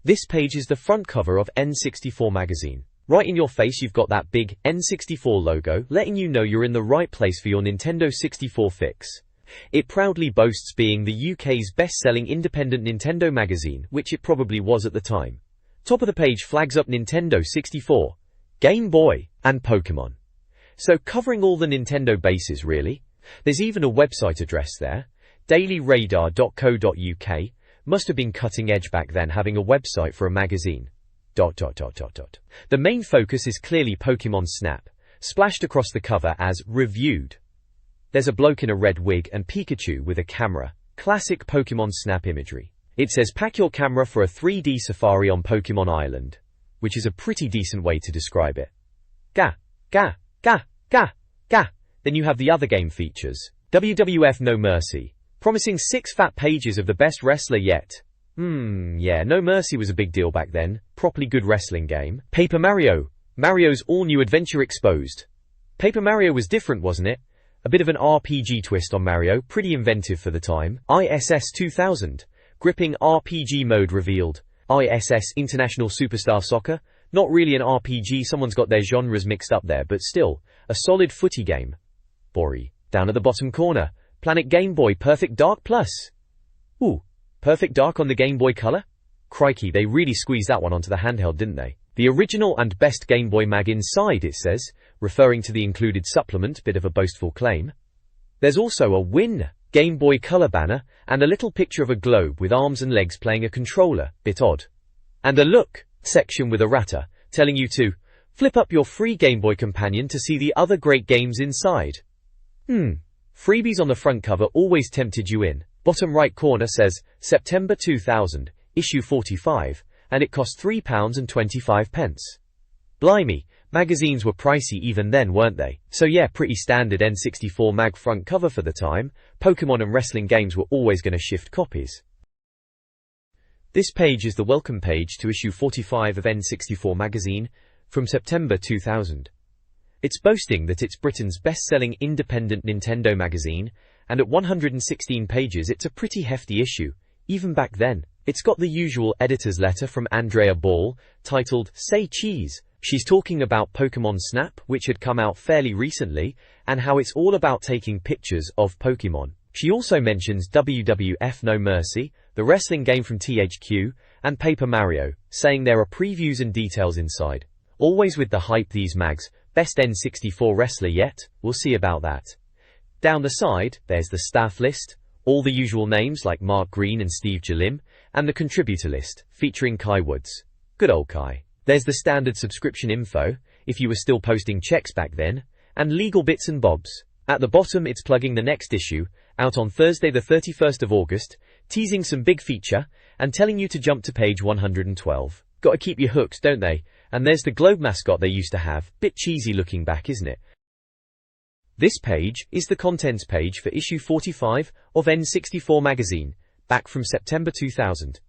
This page is the front cover of N64 Magazine. Right in your face you've got that big N64 logo, letting you know you're in the right place for your Nintendo 64 fix. It proudly boasts being the UK's best-selling independent Nintendo magazine, which it probably was at the time. Top of the page flags up Nintendo 64, Game Boy, and Pokemon. So covering all the Nintendo bases really. There's even a website address there, dailyradar.co.uk. Must have been cutting edge back then having a website for a magazine. The main focus is clearly Pokemon Snap, splashed across the cover as reviewed. There's a bloke in a red wig and Pikachu with a camera, classic Pokemon Snap imagery. It says pack your camera for a 3D safari on Pokemon Island, which is a pretty decent way to describe it. Ga. Then you have the other game features. WWF No Mercy, promising 6 fat pages of the best wrestler yet. Yeah, No Mercy was a big deal back then, properly good wrestling game. Paper Mario, Mario's all-new adventure exposed. Paper Mario was different, wasn't it? A bit of an RPG twist on Mario, pretty inventive for the time. ISS 2000, gripping RPG mode revealed. ISS International Superstar Soccer, not really an RPG, someone's got their genres mixed up there, but still, a solid footy game. Bory. Down at the bottom corner, Planet Game Boy Perfect Dark Plus. Ooh, Perfect Dark on the Game Boy Color? Crikey, they really squeezed that one onto the handheld, didn't they? The original and best Game Boy mag inside, it says, referring to the included supplement, bit of a boastful claim. There's also a Win Game Boy Color banner, and a little picture of a globe with arms and legs playing a controller, bit odd. And a Look section with a ratter, telling you to flip up your free Game Boy companion to see the other great games inside. Freebies on the front cover always tempted you in. Bottom right corner says, September 2000, issue 45, and it cost £3.25. Blimey, magazines were pricey even then, weren't they? So yeah, pretty standard N64 mag front cover for the time. Pokemon and wrestling games were always going to shift copies. This page is the welcome page to issue 45 of N64 Magazine from September 2000. It's boasting that it's Britain's best-selling independent Nintendo magazine, and at 116 pages it's a pretty hefty issue, even back then. It's got the usual editor's letter from Andrea Ball, titled Say Cheese. She's talking about Pokemon Snap, which had come out fairly recently, and how it's all about taking pictures of Pokemon. She also mentions WWF No Mercy, the wrestling game from THQ, and Paper Mario, saying there are previews and details inside. Always with the hype these mags. Best N64 wrestler yet, we'll see about that. Down the side, there's the staff list, all the usual names like Mark Green and Steve Jalim, and the contributor list, featuring Kai Woods. Good old Kai. There's the standard subscription info, if you were still posting checks back then, and legal bits and bobs. At the bottom it's plugging the next issue, out on Thursday the 31st of August, teasing some big feature, and telling you to jump to page 112. Gotta keep you hooked, don't they? And there's the globe mascot they used to have, bit cheesy looking back, isn't it? This page is the contents page for issue 45 of N64 Magazine, back from September 2000.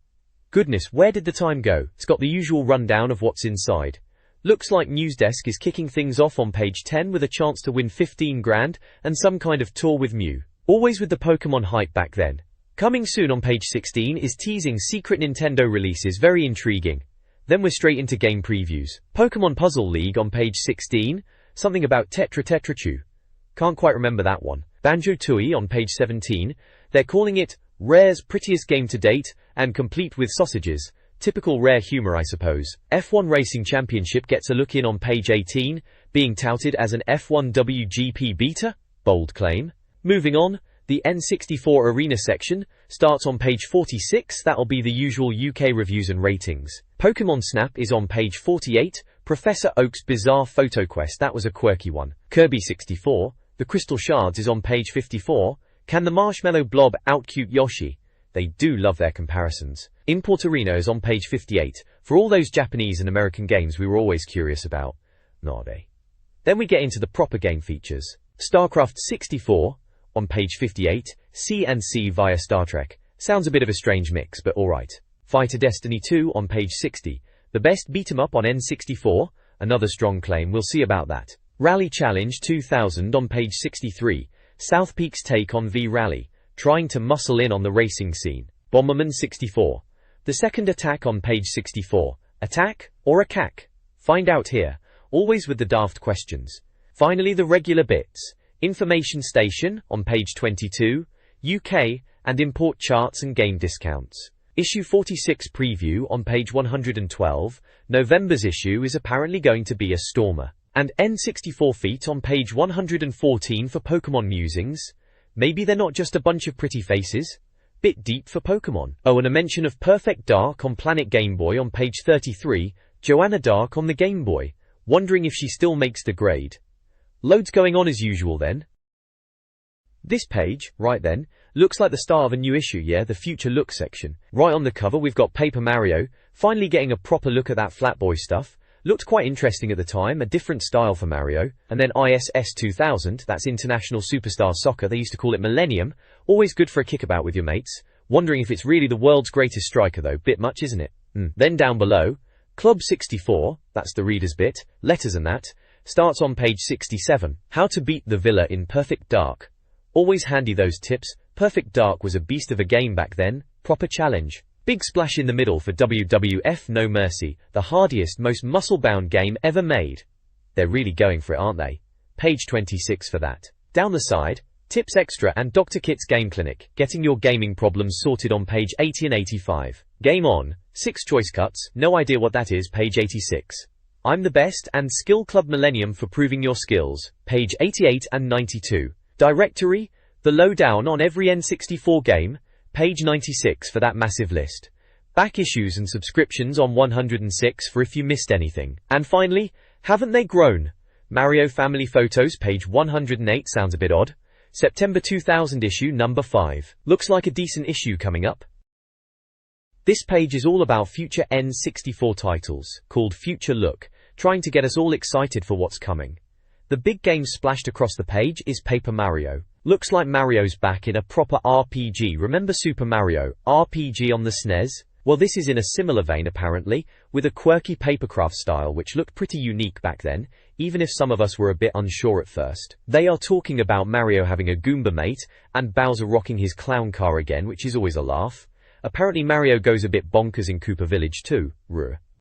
Goodness, where did the time go? It's got the usual rundown of what's inside. Looks like Newsdesk is kicking things off on page 10 with a chance to win 15 grand and some kind of tour with Mew. Always with the Pokemon hype back then. Coming soon on page 16 is teasing secret Nintendo releases, very intriguing. Then we're straight into game previews. Pokemon Puzzle League on page 16, something about Tetrachu. Can't quite remember that one. Banjo-Tooie on page 17, they're calling it Rare's prettiest game to date, and complete with sausages. Typical Rare humor, I suppose. F1 Racing Championship gets a look in on page 18, being touted as an F1 WGP beta? Bold claim. Moving on, the N64 Arena section starts on page 46, that'll be the usual UK reviews and ratings. Pokemon Snap is on page 48, Professor Oak's Bizarre Photo Quest, that was a quirky one. Kirby 64, The Crystal Shards is on page 54, Can the Marshmallow Blob outcute Yoshi? They do love their comparisons. Importerino is on page 58, for all those Japanese and American games we were always curious about. Not they. Then we get into the proper game features. StarCraft 64, on page 58, C&C via Star Trek. Sounds a bit of a strange mix, but alright. Fighter Destiny 2 on page 60. The best beat-em-up on N64? Another strong claim, we'll see about that. Rally Challenge 2000 on page 63. South Peak's take on V-Rally, trying to muscle in on the racing scene. Bomberman 64. The second attack on page 64. Attack or a cack? Find out here, always with the daft questions. Finally, the regular bits. Information station on page 22, UK, and import charts and game discounts. Issue 46 preview on page 112. November's issue is apparently going to be a stormer. And N64 feet on page 114 for Pokemon musings. Maybe they're not just a bunch of pretty faces. Bit deep for Pokemon. Oh, and a mention of Perfect Dark on Planet Game Boy on page 33, Joanna Dark on the Game Boy. Wondering if she still makes the grade. Loads going on as usual then. This page, right then, looks like the start of a new issue, yeah, the Future Look section. Right on the cover we've got Paper Mario, finally getting a proper look at that Flatboy stuff. Looked quite interesting at the time, a different style for Mario. And then ISS 2000, that's International Superstar Soccer, they used to call it Millennium. Always good for a kickabout with your mates. Wondering if it's really the world's greatest striker though, bit much isn't it? Then down below, Club 64, that's the reader's bit, letters and that, starts on page 67. How to beat the Villa in Perfect Dark. Always handy those tips. Perfect Dark was a beast of a game back then, proper challenge. Big splash in the middle for WWF No Mercy, the hardiest, most muscle-bound game ever made. They're really going for it, aren't they? Page 26 for that. Down the side, Tips Extra and Dr. Kit's Game Clinic, getting your gaming problems sorted on page 80 and 85. Game On, 6 choice cuts, no idea what that is, page 86. I'm the Best and Skill Club Millennium for proving your skills, page 88 and 92. Directory, the lowdown on every N64 game, page 96 for that massive list. Back issues and subscriptions on 106 for if you missed anything. And finally, haven't they grown? Mario Family Photos, page 108, sounds a bit odd. September 2000 issue number 5. Looks like a decent issue coming up. This page is all about future N64 titles, called Future Look, trying to get us all excited for what's coming. The big game splashed across the page is Paper Mario. Looks like Mario's back in a proper RPG. Remember Super Mario, RPG on the SNES? Well, this is in a similar vein apparently, with a quirky papercraft style which looked pretty unique back then, even if some of us were a bit unsure at first. They are talking about Mario having a Goomba mate, and Bowser rocking his clown car again, which is always a laugh. Apparently Mario goes a bit bonkers in Koopa Village too.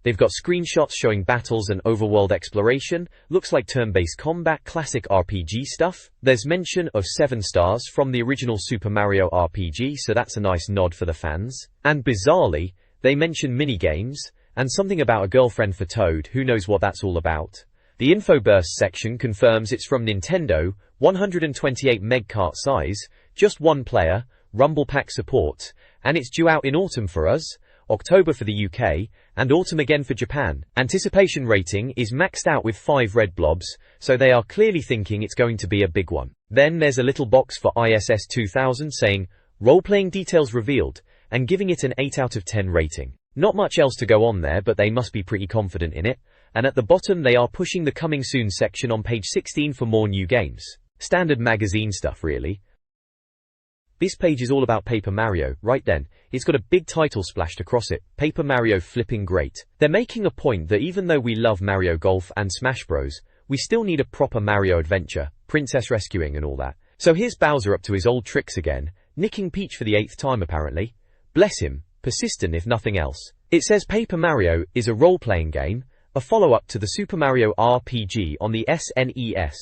They've got screenshots showing battles and overworld exploration, looks like turn-based combat, classic RPG stuff. There's mention of 7 stars from the original Super Mario RPG, so that's a nice nod for the fans. And bizarrely, they mention minigames, and something about a girlfriend for Toad, who knows what that's all about. The Infoburst section confirms it's from Nintendo, 128 meg cart size, just 1 player, Rumble Pack support, and it's due out in autumn for us. October for the UK, and autumn again for Japan. Anticipation rating is maxed out with 5 red blobs, so they are clearly thinking it's going to be a big one. Then there's a little box for ISS 2000 saying, role-playing details revealed, and giving it an 8 out of 10 rating. Not much else to go on there, but they must be pretty confident in it. And at the bottom they are pushing the coming soon section on page 16 for more new games. Standard magazine stuff really. This page is all about Paper Mario, right then. It's got a big title splashed across it, Paper Mario flipping great. They're making a point that even though we love Mario Golf and Smash Bros, we still need a proper Mario adventure, princess rescuing and all that. So here's Bowser up to his old tricks again, nicking Peach for the 8th time apparently. Bless him, persistent if nothing else. It says Paper Mario is a role-playing game, a follow-up to the Super Mario RPG on the SNES,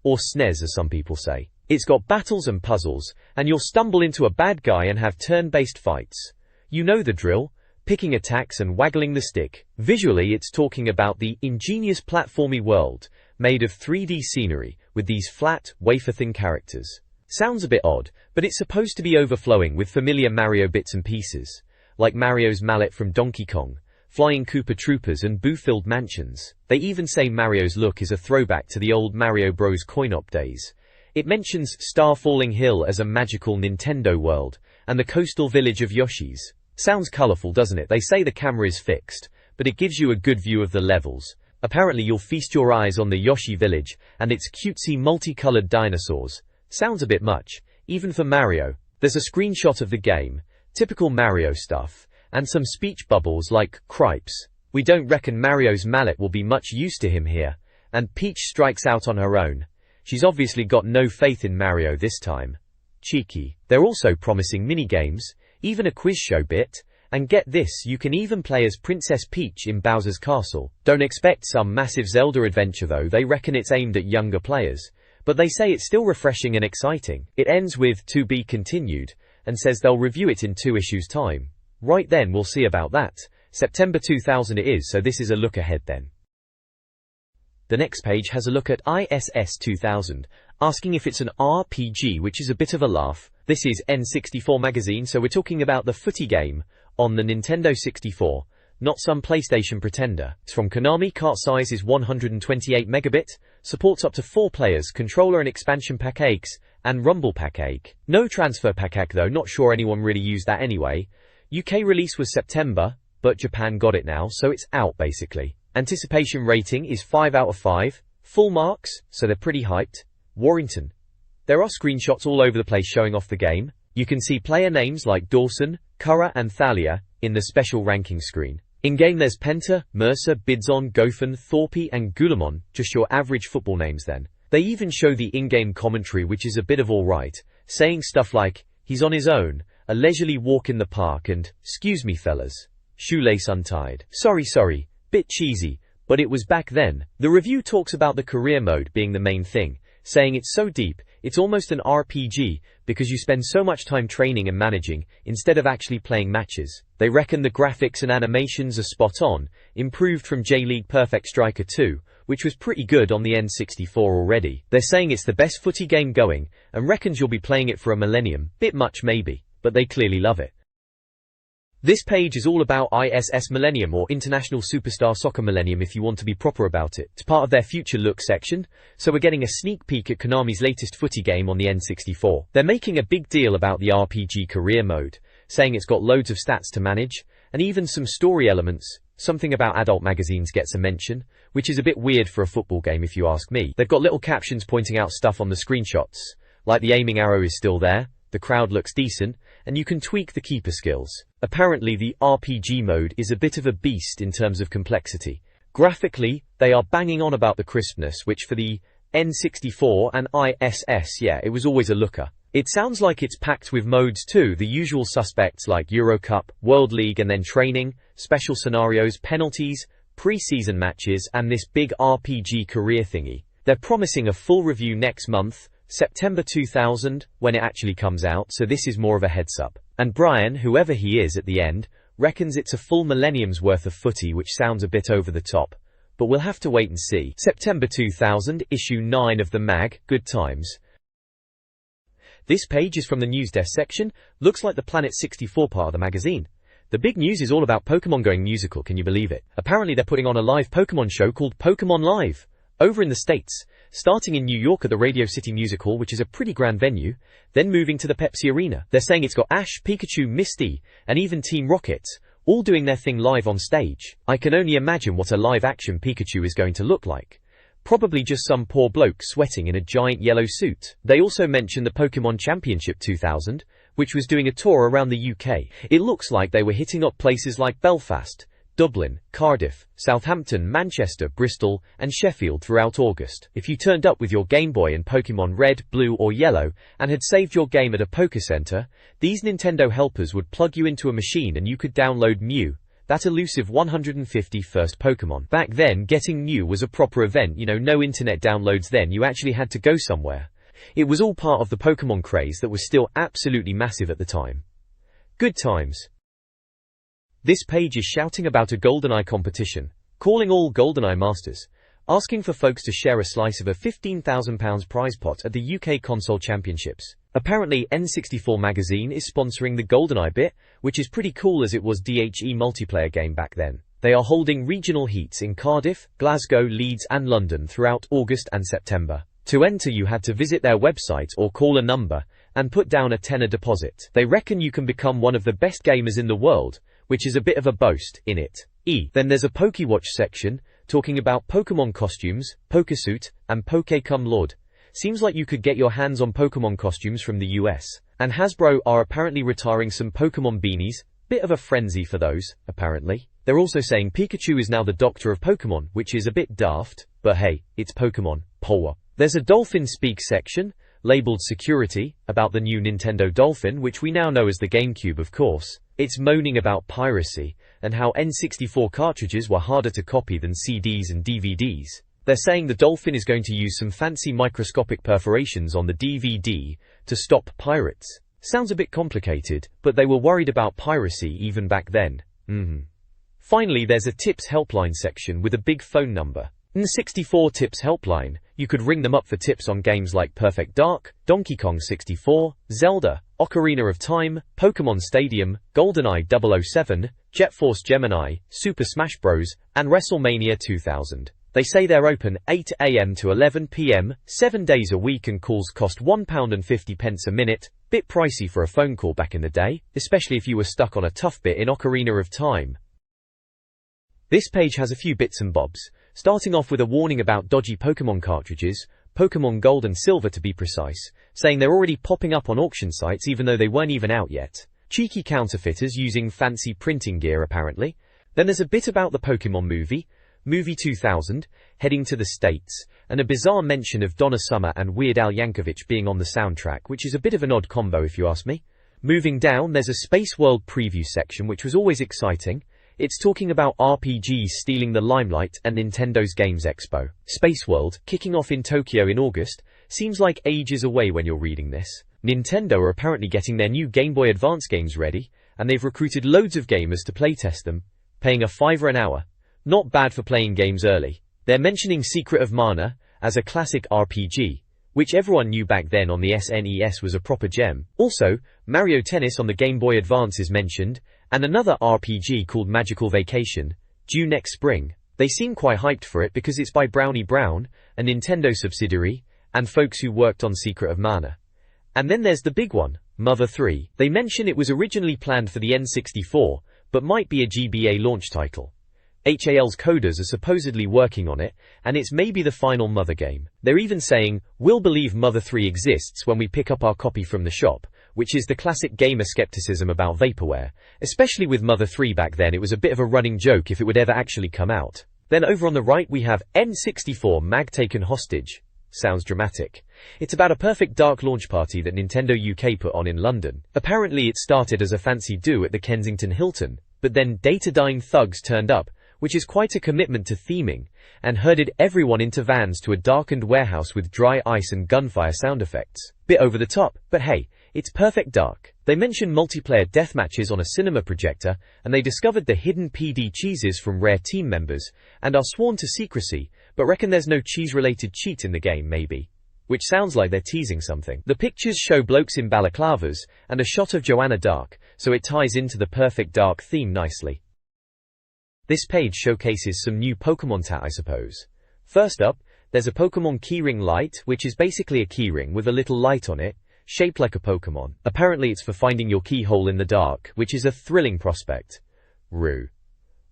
or SNES as some people say. It's got battles and puzzles, and you'll stumble into a bad guy and have turn-based fights. You know the drill, picking attacks and waggling the stick. Visually it's talking about the ingenious platformy world, made of 3D scenery, with these flat, wafer-thin characters. Sounds a bit odd, but it's supposed to be overflowing with familiar Mario bits and pieces, like Mario's mallet from Donkey Kong, flying Koopa Troopers and boo-filled mansions. They even say Mario's look is a throwback to the old Mario Bros coin-op days. It mentions Star-Falling Hill as a magical Nintendo world, and the coastal village of Yoshi's. Sounds colourful, doesn't it? They say the camera is fixed, but it gives you a good view of the levels. Apparently you'll feast your eyes on the Yoshi village, and its cutesy multicoloured dinosaurs. Sounds a bit much, even for Mario. There's a screenshot of the game, typical Mario stuff, and some speech bubbles like, cripes. We don't reckon Mario's mallet will be much use to him here, and Peach strikes out on her own. She's obviously got no faith in Mario this time. Cheeky. They're also promising minigames, even a quiz show bit, And get this, you can even play as Princess Peach in Bowser's Castle. Don't expect some massive Zelda adventure though, they reckon it's aimed at younger players. But they say it's still refreshing and exciting. It ends with "to be continued" and says they'll review it in 2 issues time. Right then, we'll see about that. September 2000 it is, so this is a look ahead then. The next page has a look at ISS 2000, asking if it's an RPG, which is a bit of a laugh. This is N64 Magazine, so we're talking about the footy game on the Nintendo 64, not some PlayStation pretender. It's from Konami, cart size is 128 megabit, supports up to 4 players, controller and expansion pack aches, and rumble pack ache. No transfer pack ache though, not sure anyone really used that anyway. UK release was September, but Japan got it now, so it's out basically. Anticipation rating is 5 out of 5, full marks, so they're pretty hyped. Warrington. There are screenshots all over the place showing off the game. You can see player names like Dawson, Curra and Thalia in the special ranking screen. In-game there's Penta, Mercer, Bidzon, Gofen, Thorpe and Gulamon, just your average football names then. They even show the in-game commentary, which is a bit of alright, saying stuff like, "He's on his own, a leisurely walk in the park," and "Excuse me fellas, shoelace untied. Sorry, bit cheesy, but it was back then." The review talks about the career mode being the main thing, saying it's so deep, it's almost an RPG, because you spend so much time training and managing, instead of actually playing matches. They reckon the graphics and animations are spot on, improved from J-League Perfect Striker 2, which was pretty good on the N64 already. They're saying it's the best footy game going, and reckons you'll be playing it for a millennium. Bit much maybe, but they clearly love it. This page is all about ISS Millennium, or International Superstar Soccer Millennium if you want to be proper about it. It's part of their Future Look section, so we're getting a sneak peek at Konami's latest footy game on the N64. They're making a big deal about the RPG career mode, saying it's got loads of stats to manage, and even some story elements. Something about adult magazines gets a mention, which is a bit weird for a football game if you ask me. They've got little captions pointing out stuff on the screenshots, like the aiming arrow is still there, the crowd looks decent, and you can tweak the keeper skills. Apparently the RPG mode is a bit of a beast in terms of complexity. Graphically, they are banging on about the crispness, which for the N64 and ISS, yeah, it was always a looker. It sounds like it's packed with modes too, the usual suspects like Euro Cup, World League and then training, special scenarios, penalties, pre-season matches and this big RPG career thingy. They're promising a full review next month, September 2000, when it actually comes out, so this is more of a heads up. And Brian, whoever he is at the end, reckons it's a full millennium's worth of footy, which sounds a bit over the top, but we'll have to wait and see. September 2000, issue 9 of the mag, good times. This page is from the news desk section, looks like the Planet 64 part of the magazine. The big news is all about Pokemon going musical, can you believe it? Apparently they're putting on a live Pokemon show called Pokemon Live, over in the States, starting in New York at the Radio City Music Hall, which is a pretty grand venue, then moving to the Pepsi Arena. They're saying it's got Ash, Pikachu, Misty, and even Team Rocket, all doing their thing live on stage. I can only imagine what a live-action Pikachu is going to look like. Probably just some poor bloke sweating in a giant yellow suit. They also mentioned the Pokemon Championship 2000, which was doing a tour around the UK. It looks like they were hitting up places like Belfast, Dublin, Cardiff, Southampton, Manchester, Bristol, and Sheffield throughout August. If you turned up with your Game Boy and Pokemon Red, Blue or Yellow, and had saved your game at a Poké Center, these Nintendo helpers would plug you into a machine and you could download Mew, that elusive 151st Pokemon. Back then, getting Mew was a proper event, no internet downloads then, you actually had to go somewhere. It was all part of the Pokemon craze that was still absolutely massive at the time. Good times. This page is shouting about a GoldenEye competition, calling all GoldenEye masters, asking for folks to share a slice of a £15,000 prize pot at the UK Console Championships. Apparently N64 Magazine is sponsoring the GoldenEye bit, which is pretty cool as it was DHE multiplayer game back then. They are holding regional heats in Cardiff, Glasgow, Leeds and London throughout August and September. To enter you had to visit their website or call a number and put down a tenner deposit. They reckon you can become one of the best gamers in the world, which is a bit of a boast, innit? Then there's a Pokewatch section, talking about Pokemon costumes, Pokesuit, and Poke-Cum Lord. Seems like you could get your hands on Pokemon costumes from the US. And Hasbro are apparently retiring some Pokemon beanies, bit of a frenzy for those, apparently. They're also saying Pikachu is now the Doctor of Pokemon, which is a bit daft, but hey, it's Pokemon, power. There's a Dolphin Speak section, labeled Security, about the new Nintendo Dolphin, which we now know as the GameCube of course. It's moaning about piracy, and how N64 cartridges were harder to copy than CDs and DVDs. They're saying the Dolphin is going to use some fancy microscopic perforations on the DVD to stop pirates. Sounds a bit complicated, but they were worried about piracy even back then. Finally, there's a tips helpline section with a big phone number. N64 Tips Helpline. You could ring them up for tips on games like Perfect Dark, Donkey Kong 64, Zelda, Ocarina of Time, Pokemon Stadium, GoldenEye 007, Jet Force Gemini, Super Smash Bros., and WrestleMania 2000. They say they're open 8 AM to 11 PM, 7 days a week, and calls cost £1.50 a minute. Bit pricey for a phone call back in the day, especially if you were stuck on a tough bit in Ocarina of Time. This page has a few bits and bobs, starting off with a warning about dodgy Pokemon cartridges, Pokemon Gold and Silver to be precise, saying they're already popping up on auction sites even though they weren't even out yet. Cheeky counterfeiters using fancy printing gear apparently. Then there's a bit about the Pokemon movie 2000, heading to the States, and a bizarre mention of Donna Summer and Weird Al Yankovic being on the soundtrack, which is a bit of an odd combo if you ask me. Moving down, there's a Space World preview section which was always exciting. It's talking about RPGs stealing the limelight and Nintendo's Games Expo. Space World, kicking off in Tokyo in August, seems like ages away when you're reading this. Nintendo are apparently getting their new Game Boy Advance games ready, and they've recruited loads of gamers to playtest them, paying a $5 an hour. Not bad for playing games early. They're mentioning Secret of Mana as a classic RPG, which everyone knew back then on the SNES was a proper gem. Also, Mario Tennis on the Game Boy Advance is mentioned, and another RPG called Magical Vacation, due next spring. They seem quite hyped for it because it's by Brownie Brown, a Nintendo subsidiary, and folks who worked on Secret of Mana. And then there's the big one, Mother 3. They mention it was originally planned for the N64, but might be a GBA launch title. HAL's coders are supposedly working on it, and it's maybe the final Mother game. They're even saying, we'll believe Mother 3 exists when we pick up our copy from the shop, which is the classic gamer skepticism about vaporware. Especially with Mother 3 back then, it was a bit of a running joke if it would ever actually come out. Then over on the right we have N64 Mag taken hostage. Sounds dramatic. It's about a Perfect Dark launch party that Nintendo UK put on in London. Apparently it started as a fancy do at the Kensington Hilton, but then data-dying thugs turned up, which is quite a commitment to theming, and herded everyone into vans to a darkened warehouse with dry ice and gunfire sound effects. Bit over the top, but hey, it's Perfect Dark. They mention multiplayer deathmatches on a cinema projector, and they discovered the hidden PD cheeses from rare team members, and are sworn to secrecy, but reckon there's no cheese-related cheat in the game maybe. Which sounds like they're teasing something. The pictures show blokes in balaclavas, and a shot of Joanna Dark, so it ties into the Perfect Dark theme nicely. This page showcases some new Pokemon tat I suppose. First up, there's a Pokemon keyring light, which is basically a keyring with a little light on it, shaped like a Pokemon. Apparently it's for finding your keyhole in the dark, which is a thrilling prospect. Rue.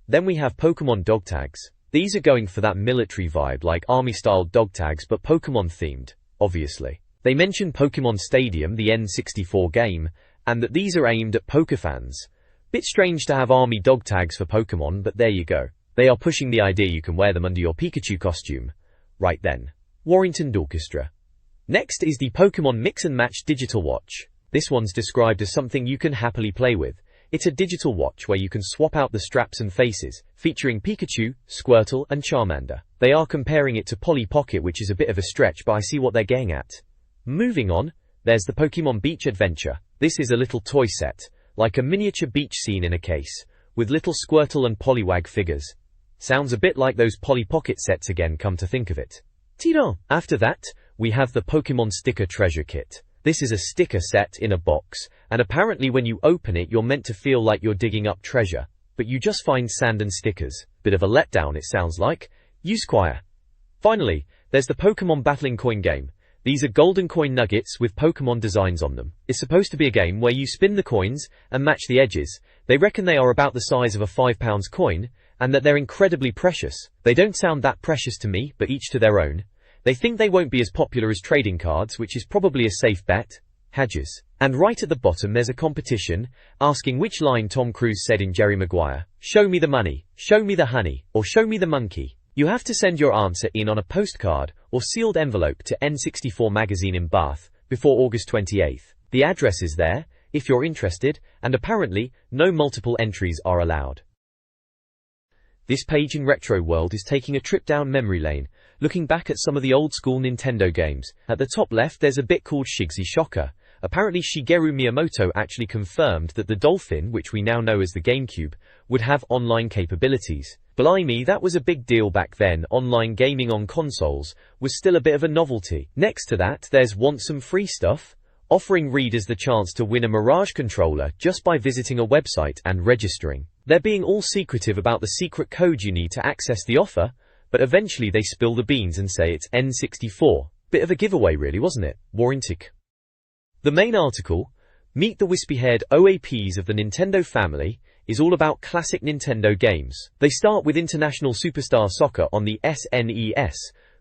Then we have Pokemon dog tags. These are going for that military vibe like army-style dog tags but Pokemon-themed, obviously. They mention Pokemon Stadium, the N64 game, and that these are aimed at poker fans. Bit strange to have army dog tags for Pokemon, but there you go. They are pushing the idea you can wear them under your Pikachu costume. Right then. Warrington Dorchestra. Next is the Pokemon Mix and Match digital watch. This one's described as something you can happily play with. It's a digital watch where you can swap out the straps and faces, featuring Pikachu, Squirtle, and Charmander. They are comparing it to Polly Pocket, which is a bit of a stretch, but I see what they're getting at. Moving on, there's the Pokemon Beach Adventure. This is a little toy set, like a miniature beach scene in a case, with little Squirtle and Poliwag figures. Sounds a bit like those Polly Pocket sets again, come to think of it. Tidon! After that, we have the Pokemon Sticker Treasure Kit. This is a sticker set in a box, and apparently when you open it you're meant to feel like you're digging up treasure, but you just find sand and stickers. Bit of a letdown it sounds like. Use Squire. Finally, there's the Pokemon Battling Coin Game. These are golden coin nuggets with Pokemon designs on them. It's supposed to be a game where you spin the coins and match the edges. They reckon they are about the size of a £5 coin, and that they're incredibly precious. They don't sound that precious to me, but each to their own. They think they won't be as popular as trading cards, which is probably a safe bet. Hedges. And right at the bottom there's a competition, asking which line Tom Cruise said in Jerry Maguire. Show me the money, show me the honey, or show me the monkey. You have to send your answer in on a postcard or sealed envelope to N64 Magazine in Bath before August 28th. The address is there, if you're interested, and apparently, no multiple entries are allowed. This page in Retro World is taking a trip down memory lane, looking back at some of the old-school Nintendo games. At the top left there's a bit called Shigsy Shocker. Apparently Shigeru Miyamoto actually confirmed that the Dolphin, which we now know as the GameCube, would have online capabilities. Blimey, that was a big deal back then. Online gaming on consoles was still a bit of a novelty. Next to that there's Want Some Free Stuff, offering readers the chance to win a Mirage controller just by visiting a website and registering. They're being all secretive about the secret code you need to access the offer, but eventually they spill the beans and say it's N64. Bit of a giveaway really, wasn't it? Warrantic. The main article, Meet the Wispy-Haired OAPs of the Nintendo Family, is all about classic Nintendo games. They start with International Superstar Soccer on the SNES,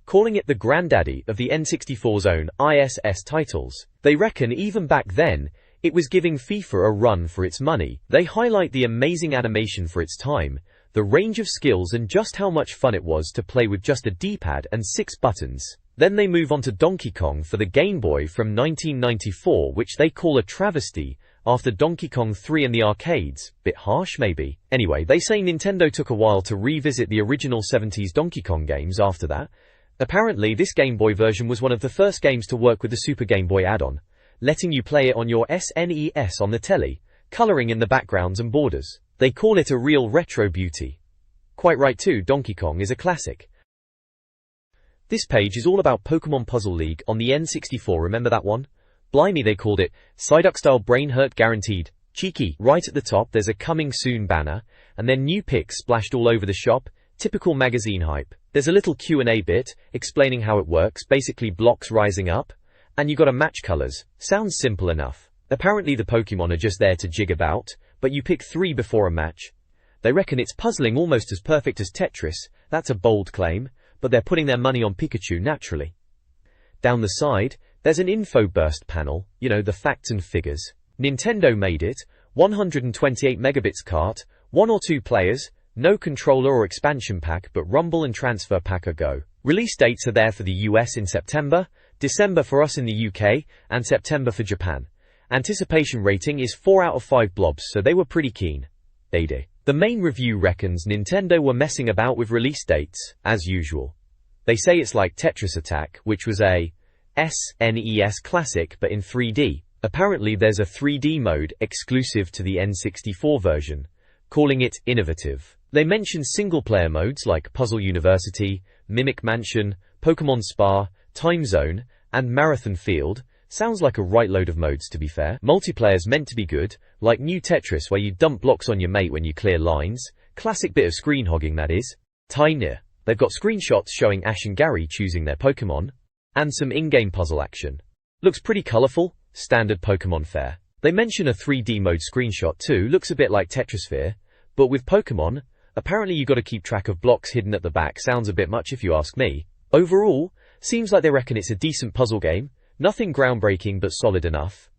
calling it the granddaddy of the N64's own ISS titles. They reckon even back then, it was giving FIFA a run for its money. They highlight the amazing animation for its time, the range of skills and just how much fun it was to play with just a D-pad and 6 buttons. Then they move on to Donkey Kong for the Game Boy from 1994, which they call a travesty after Donkey Kong 3 in the arcades. Bit harsh maybe. Anyway, they say Nintendo took a while to revisit the original 70s Donkey Kong games after that. Apparently this Game Boy version was one of the first games to work with the Super Game Boy add-on, letting you play it on your SNES on the telly, coloring in the backgrounds and borders. They call it a real retro beauty. Quite right too, Donkey Kong is a classic. This page is all about Pokemon Puzzle League on the N64, remember that one? Blimey, they called it Psyduck-style brain hurt guaranteed. Cheeky. Right at the top there's a coming soon banner, and then new pics splashed all over the shop, typical magazine hype. There's a little Q&A bit, explaining how it works, basically blocks rising up, and you gotta match colors. Sounds simple enough. Apparently the Pokemon are just there to jig about, but you pick 3 before a match. They reckon it's puzzling almost as perfect as Tetris. That's a bold claim, but they're putting their money on Pikachu naturally. Down the side, there's an info burst panel, you know, the facts and figures. Nintendo made it, 128 megabits cart, 1 or 2 players, no controller or expansion pack, but Rumble and Transfer Pack are go. Release dates are there for the US in September, December for us in the UK, and September for Japan. Anticipation rating is 4 out of 5 blobs, so they were pretty keen. They did. The main review reckons Nintendo were messing about with release dates, as usual. They say it's like Tetris Attack, which was a SNES classic but in 3D. Apparently there's a 3D mode exclusive to the N64 version, calling it innovative. They mention single-player modes like Puzzle University, Mimic Mansion, Pokemon Spa, Time Zone, and Marathon Field. Sounds like a right load of modes, to be fair. Multiplayer's meant to be good, like New Tetris where you dump blocks on your mate when you clear lines. Classic bit of screen hogging, that is. Tiny. They've got screenshots showing Ash and Gary choosing their Pokemon, and some in-game puzzle action. Looks pretty colourful, standard Pokemon fare. They mention a 3D mode screenshot too, looks a bit like Tetrisphere, but with Pokemon. Apparently you gotta keep track of blocks hidden at the back, sounds a bit much if you ask me. Overall, seems like they reckon it's a decent puzzle game, nothing groundbreaking but solid enough.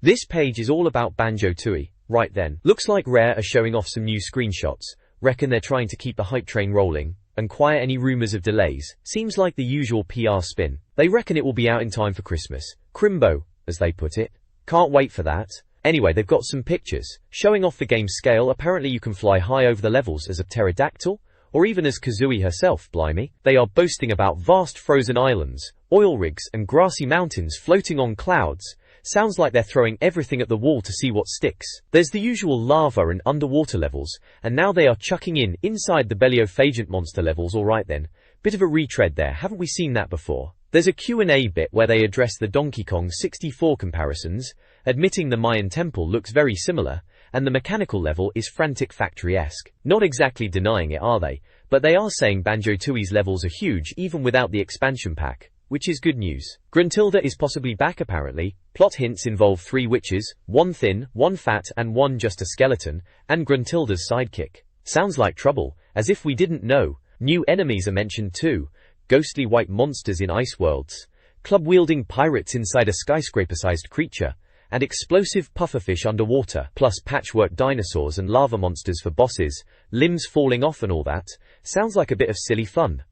This page is all about Banjo-Tooie. Right then. Looks like Rare are showing off some new screenshots, reckon they're trying to keep the hype train rolling, and quiet any rumours of delays. Seems like the usual PR spin. They reckon it will be out in time for Christmas. Crimbo, as they put it. Can't wait for that. Anyway, they've got some pictures, showing off the game's scale. Apparently you can fly high over the levels as a pterodactyl, or even as Kazooie herself, blimey. They are boasting about vast frozen islands, oil rigs and grassy mountains floating on clouds. Sounds like they're throwing everything at the wall to see what sticks. There's the usual lava and underwater levels, and now they are chucking inside the Beliophagant monster levels. Alright then, bit of a retread there, haven't we seen that before? There's a Q&A bit where they address the Donkey Kong 64 comparisons, admitting the Mayan temple looks very similar, and the mechanical level is Frantic Factory-esque. Not exactly denying it, are they? But they are saying Banjo-Tooie's levels are huge even without the expansion pack, which is good news. Gruntilda is possibly back apparently. Plot hints involve 3 witches, 1 thin, 1 fat and 1 just a skeleton, and Gruntilda's sidekick. Sounds like trouble, as if we didn't know. New enemies are mentioned too. Ghostly white monsters in ice worlds, club-wielding pirates inside a skyscraper-sized creature, and explosive pufferfish underwater, plus patchwork dinosaurs and lava monsters for bosses, limbs falling off and all that. Sounds like a bit of silly fun.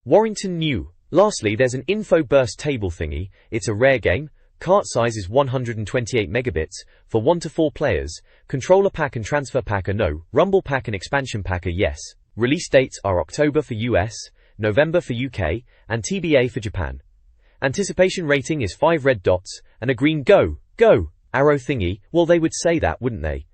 Warrington new. Lastly, there's an info burst table thingy. It's a rare game, Cart size is 128 megabits, for 1 to 4 players. Controller pack and transfer pack are no, rumble pack and expansion pack are yes. Release dates are October for US, November for UK, and TBA for Japan. Anticipation rating is 5 red dots, and a green go arrow thingy. Well, they would say that, wouldn't they?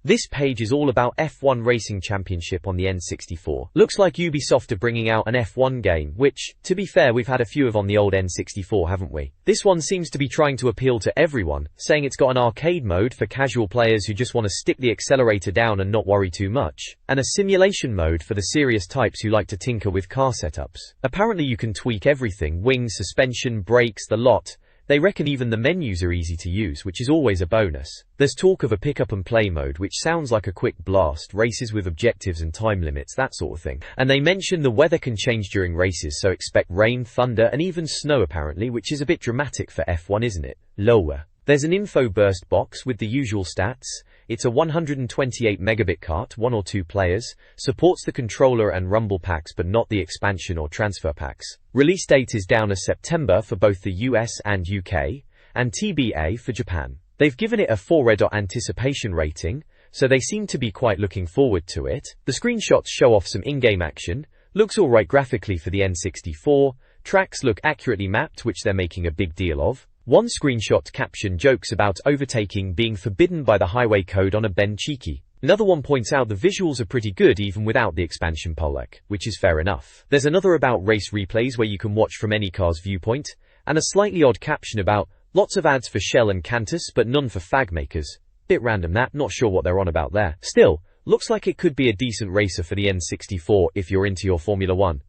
This page is all about F1 Racing Championship on the N64. Looks like Ubisoft are bringing out an F1 game, which, to be fair, we've had a few of on the old N64, haven't we? This one seems to be trying to appeal to everyone, saying it's got an arcade mode for casual players who just want to stick the accelerator down and not worry too much, and a simulation mode for the serious types who like to tinker with car setups. Apparently you can tweak everything: wings, suspension, brakes, the lot. They reckon even the menus are easy to use, which is always a bonus. There's talk of a pick up and play mode, which sounds like a quick blast, races with objectives and time limits, that sort of thing. And they mention the weather can change during races, so expect rain, thunder, and even snow apparently, which is a bit dramatic for F1, isn't it? Lower. There's an info burst box with the usual stats. It's a 128 megabit cart, 1 or 2 players, supports the controller and rumble packs but not the expansion or transfer packs. Release date is down as September for both the US and UK, and TBA for Japan. They've given it a 4 red dot anticipation rating, so they seem to be quite looking forward to it. The screenshots show off some in-game action, looks alright graphically for the N64, tracks look accurately mapped, which they're making a big deal of. One screenshot caption jokes about overtaking being forbidden by the highway code on a bend. Cheeky. Another one points out the visuals are pretty good even without the expansion Polak, which is fair enough. There's another about race replays where you can watch from any car's viewpoint, and a slightly odd caption about lots of ads for Shell and Cantus but none for fag makers. Bit random that, not sure what they're on about there. Still, looks like it could be a decent racer for the N64 if you're into your Formula 1.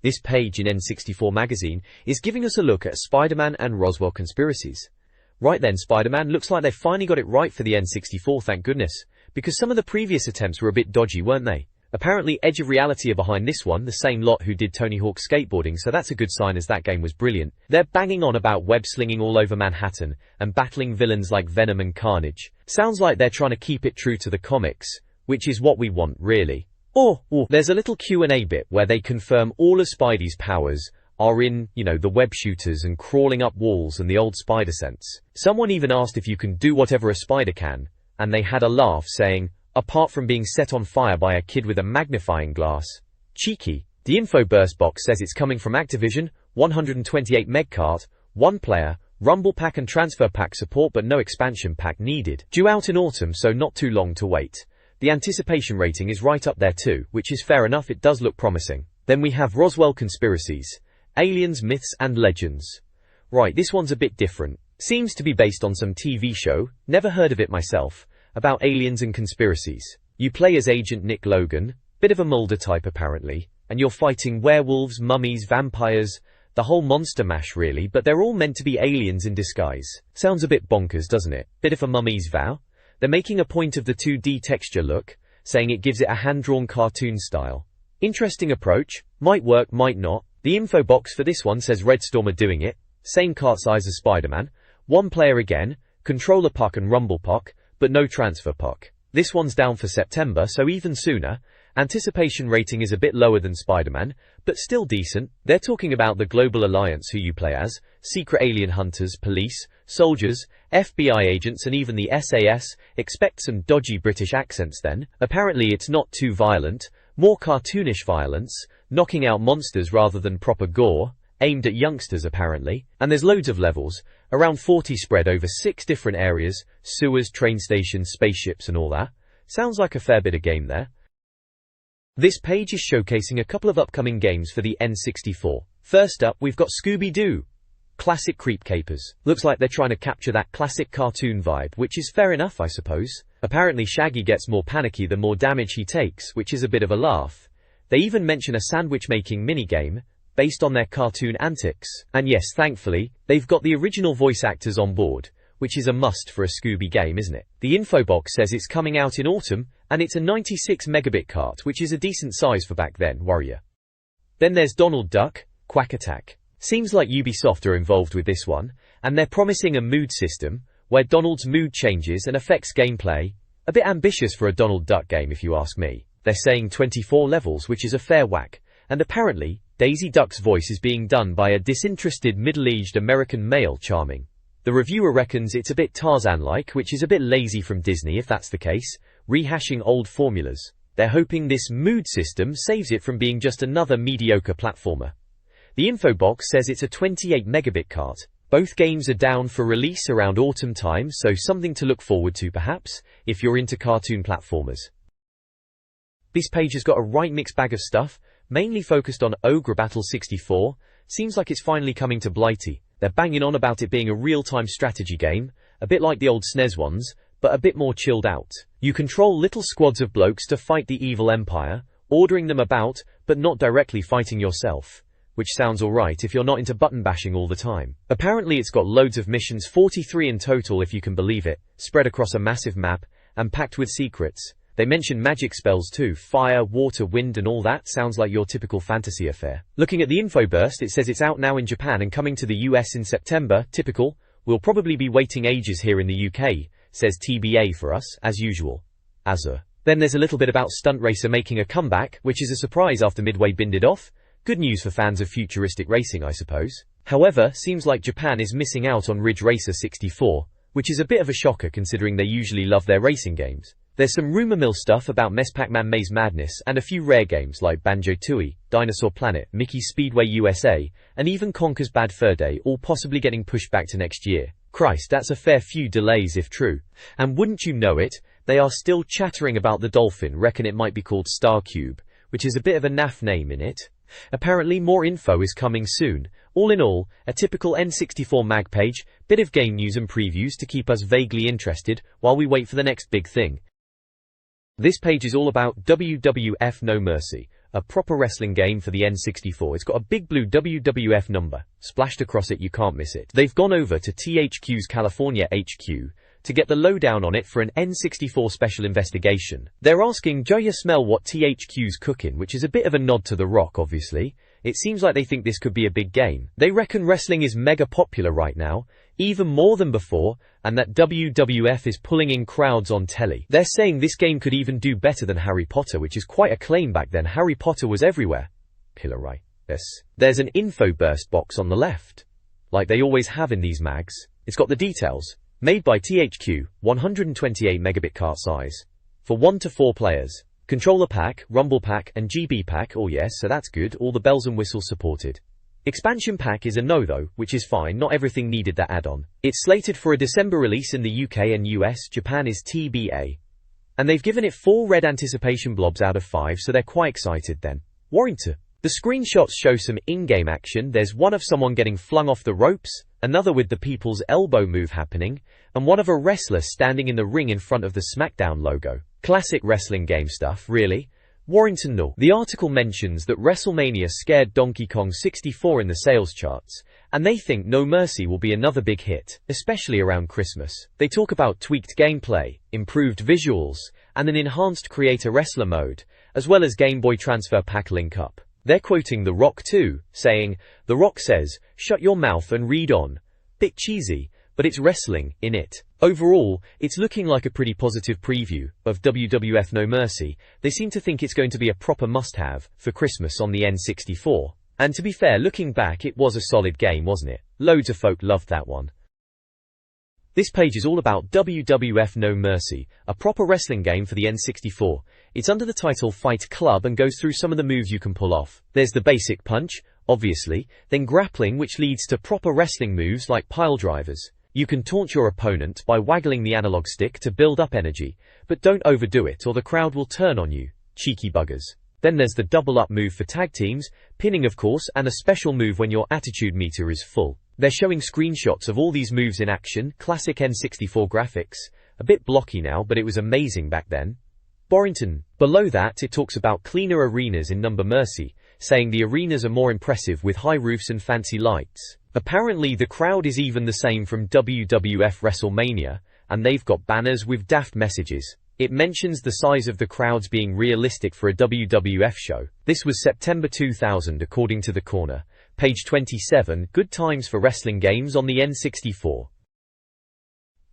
This page in N64 Magazine is giving us a look at Spider-Man and Roswell conspiracies. Right then, Spider-Man, looks like they finally got it right for the N64, thank goodness, because some of the previous attempts were a bit dodgy, weren't they? Apparently Edge of Reality are behind this one, the same lot who did Tony Hawk Skateboarding, so that's a good sign as that game was brilliant. They're banging on about web-slinging all over Manhattan and battling villains like Venom and Carnage. Sounds like they're trying to keep it true to the comics, which is what we want, really. There's a little Q&A bit where they confirm all of Spidey's powers are in, the web shooters and crawling up walls and the old spider sense. Someone even asked if you can do whatever a spider can, and they had a laugh saying, apart from being set on fire by a kid with a magnifying glass. Cheeky. The info burst box says it's coming from Activision, 128 meg cart, 1 player, rumble pack and transfer pack support but no expansion pack needed. Due out in autumn, so not too long to wait. The anticipation rating is right up there too, which is fair enough, it does look promising. Then we have Roswell conspiracies, aliens, myths and legends. Right, this one's a bit different. Seems to be based on some TV show, never heard of it myself, about aliens and conspiracies. You play as Agent Nick Logan, bit of a Mulder type apparently, and you're fighting werewolves, mummies, vampires, the whole monster mash really, but they're all meant to be aliens in disguise. Sounds a bit bonkers, doesn't it? Bit of a mummy's vow. They're making a point of the 2D texture look, saying it gives it a hand-drawn cartoon style. Interesting approach, might work, might not. The info box for this one says Red Storm are doing it, same cart size as Spider-Man, 1 player again, controller puck and rumble puck, but no transfer puck. This one's down for September, so even sooner. Anticipation rating is a bit lower than Spider-Man, but still decent. They're talking about the Global Alliance who you play as, secret alien hunters, police, soldiers, FBI agents and even the SAS. Expect some dodgy British accents then. Apparently it's not too violent, more cartoonish violence, knocking out monsters rather than proper gore, aimed at youngsters apparently. And there's loads of levels, around 40 spread over 6 different areas, sewers, train stations, spaceships and all that. Sounds like a fair bit of game there. This page is showcasing a couple of upcoming games for the N64. First up, we've got Scooby-Doo. Classic Creep Capers. Looks like they're trying to capture that classic cartoon vibe, which is fair enough, I suppose. Apparently Shaggy gets more panicky the more damage he takes, which is a bit of a laugh. They even mention a sandwich-making minigame, based on their cartoon antics. And yes, thankfully, they've got the original voice actors on board, which is a must for a Scooby game, isn't it? The info box says it's coming out in autumn, and it's a 96 megabit cart, which is a decent size for back then, warrior. Then there's Donald Duck, Quack Attack. Seems like Ubisoft are involved with this one, and they're promising a mood system, where Donald's mood changes and affects gameplay. A bit ambitious for a Donald Duck game if you ask me. They're saying 24 levels, which is a fair whack, and apparently, Daisy Duck's voice is being done by a disinterested middle-aged American male charming. The reviewer reckons it's a bit Tarzan-like, which is a bit lazy from Disney if that's the case, rehashing old formulas. They're hoping this mood system saves it from being just another mediocre platformer. The info box says it's a 28 megabit cart. Both games are down for release around autumn time, so something to look forward to perhaps, if you're into cartoon platformers. This page has got a right mixed bag of stuff, mainly focused on Ogre Battle 64. Seems like it's finally coming to Blighty. They're banging on about it being a real-time strategy game, a bit like the old SNES ones, but a bit more chilled out. You control little squads of blokes to fight the evil empire, ordering them about, but not directly fighting yourself. Which sounds alright if you're not into button bashing all the time. Apparently it's got loads of missions, 43 in total if you can believe it, spread across a massive map, and packed with secrets. They mention magic spells too, fire, water, wind and all that. Sounds like your typical fantasy affair. Looking at the info burst, it says it's out now in Japan and coming to the US in September. Typical. We'll probably be waiting ages here in the UK, says TBA for us, as usual. Then there's a little bit about Stunt Racer making a comeback, which is a surprise after Midway binned it off. Good news for fans of futuristic racing, I suppose. However, seems like Japan is missing out on Ridge Racer 64, which is a bit of a shocker considering they usually love their racing games. There's some rumor mill stuff about Mess Pac-Man Maze Madness and a few rare games like Banjo-Tooie, Dinosaur Planet, Mickey's Speedway USA, and even Conker's Bad Fur Day, all possibly getting pushed back to next year. Christ, that's a fair few delays if true. And wouldn't you know it, they are still chattering about the Dolphin, reckon it might be called Starcube, which is a bit of a naff name in it. Apparently more info is coming soon. All in all, a typical N64 mag page, bit of game news and previews to keep us vaguely interested while we wait for the next big thing. This page is all about WWF No Mercy, a proper wrestling game for the N64. It's got a big blue WWF number splashed across it, you can't miss it. They've gone over to THQ's California HQ to get the lowdown on it for an N64 special investigation. They're asking, "Do you smell what THQ's cooking?" which is a bit of a nod to The Rock, obviously. It seems like they think this could be a big game. They reckon wrestling is mega popular right now, even more than before, and that WWF is pulling in crowds on telly. They're saying this game could even do better than Harry Potter, which is quite a claim back then. Harry Potter was everywhere. Killer, right? Yes. There's an info burst box on the left, like they always have in these mags. It's got the details. Made by THQ, 128 megabit cart size. For 1 to 4 players. Controller pack, rumble pack, and GB pack. Oh yes, so that's good, all the bells and whistles supported. Expansion pack is a no though, which is fine, not everything needed that add-on. It's slated for a December release in the UK and US, Japan is TBA. And they've given it 4 red anticipation blobs out of 5, so they're quite excited then. Warrington. The screenshots show some in-game action. There's one of someone getting flung off the ropes, another with the people's elbow move happening, and one of a wrestler standing in the ring in front of the SmackDown logo. Classic wrestling game stuff, really. Warrington no. The article mentions that WrestleMania scared Donkey Kong 64 in the sales charts, and they think No Mercy will be another big hit, especially around Christmas. They talk about tweaked gameplay, improved visuals, and an enhanced creator-wrestler mode, as well as Game Boy Transfer Pack link-up. They're quoting The Rock too, saying, "The Rock says, shut your mouth and read on." Bit cheesy, but it's wrestling, in it. Overall, it's looking like a pretty positive preview of WWF No Mercy. They seem to think it's going to be a proper must-have for Christmas on the N64. And to be fair, looking back, it was a solid game, wasn't it? Loads of folk loved that one. This page is all about WWF No Mercy, a proper wrestling game for the N64. It's under the title Fight Club and goes through some of the moves you can pull off. There's the basic punch, obviously, then grappling, which leads to proper wrestling moves like pile drivers. You can taunt your opponent by waggling the analog stick to build up energy, but don't overdo it or the crowd will turn on you. Cheeky buggers. Then there's the double up move for tag teams, pinning of course, and a special move when your attitude meter is full. They're showing screenshots of all these moves in action, classic N64 graphics. A bit blocky now, but it was amazing back then. Borrington. Below that, it talks about cleaner arenas in No Mercy, saying the arenas are more impressive with high roofs and fancy lights. Apparently the crowd is even the same from WWF WrestleMania, and they've got banners with daft messages. It mentions the size of the crowds being realistic for a WWF show. This was September 2000 according to The Corner. Page 27, good times for wrestling games on the N64.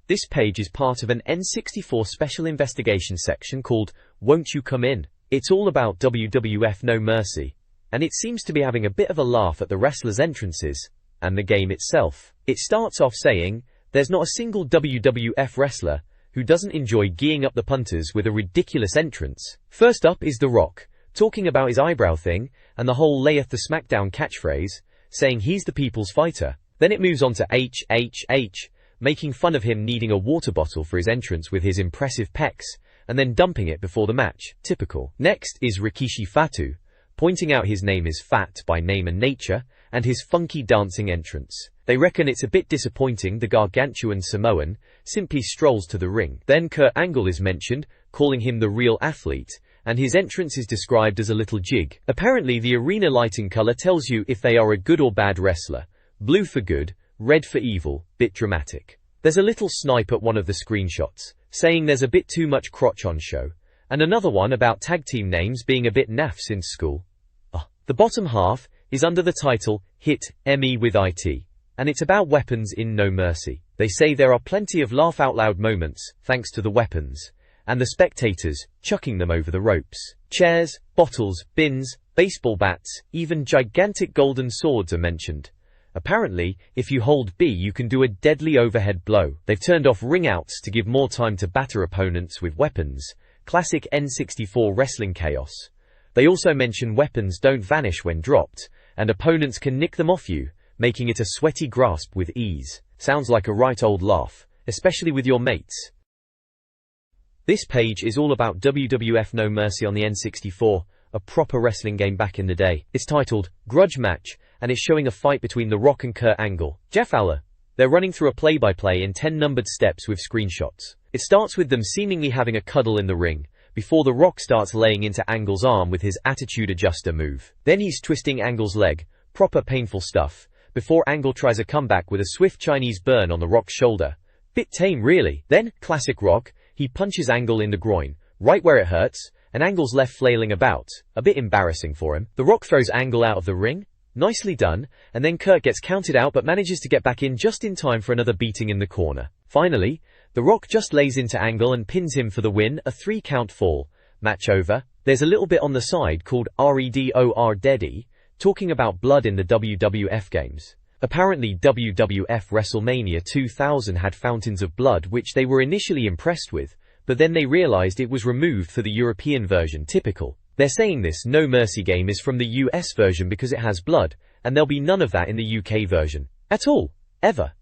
This page is part of an N64 special investigation section called Won't You Come In? It's all about WWF No Mercy. and it seems to be having a bit of a laugh at the wrestlers' entrances and the game itself. It starts off saying, "There's not a single WWF wrestler who doesn't enjoy geeing up the punters with a ridiculous entrance." First up is The Rock, talking about his eyebrow thing and the whole layeth the SmackDown catchphrase, saying he's the people's fighter. Then it moves on to HHH, making fun of him needing a water bottle for his entrance with his impressive pecs, and then dumping it before the match. Typical. Next is Rikishi Fatu, pointing out his name is Fat by name and nature, and his funky dancing entrance. They reckon it's a bit disappointing the gargantuan Samoan simply strolls to the ring. Then Kurt Angle is mentioned, calling him the real athlete, and his entrance is described as a little jig. Apparently the arena lighting color tells you if they are a good or bad wrestler. Blue for good, red for evil, bit dramatic. There's a little snipe at one of the screenshots, saying there's a bit too much crotch on show, and another one about tag team names being a bit naff since school. The bottom half is under the title, Hit ME with IT, and it's about weapons in No Mercy. They say there are plenty of laugh-out-loud moments, thanks to the weapons, and the spectators chucking them over the ropes. Chairs, bottles, bins, baseball bats, even gigantic golden swords are mentioned. Apparently, if you hold B you can do a deadly overhead blow. They've turned off ring-outs to give more time to batter opponents with weapons. Classic N64 wrestling chaos. They also mention weapons don't vanish when dropped, and opponents can nick them off you, making it a sweaty grasp with ease. Sounds like a right old laugh, especially with your mates. This page is all about WWF No Mercy on the N64, a proper wrestling game back in the day. It's titled Grudge Match, and it's showing a fight between The Rock and Kurt Angle. Jeff Fowler. They're running through a play-by-play in 10 numbered steps with screenshots. It starts with them seemingly having a cuddle in the ring, before The Rock starts laying into Angle's arm with his attitude adjuster move. Then he's twisting Angle's leg, proper painful stuff, before Angle tries a comeback with a swift Chinese burn on The Rock's shoulder. Bit tame really. Then, classic Rock, he punches Angle in the groin, right where it hurts, and Angle's left flailing about, a bit embarrassing for him. The Rock throws Angle out of the ring, nicely done, and then Kurt gets counted out but manages to get back in just in time for another beating in the corner. Finally, The Rock just lays into Angle and pins him for the win, a 3-count fall. Match over. There's a little bit on the side called REDOR Deddy, talking about blood in the WWF games. Apparently WWF WrestleMania 2000 had fountains of blood which they were initially impressed with, but then they realized it was removed for the European version. Typical. They're saying this No Mercy game is from the US version because it has blood, and there'll be none of that in the UK version. At all. Ever.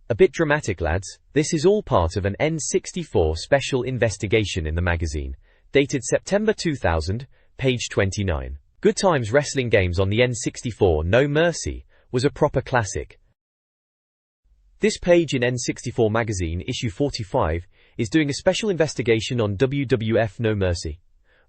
A bit dramatic, lads. This is all part of an N64 special investigation in the magazine, dated September 2000, page 29. Good times wrestling games on the N64 No Mercy was a proper classic. This page in N64 Magazine, issue 45, is doing a special investigation on WWF No Mercy.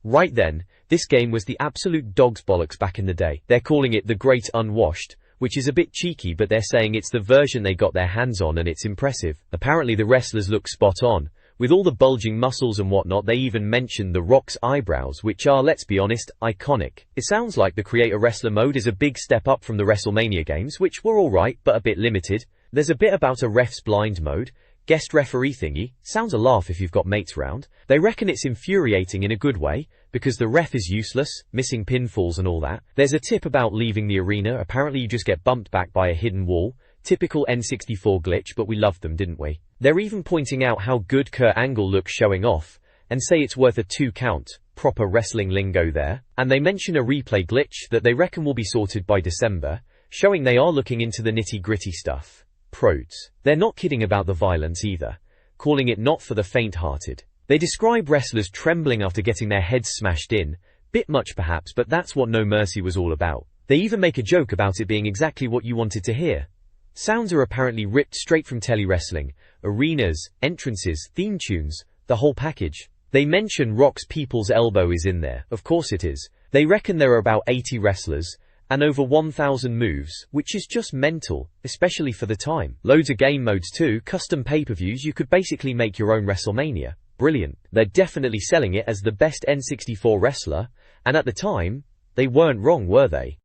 Right then, this game was the absolute dog's bollocks back in the day. They're calling it the Great Unwashed, which is a bit cheeky, but they're saying it's the version they got their hands on and it's impressive. Apparently the wrestlers look spot on, with all the bulging muscles and whatnot. They even mentioned The Rock's eyebrows, which are, let's be honest, iconic. It sounds like the Create a Wrestler mode is a big step up from the WrestleMania games, which were alright but a bit limited. There's a bit about a ref's blind mode, guest referee thingy, sounds a laugh if you've got mates round. They reckon it's infuriating in a good way, because the ref is useless, missing pinfalls and all that. There's a tip about leaving the arena, apparently you just get bumped back by a hidden wall. Typical N64 glitch, but we loved them, didn't we? They're even pointing out how good Kurt Angle looks showing off, and say it's worth a 2-count, proper wrestling lingo there. And they mention a replay glitch that they reckon will be sorted by December, showing they are looking into the nitty-gritty stuff. Pros. They're not kidding about the violence either, calling it not for the faint-hearted. They describe wrestlers trembling after getting their heads smashed in, bit much perhaps, but that's what No Mercy was all about. They even make a joke about it being exactly what you wanted to hear. Sounds are apparently ripped straight from tele-wrestling, arenas, entrances, theme tunes, the whole package. They mention Rock's People's Elbow is in there. Of course it is. They reckon there are about 80 wrestlers, and over 1,000 moves, which is just mental, especially for the time. Loads of game modes too, custom pay-per-views. You could basically make your own WrestleMania. Brilliant. They're definitely selling it as the best N64 wrestler, and at the time, they weren't wrong, were they?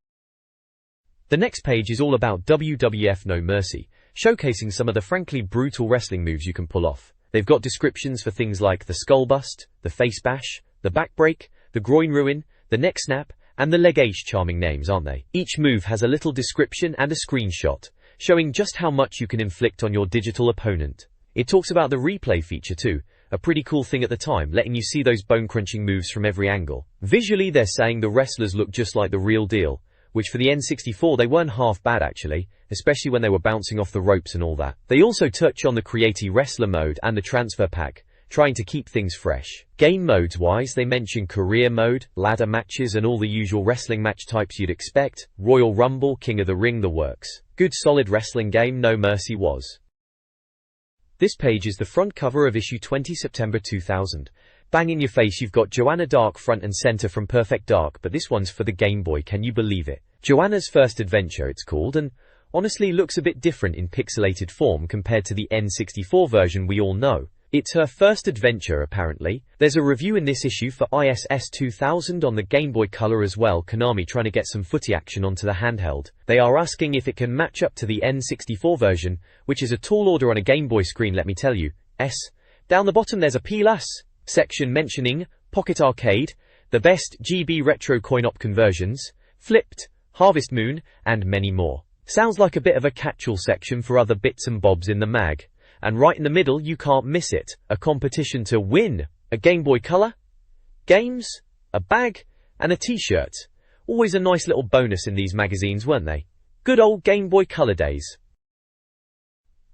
The next page is all about WWF No Mercy, showcasing some of the frankly brutal wrestling moves you can pull off. They've got descriptions for things like the skull bust, the face bash, the back break, the groin ruin, the neck snap, And the leg H charming names, aren't they? Each move has a little description and a screenshot, showing just how much you can inflict on your digital opponent. It talks about the replay feature too, a pretty cool thing at the time, letting you see those bone-crunching moves from every angle. Visually, they're saying the wrestlers look just like the real deal, which for the N64 they weren't half bad actually, especially when they were bouncing off the ropes and all that. They also touch on the Create Wrestler mode and the transfer pack, trying to keep things fresh. Game modes wise, they mention career mode, ladder matches and all the usual wrestling match types you'd expect, Royal Rumble, King of the Ring, the works. Good solid wrestling game No Mercy was. This page is the front cover of issue 20 September 2000. Bang in your face, you've got Joanna Dark front and center from Perfect Dark, but this one's for the Game Boy, can you believe it? Joanna's First Adventure it's called, and honestly looks a bit different in pixelated form compared to the N64 version we all know. It's her first adventure apparently. There's a review in this issue for ISS 2000 on the Game Boy Color as well, Konami trying to get some footy action onto the handheld. They are asking if it can match up to the N64 version, which is a tall order on a Game Boy screen, let me tell you. Down the bottom there's a P+ section mentioning Pocket Arcade, the best GB retro coin-op conversions, Flipped, Harvest Moon, and many more. Sounds like a bit of a catch-all section for other bits and bobs in the mag. And right in the middle, you can't miss it, a competition to win a Game Boy Color, games, a bag, and a t-shirt. Always a nice little bonus in these magazines, weren't they? Good old Game Boy Color days.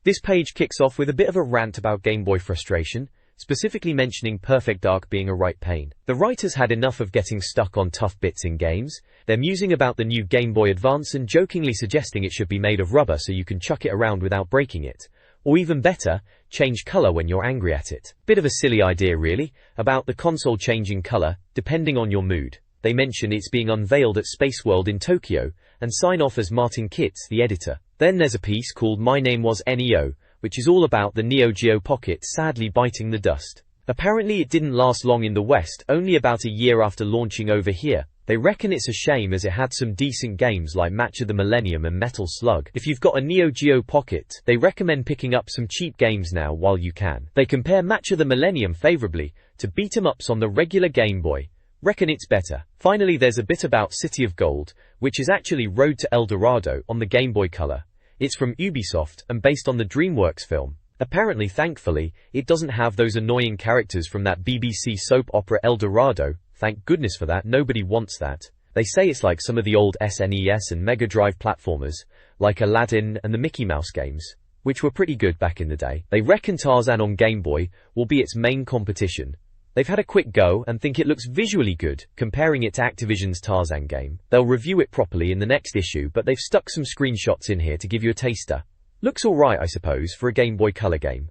This page kicks off with a bit of a rant about Game Boy frustration, specifically mentioning Perfect Dark being a right pain. The writers had enough of getting stuck on tough bits in games. They're musing about the new Game Boy Advance and jokingly suggesting it should be made of rubber so you can chuck it around without breaking it. Or even better, change color when you're angry at it. Bit of a silly idea really, about the console changing color, depending on your mood. They mention it's being unveiled at Space World in Tokyo, and sign off as Martin Kitts, the editor. Then there's a piece called My Name Was Neo, which is all about the Neo Geo Pocket sadly biting the dust. Apparently it didn't last long in the West, only about a year after launching over here. They reckon it's a shame as it had some decent games like Match of the Millennium and Metal Slug. If you've got a Neo Geo Pocket, they recommend picking up some cheap games now while you can. They compare Match of the Millennium favorably to beat 'em ups on the regular Game Boy. Reckon it's better. Finally, there's a bit about City of Gold, which is actually Road to El Dorado on the Game Boy Color. It's from Ubisoft and based on the DreamWorks film. Apparently, thankfully, it doesn't have those annoying characters from that BBC soap opera El Dorado. Thank goodness for that, nobody wants that. They say it's like some of the old SNES and Mega Drive platformers, like Aladdin and the Mickey Mouse games, which were pretty good back in the day. They reckon Tarzan on Game Boy will be its main competition. They've had a quick go and think it looks visually good, comparing it to Activision's Tarzan game. They'll review it properly in the next issue, but they've stuck some screenshots in here to give you a taster. Looks alright, I suppose, for a Game Boy Color game.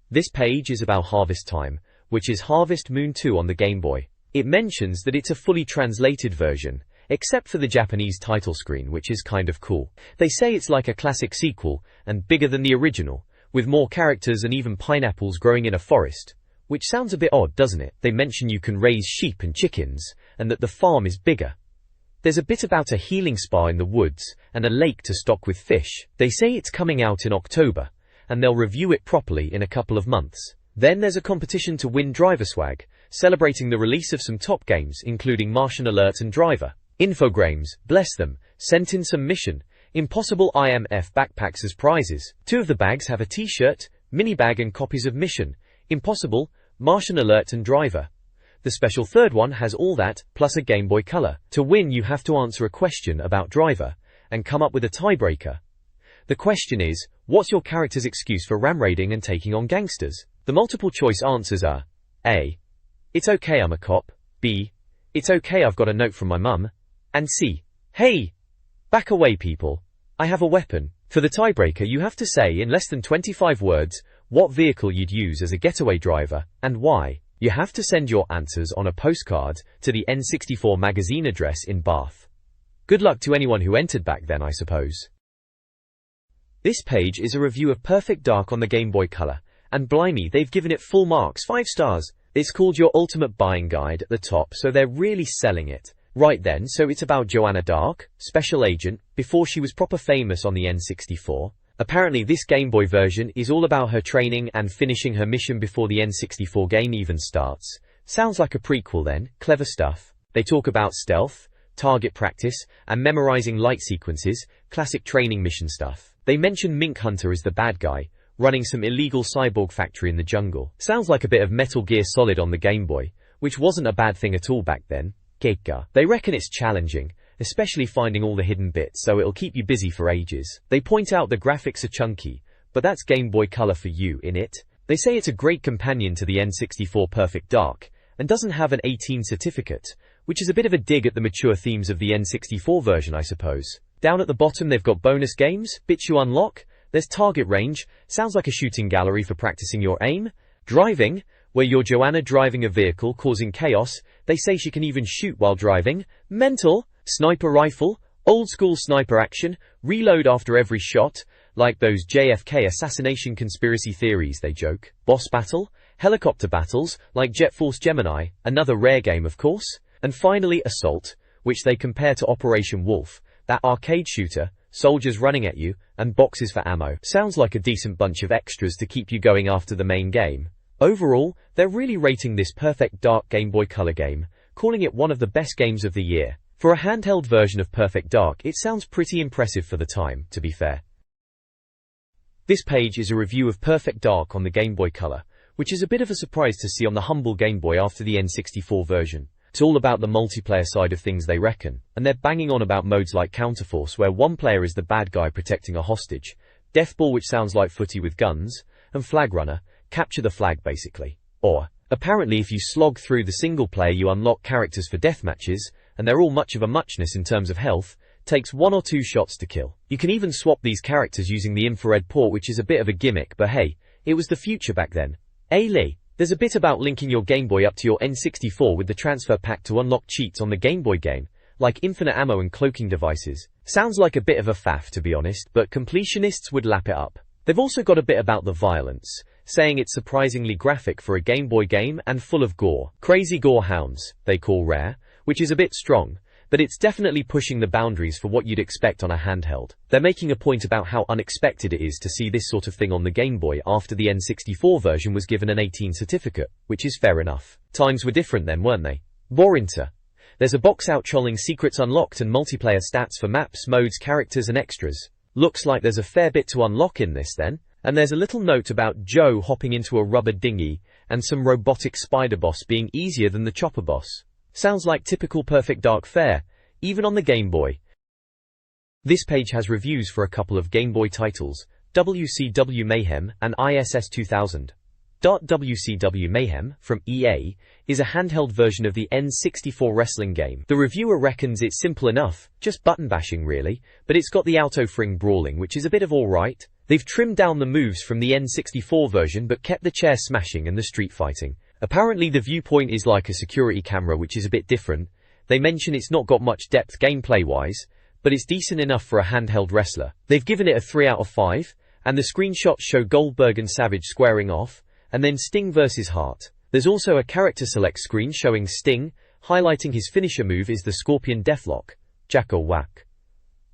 This page is about Harvest Time, which is Harvest Moon 2 on the Game Boy. It mentions that it's a fully translated version, except for the Japanese title screen, which is kind of cool. They say it's like a classic sequel, and bigger than the original, with more characters and even pineapples growing in a forest. Which sounds a bit odd, doesn't it? They mention you can raise sheep and chickens, and that the farm is bigger. There's a bit about a healing spa in the woods, and a lake to stock with fish. They say it's coming out in October, and they'll review it properly in a couple of months. Then there's a competition to win driver swag, celebrating the release of some top games including Martian Alert and Driver. Infogrames, bless them, sent in some Mission Impossible IMF backpacks as prizes. 2 of the bags have a t-shirt, mini bag and copies of Mission Impossible, Martian Alert and Driver. The special third one has all that, plus a Game Boy Color. To win you have to answer a question about Driver, and come up with a tiebreaker. The question is, what's your character's excuse for ram raiding and taking on gangsters? The multiple choice answers are A. It's okay I'm a cop. B. It's okay I've got a note from my mum. And C. Hey! Back away people. I have a weapon. For the tiebreaker you have to say in less than 25 words what vehicle you'd use as a getaway driver, and why. You have to send your answers on a postcard to the N64 Magazine address in Bath. Good luck to anyone who entered back then, I suppose. This page is a review of Perfect Dark on the Game Boy Color. And blimey, they've given it full marks, 5 stars. It's called Your Ultimate Buying Guide at the top, so they're really selling it. Right then, so it's about Joanna Dark, special agent, before she was proper famous on the N64. Apparently this Game Boy version is all about her training and finishing her mission before the N64 game even starts. Sounds like a prequel then, clever stuff. They talk about stealth, target practice, and memorizing light sequences, classic training mission stuff. They mention Mink Hunter as the bad guy, running some illegal cyborg factory in the jungle. Sounds like a bit of Metal Gear Solid on the Game Boy, which wasn't a bad thing at all back then. Giga. They reckon it's challenging, especially finding all the hidden bits, so it'll keep you busy for ages. They point out the graphics are chunky, but that's Game Boy Color for you, innit? They say it's a great companion to the N64 Perfect Dark, and doesn't have an 18 certificate, which is a bit of a dig at the mature themes of the N64 version, I suppose. Down at the bottom they've got bonus games, bits you unlock, there's target range, sounds like a shooting gallery for practicing your aim. Driving, where you're Joanna driving a vehicle causing chaos, they say she can even shoot while driving. Mental, sniper rifle, old school sniper action, reload after every shot, like those JFK assassination conspiracy theories, they joke. Boss battle, helicopter battles, like Jet Force Gemini, another rare game of course. And finally Assault, which they compare to Operation Wolf, that arcade shooter, soldiers running at you, and boxes for ammo. Sounds like a decent bunch of extras to keep you going after the main game. Overall, they're really rating this Perfect Dark Game Boy Color game, calling it one of the best games of the year. For a handheld version of Perfect Dark, it sounds pretty impressive for the time, to be fair. This page is a review of Perfect Dark on the Game Boy Color, which is a bit of a surprise to see on the humble Game Boy after the N64 version. It's all about the multiplayer side of things, they reckon, and they're banging on about modes like Counterforce, where one player is the bad guy protecting a hostage, Deathball, which sounds like footy with guns, and Flag Runner, capture the flag basically. Or, apparently if you slog through the single player you unlock characters for deathmatches, and they're all much of a muchness in terms of health, takes 1 or 2 shots to kill. You can even swap these characters using the infrared port, which is a bit of a gimmick, but hey, it was the future back then. Lee, there's a bit about linking your Game Boy up to your N64 with the transfer pack to unlock cheats on the Game Boy game, like infinite ammo and cloaking devices. Sounds like a bit of a faff to be honest, but completionists would lap it up. They've also got a bit about the violence, saying it's surprisingly graphic for a Game Boy game and full of gore. Crazy gore hounds, they call rare, which is a bit strong, but it's definitely pushing the boundaries for what you'd expect on a handheld. They're making a point about how unexpected it is to see this sort of thing on the Game Boy after the N64 version was given an 18 certificate, which is fair enough. Times were different then, weren't they? Borinter. There's a box outtrolling secrets unlocked and multiplayer stats for maps, modes, characters and extras. Looks like there's a fair bit to unlock in this then. And there's a little note about Joe hopping into a rubber dinghy, and some robotic spider boss being easier than the chopper boss. Sounds like typical Perfect Dark fare, even on the Game Boy. This page has reviews for a couple of Game Boy titles, WCW Mayhem and ISS 2000. WCW Mayhem, from EA, is a handheld version of the N64 wrestling game. The reviewer reckons it's simple enough, just button bashing really, but it's got the auto-fring brawling, which is a bit of alright. They've trimmed down the moves from the N64 version but kept the chair smashing and the street fighting. Apparently the viewpoint is like a security camera, which is a bit different. They mention it's not got much depth gameplay-wise, but it's decent enough for a handheld wrestler. They've given it a 3 out of 5, and the screenshots show Goldberg and Savage squaring off, and then Sting versus Hart. There's also a character select screen showing Sting, highlighting his finisher move is the Scorpion Deathlock, Jacko Whack.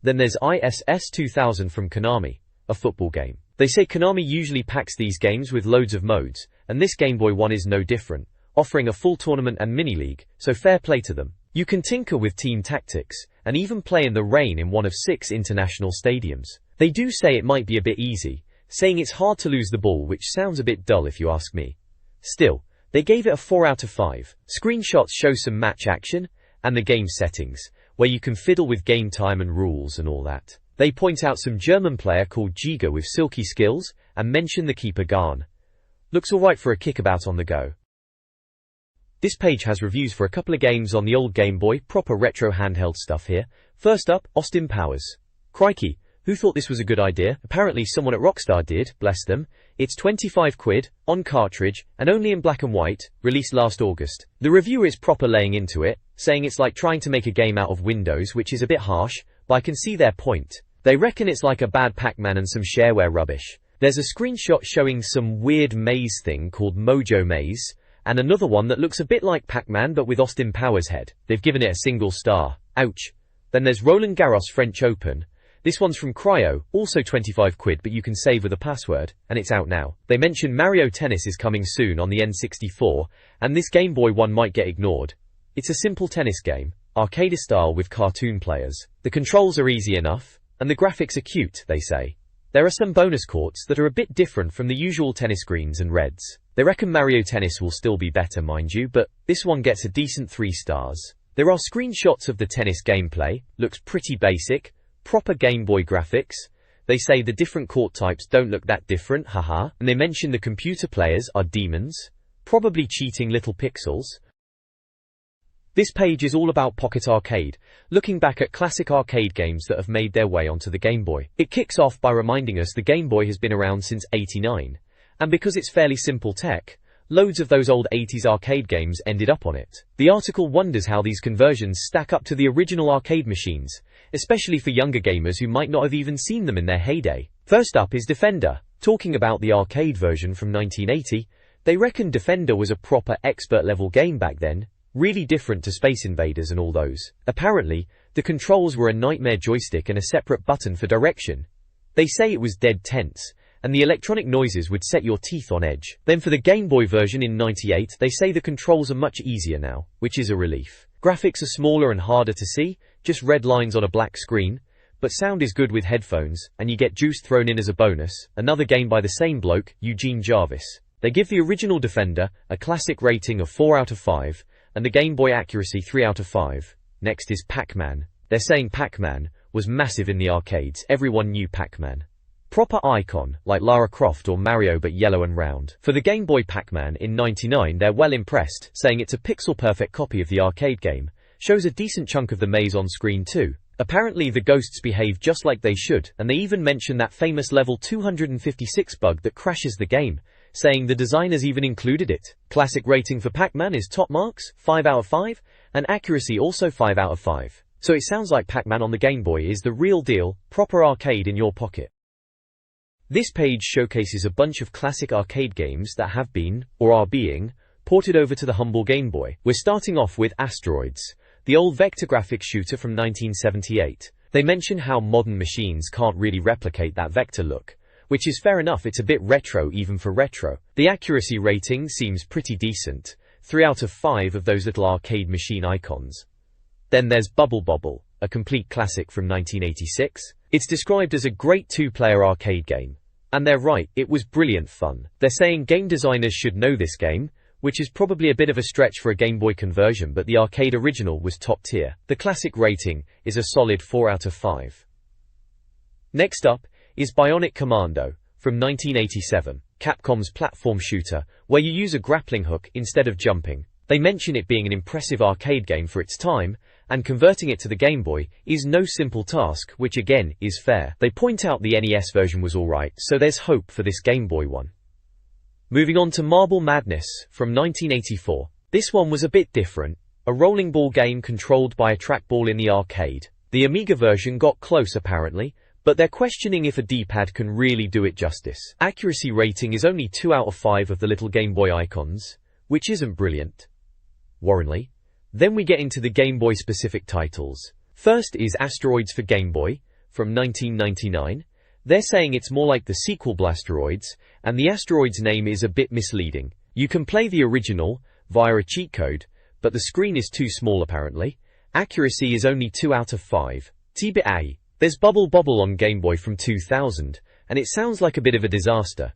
Then there's ISS 2000 from Konami, a football game. They say Konami usually packs these games with loads of modes, and this Game Boy one is no different, offering a full tournament and mini-league, so fair play to them. You can tinker with team tactics, and even play in the rain in one of 6 international stadiums. They do say it might be a bit easy, saying it's hard to lose the ball, which sounds a bit dull if you ask me. Still, they gave it a 4 out of 5. Screenshots show some match action, and the game settings, where you can fiddle with game time and rules and all that. They point out some German player called Giga with silky skills, and mention the keeper Garn. Looks alright for a kickabout on the go. This page has reviews for a couple of games on the old Game Boy, proper retro handheld stuff here. First up, Austin Powers. Crikey, who thought this was a good idea? Apparently someone at Rockstar did, bless them. It's 25 quid, on cartridge, and only in black and white, released last August. The reviewer is proper laying into it, saying it's like trying to make a game out of Windows, which is a bit harsh, but I can see their point. They reckon it's like a bad Pac-Man and some shareware rubbish. There's a screenshot showing some weird maze thing called Mojo Maze, and another one that looks a bit like Pac-Man but with Austin Powers' head. They've given it a single star. Ouch. Then there's Roland Garros French Open. This one's from Cryo, also 25 quid, but you can save with a password, and it's out now. They mention Mario Tennis is coming soon on the N64, and this Game Boy one might get ignored. It's a simple tennis game, arcade style with cartoon players. The controls are easy enough, and the graphics are cute, they say. There are some bonus courts that are a bit different from the usual tennis greens and reds. They reckon Mario Tennis will still be better, mind you, but this one gets a decent 3 stars. There are screenshots of the tennis gameplay, looks pretty basic, proper Game Boy graphics. They say the different court types don't look that different, haha, and they mention the computer players are demons, probably cheating little pixels. This page is all about Pocket Arcade, looking back at classic arcade games that have made their way onto the Game Boy. It kicks off by reminding us the Game Boy has been around since '89, and because it's fairly simple tech, loads of those old 80s arcade games ended up on it. The article wonders how these conversions stack up to the original arcade machines, especially for younger gamers who might not have even seen them in their heyday. First up is Defender. Talking about the arcade version from 1980, they reckon Defender was a proper expert-level game back then, really different to Space Invaders and all those. Apparently, the controls were a nightmare joystick and a separate button for direction. They say it was dead tense, and the electronic noises would set your teeth on edge. Then for the Game Boy version in '98, they say the controls are much easier now, which is a relief. Graphics are smaller and harder to see, just red lines on a black screen, but sound is good with headphones, and you get Juice thrown in as a bonus, another game by the same bloke, Eugene Jarvis. They give the original Defender a classic rating of 4 out of 5, and the Game Boy accuracy 3 out of 5. Next is Pac-Man. They're saying Pac-Man was massive in the arcades, everyone knew Pac-Man. Proper icon, like Lara Croft or Mario but yellow and round. For the Game Boy Pac-Man in '99 they're well impressed, saying it's a pixel-perfect copy of the arcade game, shows a decent chunk of the maze on screen too. Apparently the ghosts behave just like they should, and they even mention that famous level 256 bug that crashes the game, saying the designers even included it. Classic rating for Pac-Man is top marks, 5 out of 5, and accuracy also 5 out of 5. So it sounds like Pac-Man on the Game Boy is the real deal, proper arcade in your pocket. This page showcases a bunch of classic arcade games that have been, or are being, ported over to the humble Game Boy. We're starting off with Asteroids, the old vector graphics shooter from 1978. They mention how modern machines can't really replicate that vector look, which is fair enough, it's a bit retro even for retro. The accuracy rating seems pretty decent, 3 out of 5 of those little arcade machine icons. Then there's Bubble Bobble, a complete classic from 1986. It's described as a great 2-player arcade game. And they're right, it was brilliant fun. They're saying game designers should know this game, which is probably a bit of a stretch for a Game Boy conversion, but the arcade original was top tier. The classic rating is a solid 4 out of 5. Next up is Bionic Commando from 1987, Capcom's platform shooter, where you use a grappling hook instead of jumping. They mention it being an impressive arcade game for its time, and converting it to the Game Boy is no simple task, which again is fair. They point out the NES version was alright, so there's hope for this Game Boy one. Moving on to Marble Madness from 1984. This one was a bit different, a rolling ball game controlled by a trackball in the arcade. The Amiga version got close apparently, but they're questioning if a D-pad can really do it justice. Accuracy rating is only 2 out of 5 of the little Game Boy icons, which isn't brilliant. Worryingly. Then we get into the Game Boy specific titles. First is Asteroids for Game Boy from 1999. They're saying it's more like the sequel Blasteroids, and the Asteroids name is a bit misleading. You can play the original via a cheat code, but the screen is too small apparently. Accuracy is only 2 out of 5. TBA. There's Bubble Bobble on Game Boy from 2000, and it sounds like a bit of a disaster.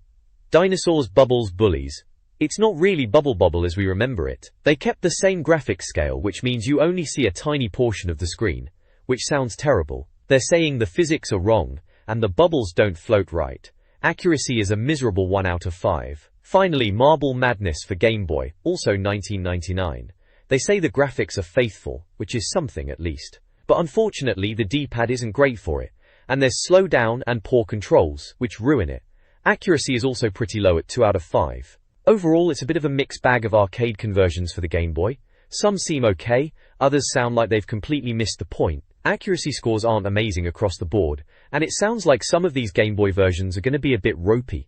Dinosaurs, Bubbles, Bullies. It's not really Bubble Bobble as we remember it. They kept the same graphics scale, which means you only see a tiny portion of the screen, which sounds terrible. They're saying the physics are wrong, and the bubbles don't float right. Accuracy is a miserable 1 out of 5. Finally, Marble Madness for Game Boy, also 1999. They say the graphics are faithful, which is something at least. But unfortunately the D-pad isn't great for it, and there's slow down and poor controls, which ruin it. Accuracy is also pretty low at 2 out of 5. Overall, it's a bit of a mixed bag of arcade conversions for the Game Boy. Some seem okay, others sound like they've completely missed the point. Accuracy scores aren't amazing across the board, and it sounds like some of these Game Boy versions are going to be a bit ropey.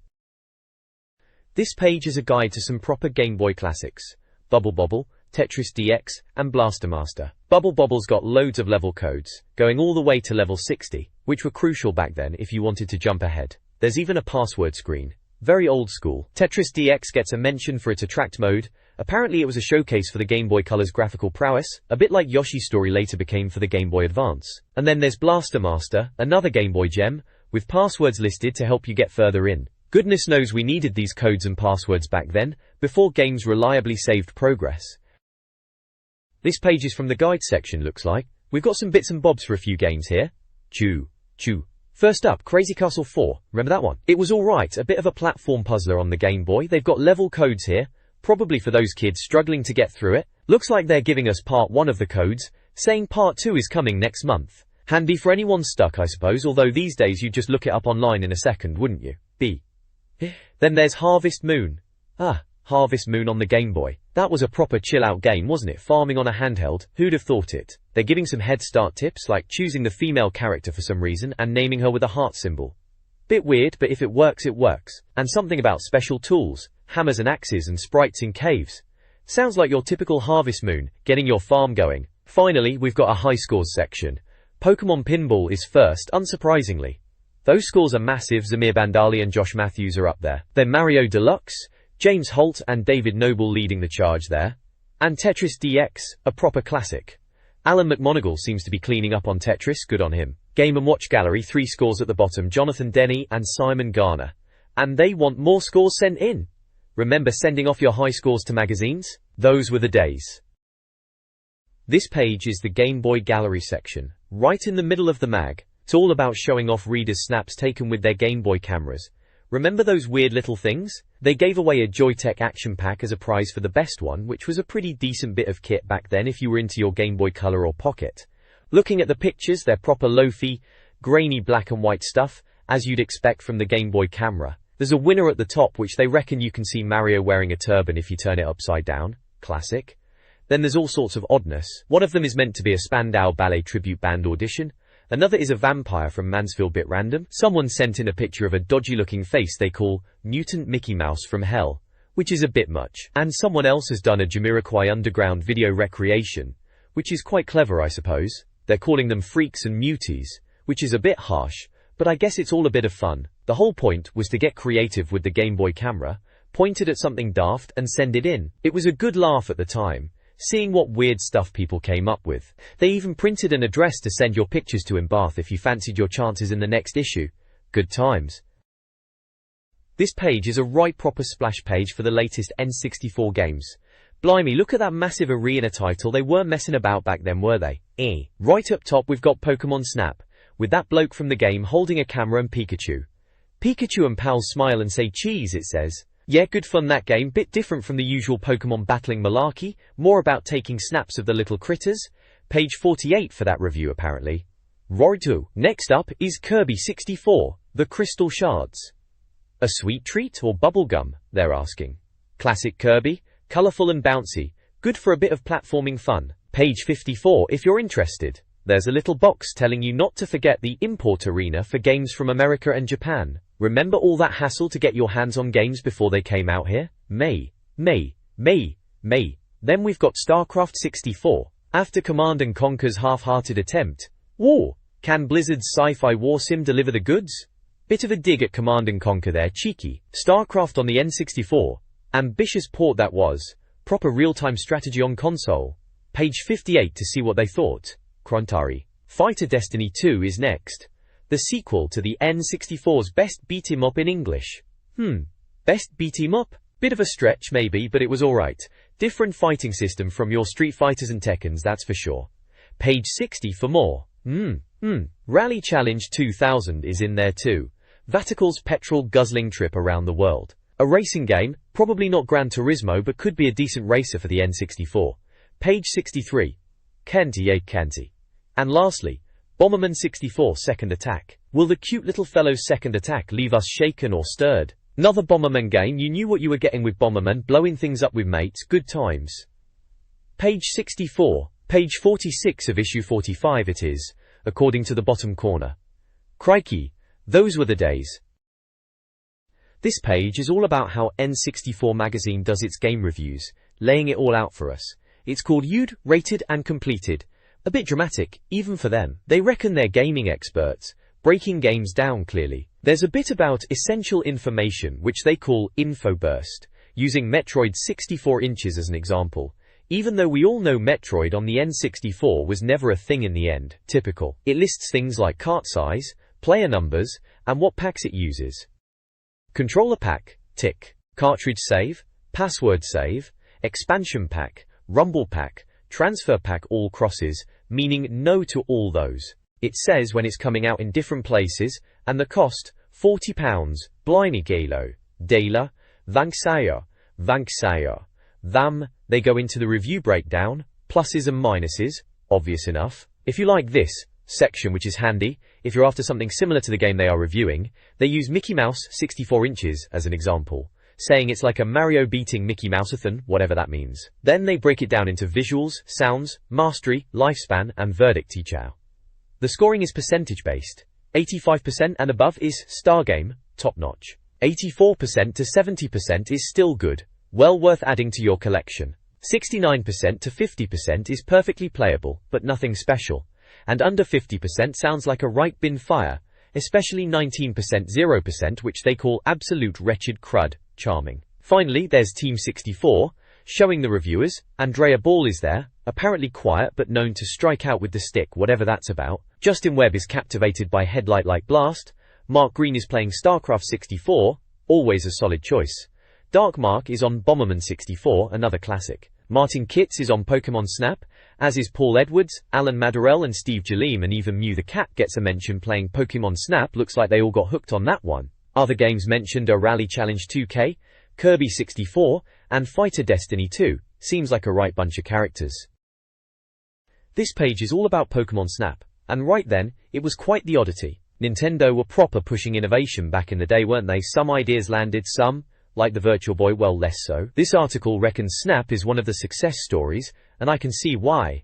This page is a guide to some proper Game Boy classics: Bubble Bobble, Tetris DX, and Blaster Master. Bubble Bobble's got loads of level codes, going all the way to level 60, which were crucial back then if you wanted to jump ahead. There's even a password screen. Very old school. Tetris DX gets a mention for its attract mode, Apparently it was a showcase for the Game Boy Color's graphical prowess, a bit like Yoshi's Story later became for the Game Boy Advance. And then there's Blaster Master, another Game Boy gem, with passwords listed to help you get further in. Goodness knows we needed these codes and passwords back then, before games reliably saved progress. This page is from the guide section, looks like. We've got some bits and bobs for a few games here. Chew. First up, Crazy Castle 4. Remember that one? It was alright, a bit of a platform puzzler on the Game Boy. They've got level codes here, probably for those kids struggling to get through it. Looks like they're giving us part 1 of the codes, saying part 2 is coming next month. Handy for anyone stuck, I suppose, although these days you'd just look it up online in a second, wouldn't you? Then there's Harvest Moon. Harvest Moon on the Game Boy. That was a proper chill-out game, wasn't it? Farming on a handheld. Who'd have thought it? They're giving some head start tips, like choosing the female character for some reason and naming her with a heart symbol. Bit weird, but if it works, it works. And something about special tools, hammers and axes and sprites in caves. Sounds like your typical Harvest Moon, getting your farm going. Finally, we've got a high scores section. Pokemon Pinball is first, unsurprisingly. Those scores are massive. Zamir Bandali and Josh Matthews are up there. Then Mario Deluxe, James Holt and David Noble leading the charge there. And Tetris DX, a proper classic. Alan McMonagle seems to be cleaning up on Tetris, good on him. Game & Watch Gallery, 3 scores at the bottom, Jonathan Denny and Simon Garner. And they want more scores sent in. Remember sending off your high scores to magazines? Those were the days. This page is the Game Boy Gallery section, right in the middle of the mag. It's all about showing off readers' snaps taken with their Game Boy cameras. Remember those weird little things? They gave away a Joytech Action Pack as a prize for the best one, which was a pretty decent bit of kit back then if you were into your Game Boy Color or Pocket. Looking at the pictures, they're proper loafy, grainy black and white stuff, as you'd expect from the Game Boy camera. There's a winner at the top which they reckon you can see Mario wearing a turban if you turn it upside down. Classic. Then there's all sorts of oddness. One of them is meant to be a Spandau Ballet tribute band audition. Another is a vampire from Mansfield Bit Random. Someone sent in a picture of a dodgy-looking face they call Mutant Mickey Mouse from Hell, which is a bit much. And someone else has done a Jamiroquai Underground video recreation, which is quite clever, I suppose. They're calling them freaks and muties, which is a bit harsh, but I guess it's all a bit of fun. The whole point was to get creative with the Game Boy camera, point it at something daft and send it in. It was a good laugh at the time, seeing what weird stuff people came up with. They even printed an address to send your pictures to in Bath if you fancied your chances in the next issue. Good times. This page is a right proper splash page for the latest N64 games. Blimey, look at that massive arena title. They weren't messing about back then, were they? Right up top we've got Pokemon Snap, with that bloke from the game holding a camera and Pikachu. Pikachu and pals smile and say cheese, it says. Yeah, good fun that game, bit different from the usual Pokemon battling malarkey, more about taking snaps of the little critters. Page 48 for that review apparently. Roritu. Next up is Kirby 64, the Crystal Shards. A sweet treat or bubblegum, they're asking. Classic Kirby, colourful and bouncy, good for a bit of platforming fun. Page 54 if you're interested. There's a little box telling you not to forget the import arena for games from America and Japan. Remember all that hassle to get your hands on games before they came out here? May. Then we've got StarCraft 64. After Command & Conquer's half-hearted attempt, war, can Blizzard's sci-fi war sim deliver the goods? Bit of a dig at Command & Conquer there, cheeky. StarCraft on the N64. Ambitious port that was. Proper real-time strategy on console. Page 58 to see what they thought. Krontari. Fighter Destiny 2 is next. The sequel to the N64's best beat-em-up in English. Best beat-em-up? Bit of a stretch maybe, but it was alright. Different fighting system from your Street Fighters and Tekkens, that's for sure. Page 60 for more. Rally Challenge 2000 is in there too. Vatical's petrol-guzzling trip around the world. A racing game, probably not Gran Turismo but could be a decent racer for the N64. Page 63. Kenti. And lastly, Bomberman 64 Second Attack. Will the cute little fellow's second attack leave us shaken or stirred? Another Bomberman game, you knew what you were getting with Bomberman, blowing things up with mates, good times. Page 64, page 46 of issue 45 it is, according to the bottom corner. Crikey, those were the days. This page is all about how N64 Magazine does its game reviews, laying it all out for us. It's called Viewed, Rated and Completed. A bit dramatic, even for them. They reckon they're gaming experts, breaking games down clearly. There's a bit about essential information which they call Info Burst. using Metroid 64 inches as an example. Even though we all know Metroid on the N64 was never a thing in the end, typical. It lists things like cart size, player numbers, and what packs it uses. Controller pack, tick. Cartridge save, password save, expansion pack, rumble pack, transfer pack all crosses, meaning no to all those. It says when it's coming out in different places, and the cost, £40. Blimey Galo. Dela, Vanksaya, Vam, they go into the review breakdown, pluses and minuses, obvious enough. If you like this section, which is handy, if you're after something similar to the game they are reviewing, they use Mickey Mouse 64 inches as an example, saying it's like a Mario beating Mickey Mouseathon, whatever that means. Then they break it down into visuals, sounds, mastery, lifespan, and verdict each hour. The scoring is percentage based. 85% and above is star game, top notch. 84% to 70% is still good, well worth adding to your collection. 69% to 50% is perfectly playable, but nothing special. And under 50% sounds like a right bin fire, especially 19% 0%, which they call absolute wretched crud, charming. Finally, there's Team 64, showing the reviewers. Andrea Ball is there, apparently quiet but known to strike out with the stick, whatever that's about. Justin Webb is captivated by Headlight Like Blast. Mark Green is playing StarCraft 64, always a solid choice. Dark Mark is on Bomberman 64, another classic. Martin Kitts is on Pokemon Snap, as is Paul Edwards, Alan Madarell and Steve Jaleem, and even Mew the Cat gets a mention playing Pokemon Snap. Looks like they all got hooked on that one. Other games mentioned are Rally Challenge 2K, Kirby 64, and Fighter Destiny 2. Seems like a right bunch of characters. This page is all about Pokemon Snap, and right then, it was quite the oddity. Nintendo were proper pushing innovation back in the day, weren't they? Some ideas landed, some, like the Virtual Boy, well, less so. This article reckons Snap is one of the success stories, and I can see why.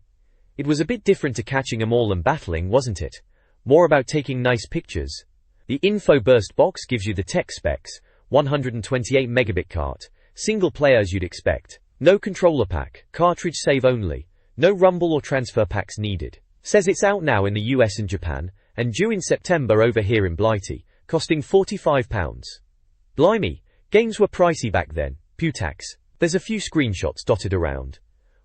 It was a bit different to catching 'em all and battling, wasn't it? More about taking nice pictures. The info burst box gives you the tech specs, 128 megabit cart, single player as you'd expect, no controller pack, cartridge save only, no rumble or transfer packs needed. Says it's out now in the US and Japan, and due in September over here in Blighty, costing £45. Blimey, games were pricey back then, Putax. There's a few screenshots dotted around.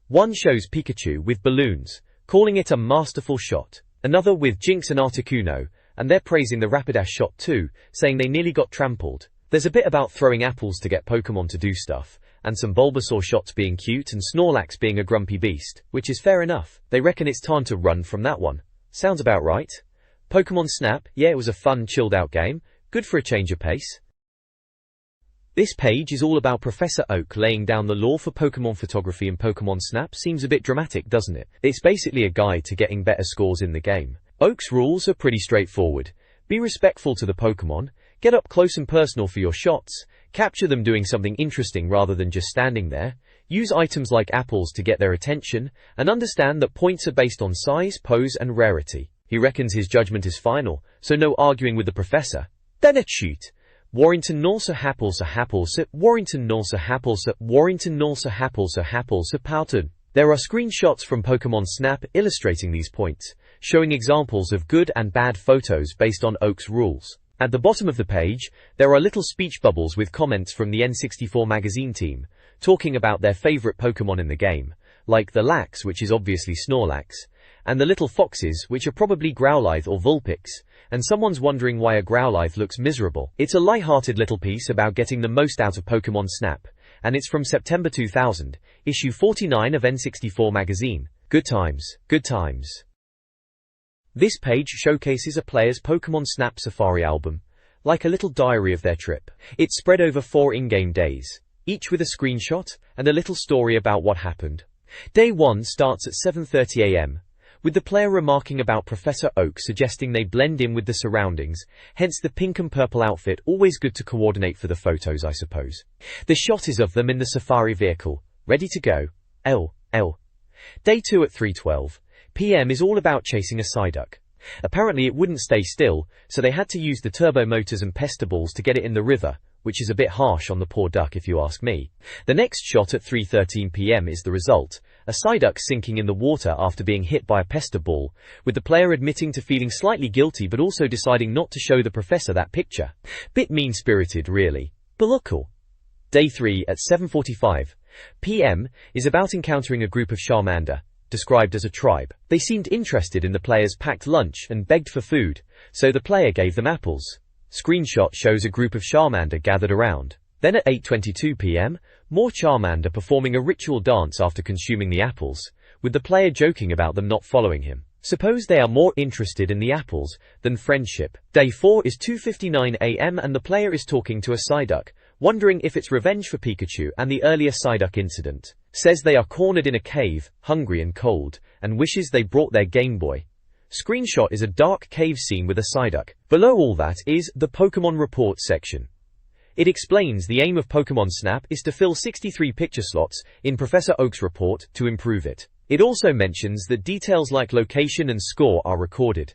One shows Pikachu with balloons, calling it a masterful shot. Another with Jinx and Articuno, and they're praising the Rapidash shot too, saying they nearly got trampled. There's a bit about throwing apples to get Pokemon to do stuff, and some Bulbasaur shots being cute and Snorlax being a grumpy beast, which is fair enough. They reckon it's time to run from that one. Sounds about right. Pokemon Snap, yeah, it was a fun, chilled out game, good for a change of pace. This page is all about Professor Oak laying down the law for Pokemon photography in Pokemon Snap. Seems a bit dramatic, doesn't it? It's basically a guide to getting better scores in the game. Oak's rules are pretty straightforward. Be respectful to the Pokemon, get up close and personal for your shots, capture them doing something interesting rather than just standing there, use items like apples to get their attention, and understand that points are based on size, pose, and rarity. He reckons his judgment is final, so no arguing with the professor. Then a shoot. Warrington Norsa Happelsa Happelsa, Warrington Norsa Happelsa, Warrington Norsa Happelsa Happelsa Powton. There are screenshots from Pokemon Snap illustrating these points, showing examples of good and bad photos based on Oak's rules. At the bottom of the page, there are little speech bubbles with comments from the N64 Magazine team, talking about their favorite Pokemon in the game, like the Lax, which is obviously Snorlax, and the little foxes, which are probably Growlithe or Vulpix, and someone's wondering why a Growlithe looks miserable. It's a light-hearted little piece about getting the most out of Pokemon Snap, and it's from September 2000, issue 49 of N64 Magazine. Good times, good times. This page showcases a player's Pokemon Snap Safari album, like a little diary of their trip. It's spread over 4 in-game days, each with a screenshot and a little story about what happened. Day 1 starts at 7:30 AM, with the player remarking about Professor Oak suggesting they blend in with the surroundings, hence the pink and purple outfit, always good to coordinate for the photos, I suppose. The shot is of them in the safari vehicle, ready to go. Day 2 at 3:12 PM is all about chasing a Psyduck. Apparently it wouldn't stay still, so they had to use the turbo motors and pestaballs to get it in the river, which is a bit harsh on the poor duck if you ask me. The next shot at 3:13 PM is the result, a Psyduck sinking in the water after being hit by a pestaball, with the player admitting to feeling slightly guilty but also deciding not to show the professor that picture. Bit mean-spirited really, but look cool. Day 3 at 7:45 p.m. is about encountering a group of Charmander, described as a tribe. They seemed interested in the player's packed lunch and begged for food, so the player gave them apples. Screenshot shows a group of Charmander gathered around. Then at 8:22 p.m, more Charmander performing a ritual dance after consuming the apples, with the player joking about them not following him. Suppose they are more interested in the apples than friendship. Day 4 is 2:59 a.m. and the player is talking to a Psyduck, wondering if it's revenge for Pikachu and the earlier Psyduck incident. Says they are cornered in a cave, hungry and cold, and wishes they brought their Game Boy. Screenshot is a dark cave scene with a Psyduck. Below all that is the Pokemon Report section. It explains the aim of Pokemon Snap is to fill 63 picture slots in Professor Oak's report to improve it. It also mentions that details like location and score are recorded,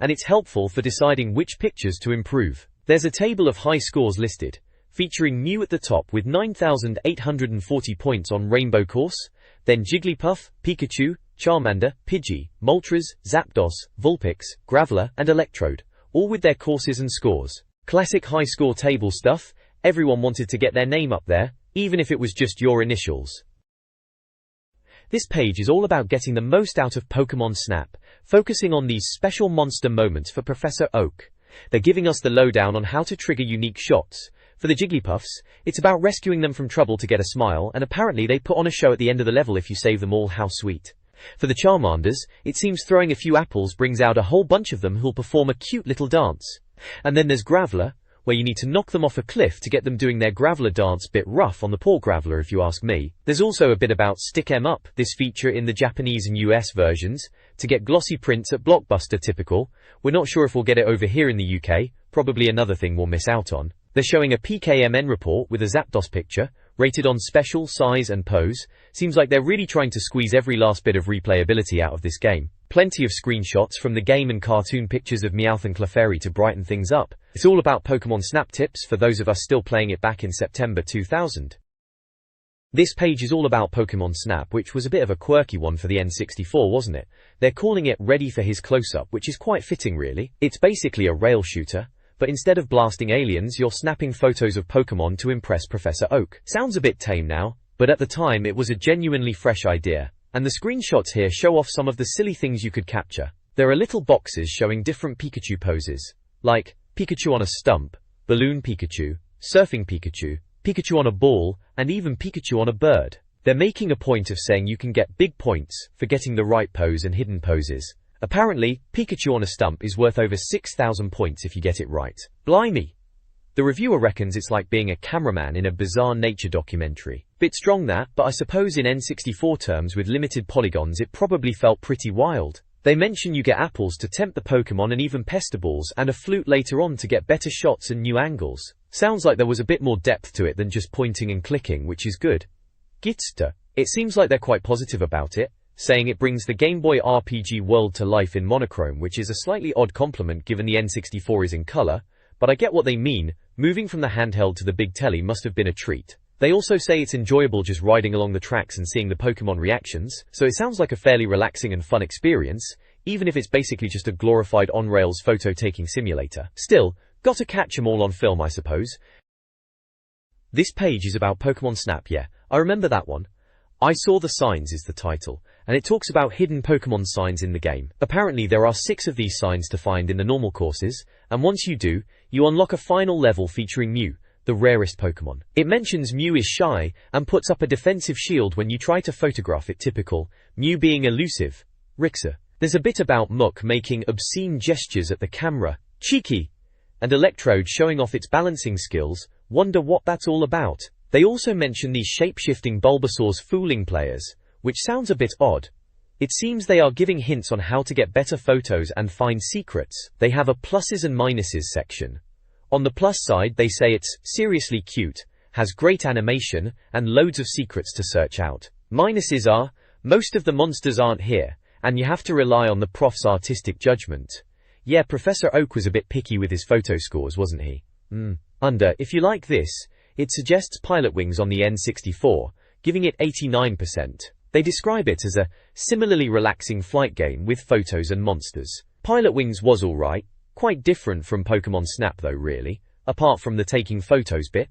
and it's helpful for deciding which pictures to improve. There's a table of high scores listed, featuring Mew at the top with 9,840 points on Rainbow Course, then Jigglypuff, Pikachu, Charmander, Pidgey, Moltres, Zapdos, Vulpix, Graveler, and Electrode, all with their courses and scores. Classic high score table stuff. Everyone wanted to get their name up there, even if it was just your initials. This page is all about getting the most out of Pokemon Snap, focusing on these special monster moments for Professor Oak. They're giving us the lowdown on how to trigger unique shots. For the Jigglypuffs, it's about rescuing them from trouble to get a smile, and apparently they put on a show at the end of the level if you save them all. How sweet. For the Charmanders, it seems throwing a few apples brings out a whole bunch of them who'll perform a cute little dance. And then there's Graveler, where you need to knock them off a cliff to get them doing their Graveler dance. Bit rough on the poor Graveler if you ask me. There's also a bit about Stick 'em Up, this feature in the Japanese and US versions, to get glossy prints at Blockbuster. Typical. We're not sure if we'll get it over here in the UK, probably another thing we'll miss out on. They're showing a PKMN report with a Zapdos picture, rated on special, size and pose. Seems like they're really trying to squeeze every last bit of replayability out of this game. Plenty of screenshots from the game and cartoon pictures of Meowth and Clefairy to brighten things up. It's all about Pokemon Snap tips for those of us still playing it back in September 2000. This page is all about Pokemon Snap, which was a bit of a quirky one for the N64, wasn't it? They're calling it Ready for His Close-Up, which is quite fitting really. It's basically a rail shooter, but instead of blasting aliens, you're snapping photos of Pokemon to impress Professor Oak. Sounds a bit tame now, but at the time it was a genuinely fresh idea. And the screenshots here show off some of the silly things you could capture. There are little boxes showing different Pikachu poses, like Pikachu on a stump, Balloon Pikachu, Surfing Pikachu, Pikachu on a ball, and even Pikachu on a bird. They're making a point of saying you can get big points for getting the right pose and hidden poses. Apparently, Pikachu on a stump is worth over 6,000 points if you get it right. Blimey! The reviewer reckons it's like being a cameraman in a bizarre nature documentary. Bit strong that, but I suppose in N64 terms with limited polygons it probably felt pretty wild. They mention you get apples to tempt the Pokemon and even Pestaballs and a flute later on to get better shots and new angles. Sounds like there was a bit more depth to it than just pointing and clicking, which is good. Gitster. It seems like they're quite positive about it, saying it brings the Game Boy RPG world to life in monochrome, which is a slightly odd compliment given the N64 is in color, but I get what they mean. Moving from the handheld to the big telly must have been a treat. They also say it's enjoyable just riding along the tracks and seeing the Pokemon reactions, so it sounds like a fairly relaxing and fun experience, even if it's basically just a glorified on-rails photo-taking simulator. Still, gotta catch 'em all on film, I suppose. This page is about Pokemon Snap. Yeah, I remember that one. I Saw the Signs is the title, and it talks about hidden Pokemon signs in the game. Apparently there are 6 of these signs to find in the normal courses, and once you do, you unlock a final level featuring Mew, the rarest Pokemon. It mentions Mew is shy and puts up a defensive shield when you try to photograph it. Typical, Mew being elusive. Rixer. There's a bit about Muk making obscene gestures at the camera. Cheeky. And Electrode showing off its balancing skills. Wonder what that's all about. They also mention these shape-shifting Bulbasaurs fooling players, which sounds a bit odd. It seems they are giving hints on how to get better photos and find secrets. They have a pluses and minuses section. On the plus side they say it's seriously cute, has great animation, and loads of secrets to search out. Minuses are, most of the monsters aren't here, and you have to rely on the prof's artistic judgment. Yeah, Professor Oak was a bit picky with his photo scores, wasn't he? If you like this, it suggests Pilotwings on the N64, giving it 89%. They describe it as a similarly relaxing flight game with photos and monsters. Pilotwings was alright, quite different from Pokemon Snap though really, apart from the taking photos bit.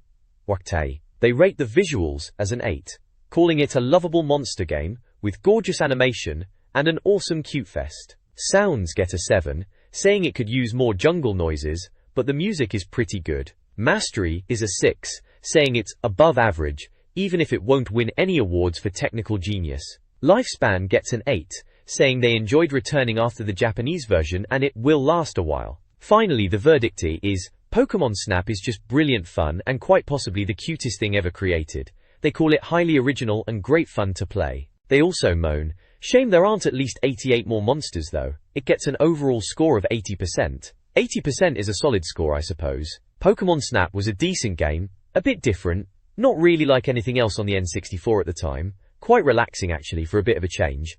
Waktay. They rate the visuals as an 8, calling it a lovable monster game with gorgeous animation and an awesome cute fest. Sounds get a 7, saying it could use more jungle noises, but the music is pretty good. Mastery is a 6, saying it's above average, even if it won't win any awards for technical genius. Lifespan gets an 8, saying they enjoyed returning after the Japanese version and it will last a while. Finally, the verdict is, Pokemon Snap is just brilliant fun and quite possibly the cutest thing ever created. They call it highly original and great fun to play. They also moan, shame there aren't at least 88 more monsters though. It gets an overall score of 80%. 80% is a solid score, I suppose. Pokemon Snap was a decent game, a bit different, not really like anything else on the N64 at the time, quite relaxing actually for a bit of a change.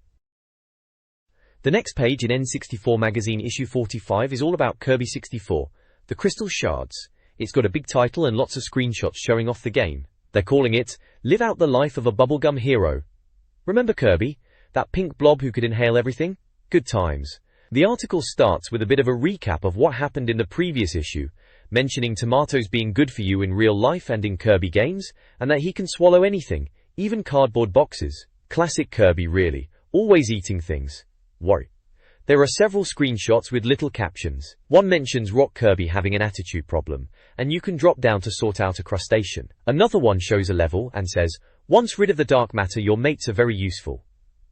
The next page in N64 Magazine issue 45 is all about Kirby 64, the Crystal Shards. It's got a big title and lots of screenshots showing off the game. They're calling it, Live Out the Life of a Bubblegum Hero. Remember Kirby? That pink blob who could inhale everything? Good times. The article starts with a bit of a recap of what happened in the previous issue, mentioning tomatoes being good for you in real life and in Kirby games, and that he can swallow anything, even cardboard boxes. Classic Kirby really, always eating things. Worry. There are several screenshots with little captions. One mentions Rock Kirby having an attitude problem, and you can drop down to sort out a crustacean. Another one shows a level and says, once rid of the dark matter, your mates are very useful.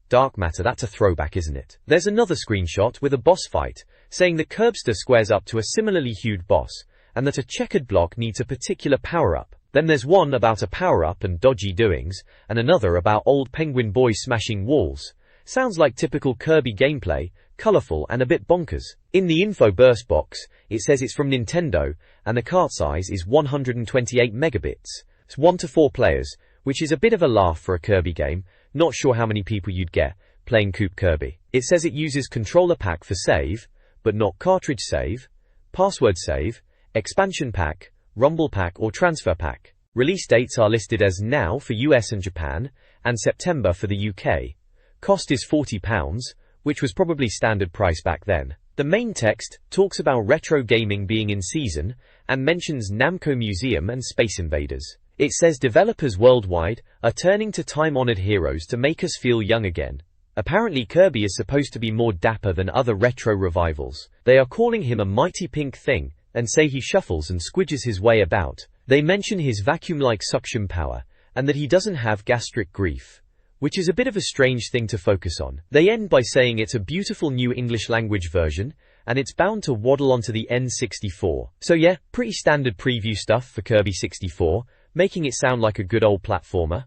Dark matter, that's a throwback, isn't it? There's another screenshot with a boss fight, saying the Curbster squares up to a similarly hued boss, and that a checkered block needs a particular power-up. Then there's one about a power-up and dodgy doings, and another about old penguin boys smashing walls. Sounds like typical Kirby gameplay, colorful and a bit bonkers. In the info burst box, it says it's from Nintendo, and the cart size is 128 megabits. It's 1 to 4 players, which is a bit of a laugh for a Kirby game. Not sure how many people you'd get playing Coop Kirby. It says it uses controller pack for save, but not cartridge save, password save, expansion pack, rumble pack or transfer pack. Release dates are listed as now for US and Japan, and September for the UK. Cost is £40, which was probably standard price back then. The main text talks about retro gaming being in season, and mentions Namco Museum and Space Invaders. It says developers worldwide are turning to time-honored heroes to make us feel young again. Apparently Kirby is supposed to be more dapper than other retro revivals. They are calling him a mighty pink thing, and say he shuffles and squidges his way about. They mention his vacuum-like suction power, and that he doesn't have gastric grief, which is a bit of a strange thing to focus on. They end by saying it's a beautiful new English language version, and it's bound to waddle onto the N64. So yeah, pretty standard preview stuff for Kirby 64, making it sound like a good old platformer.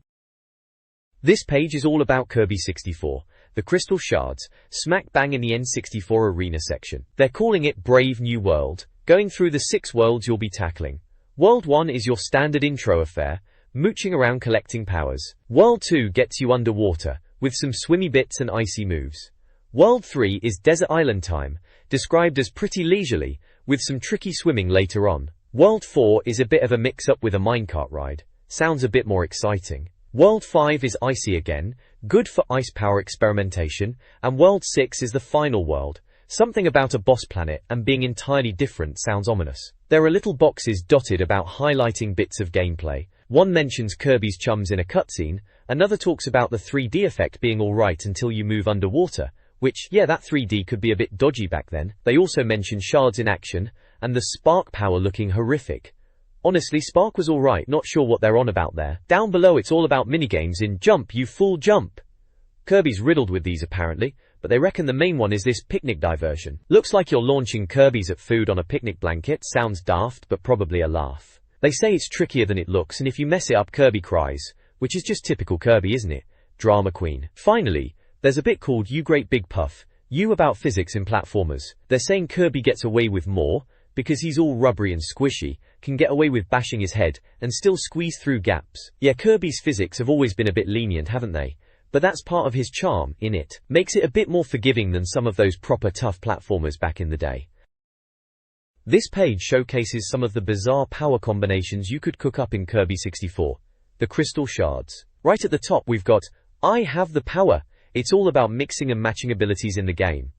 This page is all about Kirby 64, the Crystal Shards, smack bang in the N64 arena section. They're calling it Brave New World, going through the 6 worlds you'll be tackling. World 1 is your standard intro affair, mooching around collecting powers. World 2 gets you underwater, with some swimmy bits and icy moves. World 3 is Desert Island time, described as pretty leisurely, with some tricky swimming later on. World 4 is a bit of a mix-up with a minecart ride. Sounds a bit more exciting. World 5 is icy again, good for ice power experimentation, and World 6 is the final world. Something about a boss planet and being entirely different sounds ominous. There are little boxes dotted about highlighting bits of gameplay. One mentions Kirby's chums in a cutscene, another talks about the 3D effect being alright until you move underwater, which, yeah, that 3D could be a bit dodgy back then. They also mention shards in action, and the spark power looking horrific. Honestly, Spark was alright, not sure what they're on about there. Down below it's all about minigames in Jump You Fool Jump. Kirby's riddled with these apparently, but they reckon the main one is this picnic diversion. Looks like you're launching Kirby's at food on a picnic blanket, sounds daft but probably a laugh. They say it's trickier than it looks, and if you mess it up Kirby cries, which is just typical Kirby, isn't it? Drama queen. Finally, there's a bit called You Great Big Puff, you about physics in platformers. They're saying Kirby gets away with more, because he's all rubbery and squishy, can get away with bashing his head, and still squeeze through gaps. Yeah, Kirby's physics have always been a bit lenient, haven't they? But that's part of his charm, innit? Makes it a bit more forgiving than some of those proper tough platformers back in the day. This page showcases some of the bizarre power combinations you could cook up in Kirby 64, the Crystal Shards. Right at the top we've got, I have the power. It's all about mixing and matching abilities in the game.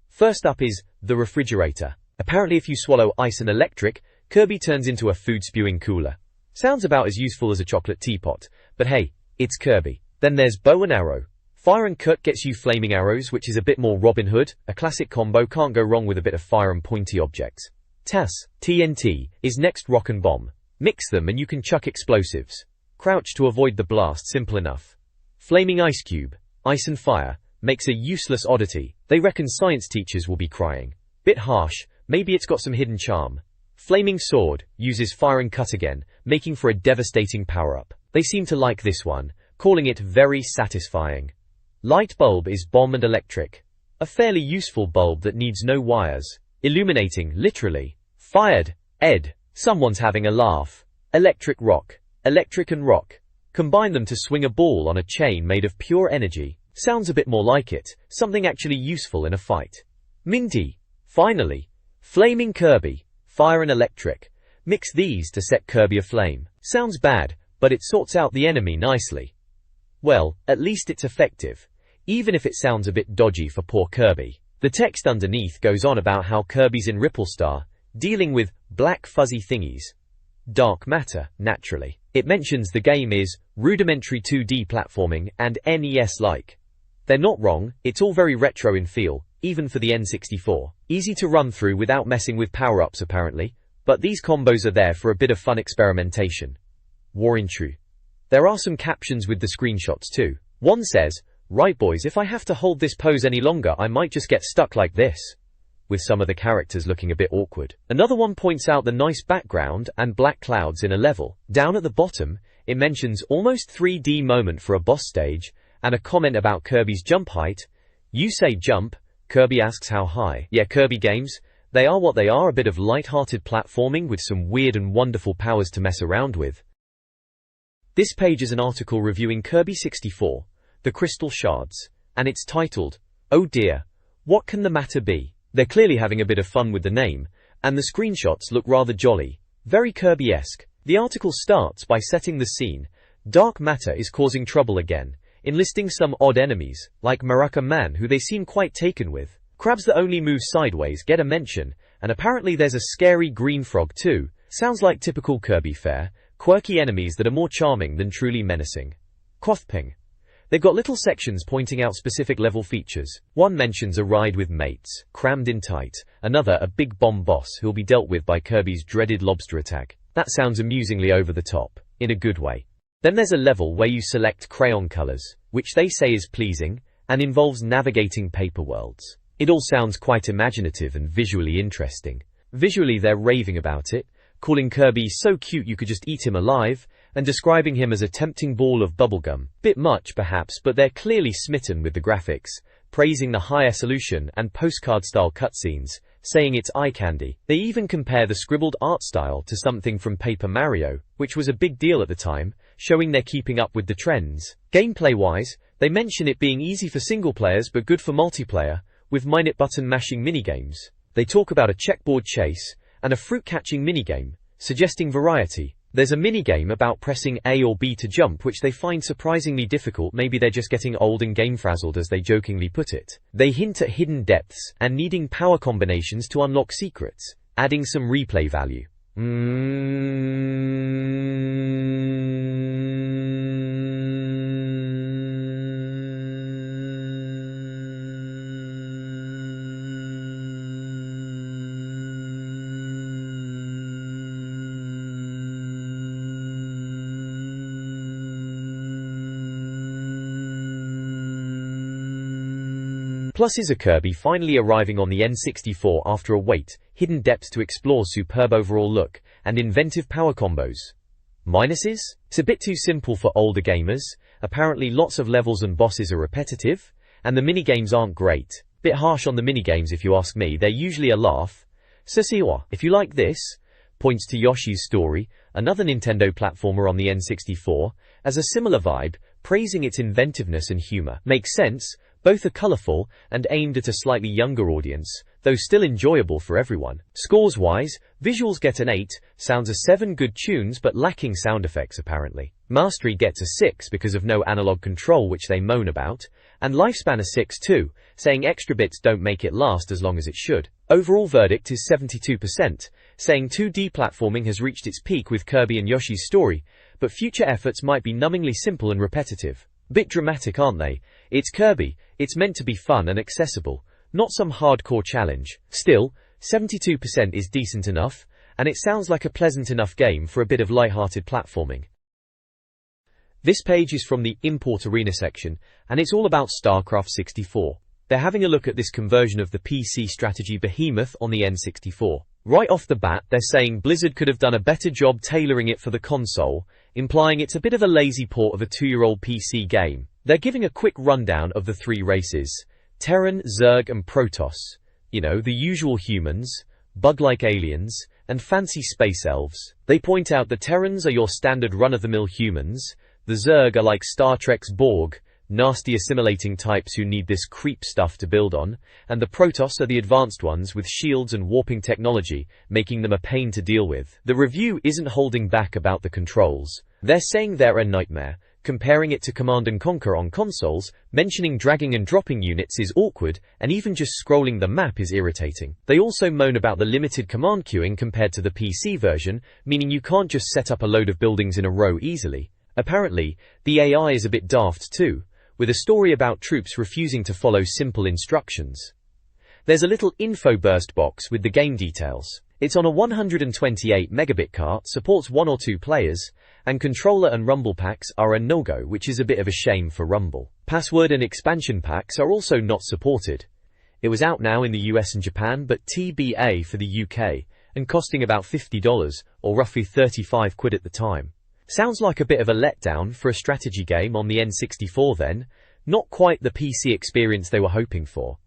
First up is, the refrigerator. Apparently if you swallow ice and electric, Kirby turns into a food-spewing cooler. Sounds about as useful as a chocolate teapot, but hey, it's Kirby. Then there's bow and arrow. Fire and cut gets you flaming arrows, which is a bit more Robin Hood. A classic combo, can't go wrong with a bit of fire and pointy objects. TNT is next, rock and bomb. Mix them and you can chuck explosives. Crouch to avoid the blast, simple enough. Flaming ice cube, ice and fire, makes a useless oddity. They reckon science teachers will be crying. Bit harsh, maybe it's got some hidden charm. Flaming sword uses fire and cut again, making for a devastating power-up. They seem to like this one, calling it very satisfying. Light bulb is bomb and electric. A fairly useful bulb that needs no wires. Illuminating, literally. Fired, Ed. Someone's having a laugh. Electric rock. Electric and rock. Combine them to swing a ball on a chain made of pure energy. Sounds a bit more like it, something actually useful in a fight. Minty. Finally. Flaming Kirby. Fire and electric. Mix these to set Kirby aflame. Sounds bad, but it sorts out the enemy nicely. Well, at least it's effective. Even if it sounds a bit dodgy for poor Kirby. The text underneath goes on about how Kirby's in Ripplestar, dealing with black fuzzy thingies. Dark matter, naturally. It mentions the game is rudimentary 2D platforming and NES-like. They're not wrong, it's all very retro in feel, even for the N64. Easy to run through without messing with power-ups apparently, but these combos are there for a bit of fun experimentation. War in true. There are some captions with the screenshots too. One says, "Right boys, if I have to hold this pose any longer I might just get stuck like this," with some of the characters looking a bit awkward. Another one points out the nice background and black clouds in a level. Down at the bottom, it mentions almost 3D moment for a boss stage, and a comment about Kirby's jump height. You say jump, Kirby asks how high. Yeah, Kirby games, they are what they are, a bit of light-hearted platforming with some weird and wonderful powers to mess around with. This page is an article reviewing Kirby 64, The Crystal Shards, and it's titled, "Oh dear, what can the matter be?" They're clearly having a bit of fun with the name, and the screenshots look rather jolly, very Kirby-esque. The article starts by setting the scene. Dark matter is causing trouble again, enlisting some odd enemies, like Maraca Man, who they seem quite taken with. Crabs that only move sideways get a mention, and apparently there's a scary green frog too. Sounds like typical Kirby fare, quirky enemies that are more charming than truly menacing. Quothping. They've got little sections pointing out specific level features. One mentions a ride with mates, crammed in tight. Another, a big bomb boss who'll be dealt with by Kirby's dreaded lobster attack. That sounds amusingly over the top, in a good way. Then there's a level where you select crayon colors, which they say is pleasing, and involves navigating paper worlds. It all sounds quite imaginative and visually interesting. Visually they're raving about it, calling Kirby so cute you could just eat him alive, and describing him as a tempting ball of bubblegum. Bit much perhaps, but they're clearly smitten with the graphics, praising the high resolution and postcard-style cutscenes, saying it's eye candy. They even compare the scribbled art style to something from Paper Mario, which was a big deal at the time, showing they're keeping up with the trends. Gameplay-wise, they mention it being easy for single players but good for multiplayer, with minute button mashing minigames. They talk about a checkboard chase, and a fruit-catching minigame, suggesting variety. There's a minigame about pressing A or B to jump which they find surprisingly difficult. Maybe they're just getting old and game-frazzled, as they jokingly put it. They hint at hidden depths and needing power combinations to unlock secrets, adding some replay value. Pluses are Kirby finally arriving on the N64 after a wait, hidden depths to explore, superb overall look, and inventive power combos. Minuses? It's a bit too simple for older gamers, apparently lots of levels and bosses are repetitive, and the minigames aren't great. Bit harsh on the minigames if you ask me, they're usually a laugh. Ceciwa, if you like this, points to Yoshi's Story, another Nintendo platformer on the N64, as a similar vibe, praising its inventiveness and humor. Makes sense. Both are colorful and aimed at a slightly younger audience. though still enjoyable for everyone. Scores-wise, visuals get an 8, sounds a 7, good tunes but lacking sound effects apparently. Mastery gets a 6 because of no analog control which they moan about, and lifespan a 6 too, saying extra bits don't make it last as long as it should. Overall verdict is 72%, saying 2D platforming has reached its peak with Kirby and Yoshi's Story, but future efforts might be numbingly simple and repetitive. Bit dramatic, aren't they? It's Kirby, it's meant to be fun and accessible, not some hardcore challenge. Still, 72% is decent enough, and it sounds like a pleasant enough game for a bit of light-hearted platforming. This page is from the Import Arena section, and it's all about StarCraft 64. They're having a look at this conversion of the PC strategy behemoth on the N64. Right off the bat, they're saying Blizzard could have done a better job tailoring it for the console, implying it's a bit of a lazy port of a 2-year-old PC game. They're giving a quick rundown of the 3 races: Terran, Zerg and Protoss. You know, the usual humans, bug-like aliens, and fancy space elves. They point out the Terrans are your standard run-of-the-mill humans, the Zerg are like Star Trek's Borg, nasty assimilating types who need this creep stuff to build on, and the Protoss are the advanced ones with shields and warping technology, making them a pain to deal with. The review isn't holding back about the controls. They're saying they're a nightmare, comparing it to Command & Conquer on consoles, mentioning dragging and dropping units is awkward, and even just scrolling the map is irritating. They also moan about the limited command queuing compared to the PC version, meaning you can't just set up a load of buildings in a row easily. Apparently, the AI is a bit daft too, with a story about troops refusing to follow simple instructions. There's a little info burst box with the game details. It's on a 128 megabit cart, supports 1 or 2 players, and controller and rumble packs are a no-go, which is a bit of a shame for Rumble. Password and expansion packs are also not supported. It was out now in the US and Japan, but TBA for the UK, and costing about $50, or roughly 35 quid at the time. Sounds like a bit of a letdown for a strategy game on the N64 then, not quite the PC experience they were hoping for.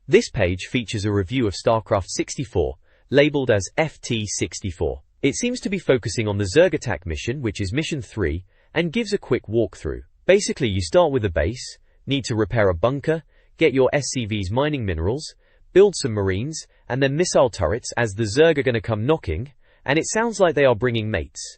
This page features a review of StarCraft 64, labeled as FT64. It seems to be focusing on the Zerg attack mission, which is mission 3, and gives a quick walkthrough. Basically, you start with a base, need to repair a bunker, get your SCV's mining minerals, build some marines, and then missile turrets as the Zerg are going to come knocking, and it sounds like they are bringing mates.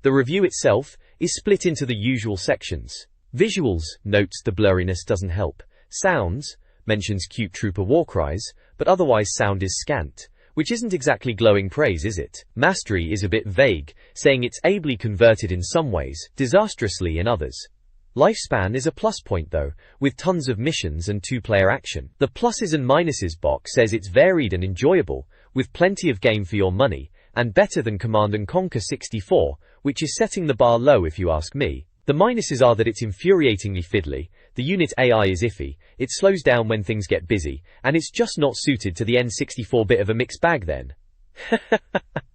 The review itself is split into the usual sections. Visuals, notes the blurriness doesn't help. Sounds, mentions cute trooper war cries, but otherwise sound is scant, which isn't exactly glowing praise, is it? Mastery is a bit vague, saying it's ably converted in some ways, disastrously in others. Lifespan is a plus point though, with tons of missions and 2-player action. The pluses and minuses box says it's varied and enjoyable, with plenty of game for your money, and better than Command & Conquer 64, which is setting the bar low if you ask me. The minuses are that it's infuriatingly fiddly, the unit AI is iffy, it slows down when things get busy, and it's just not suited to the N64 bit of a mixed bag then.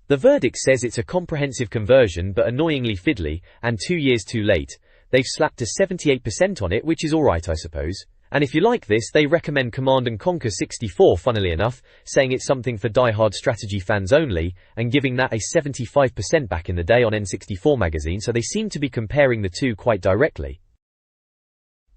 The verdict says it's a comprehensive conversion but annoyingly fiddly, and 2 years too late. They've slapped a 78% on it, which is alright I suppose. And if you like this, they recommend Command & Conquer 64 funnily enough, saying it's something for die-hard strategy fans only, and giving that a 75% back in the day on N64 Magazine, so they seem to be comparing the two quite directly.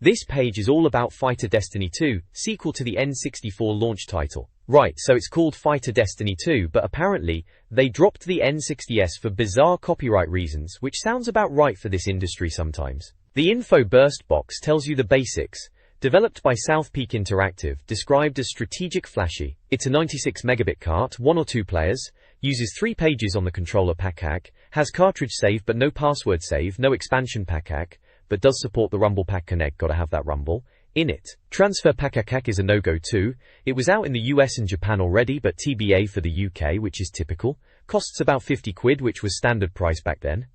This page is all about Fighter Destiny 2, sequel to the N64 launch title. Right, so it's called Fighter Destiny 2, but apparently, they dropped the N60S for bizarre copyright reasons, which sounds about right for this industry sometimes. The info burst box tells you the basics. Developed by South Peak Interactive, described as strategic flashy. It's a 96 megabit cart, 1 or 2 players, uses 3 pages on the controller pack hack, has cartridge save but no password save, no expansion pack hack, but does support the Rumble Pack Connect, gotta have that Rumble, in it. Transfer pack hack is a no-go too. It was out in the US and Japan already, but TBA for the UK, which is typical. Costs about 50 quid, which was standard price back then.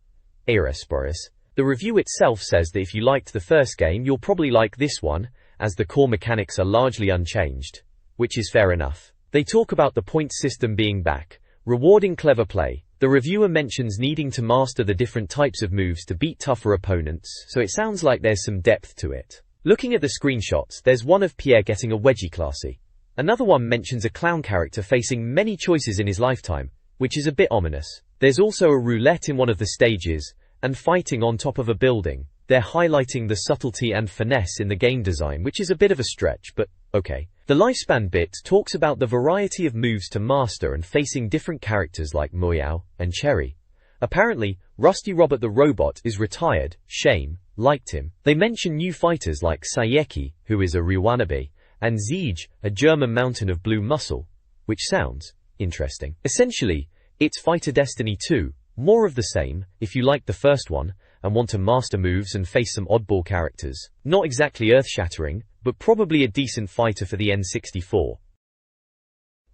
Boris. The review itself says that if you liked the first game, you'll probably like this one, as the core mechanics are largely unchanged, which is fair enough. They talk about the point system being back, rewarding clever play. The reviewer mentions needing to master the different types of moves to beat tougher opponents, so it sounds like there's some depth to it. Looking at the screenshots, there's one of Pierre getting a wedgie classy. Another one mentions a clown character facing many choices in his lifetime, which is a bit ominous. There's also a roulette in one of the stages, and fighting on top of a building. they're highlighting the subtlety and finesse in the game design, which is a bit of a stretch, but okay. The lifespan bit talks about the variety of moves to master and facing different characters like Moyao and Cherry. Apparently, Rusty Robert the Robot is retired. Shame, liked him. They mention new fighters like Sayeki, who is a Ryuanabe, and Zeege, a German mountain of blue muscle, which sounds interesting. Essentially, it's Fighter Destiny 2, more of the same, if you like the first one, and want to master moves and face some oddball characters. Not exactly earth-shattering, but probably a decent fighter for the N64.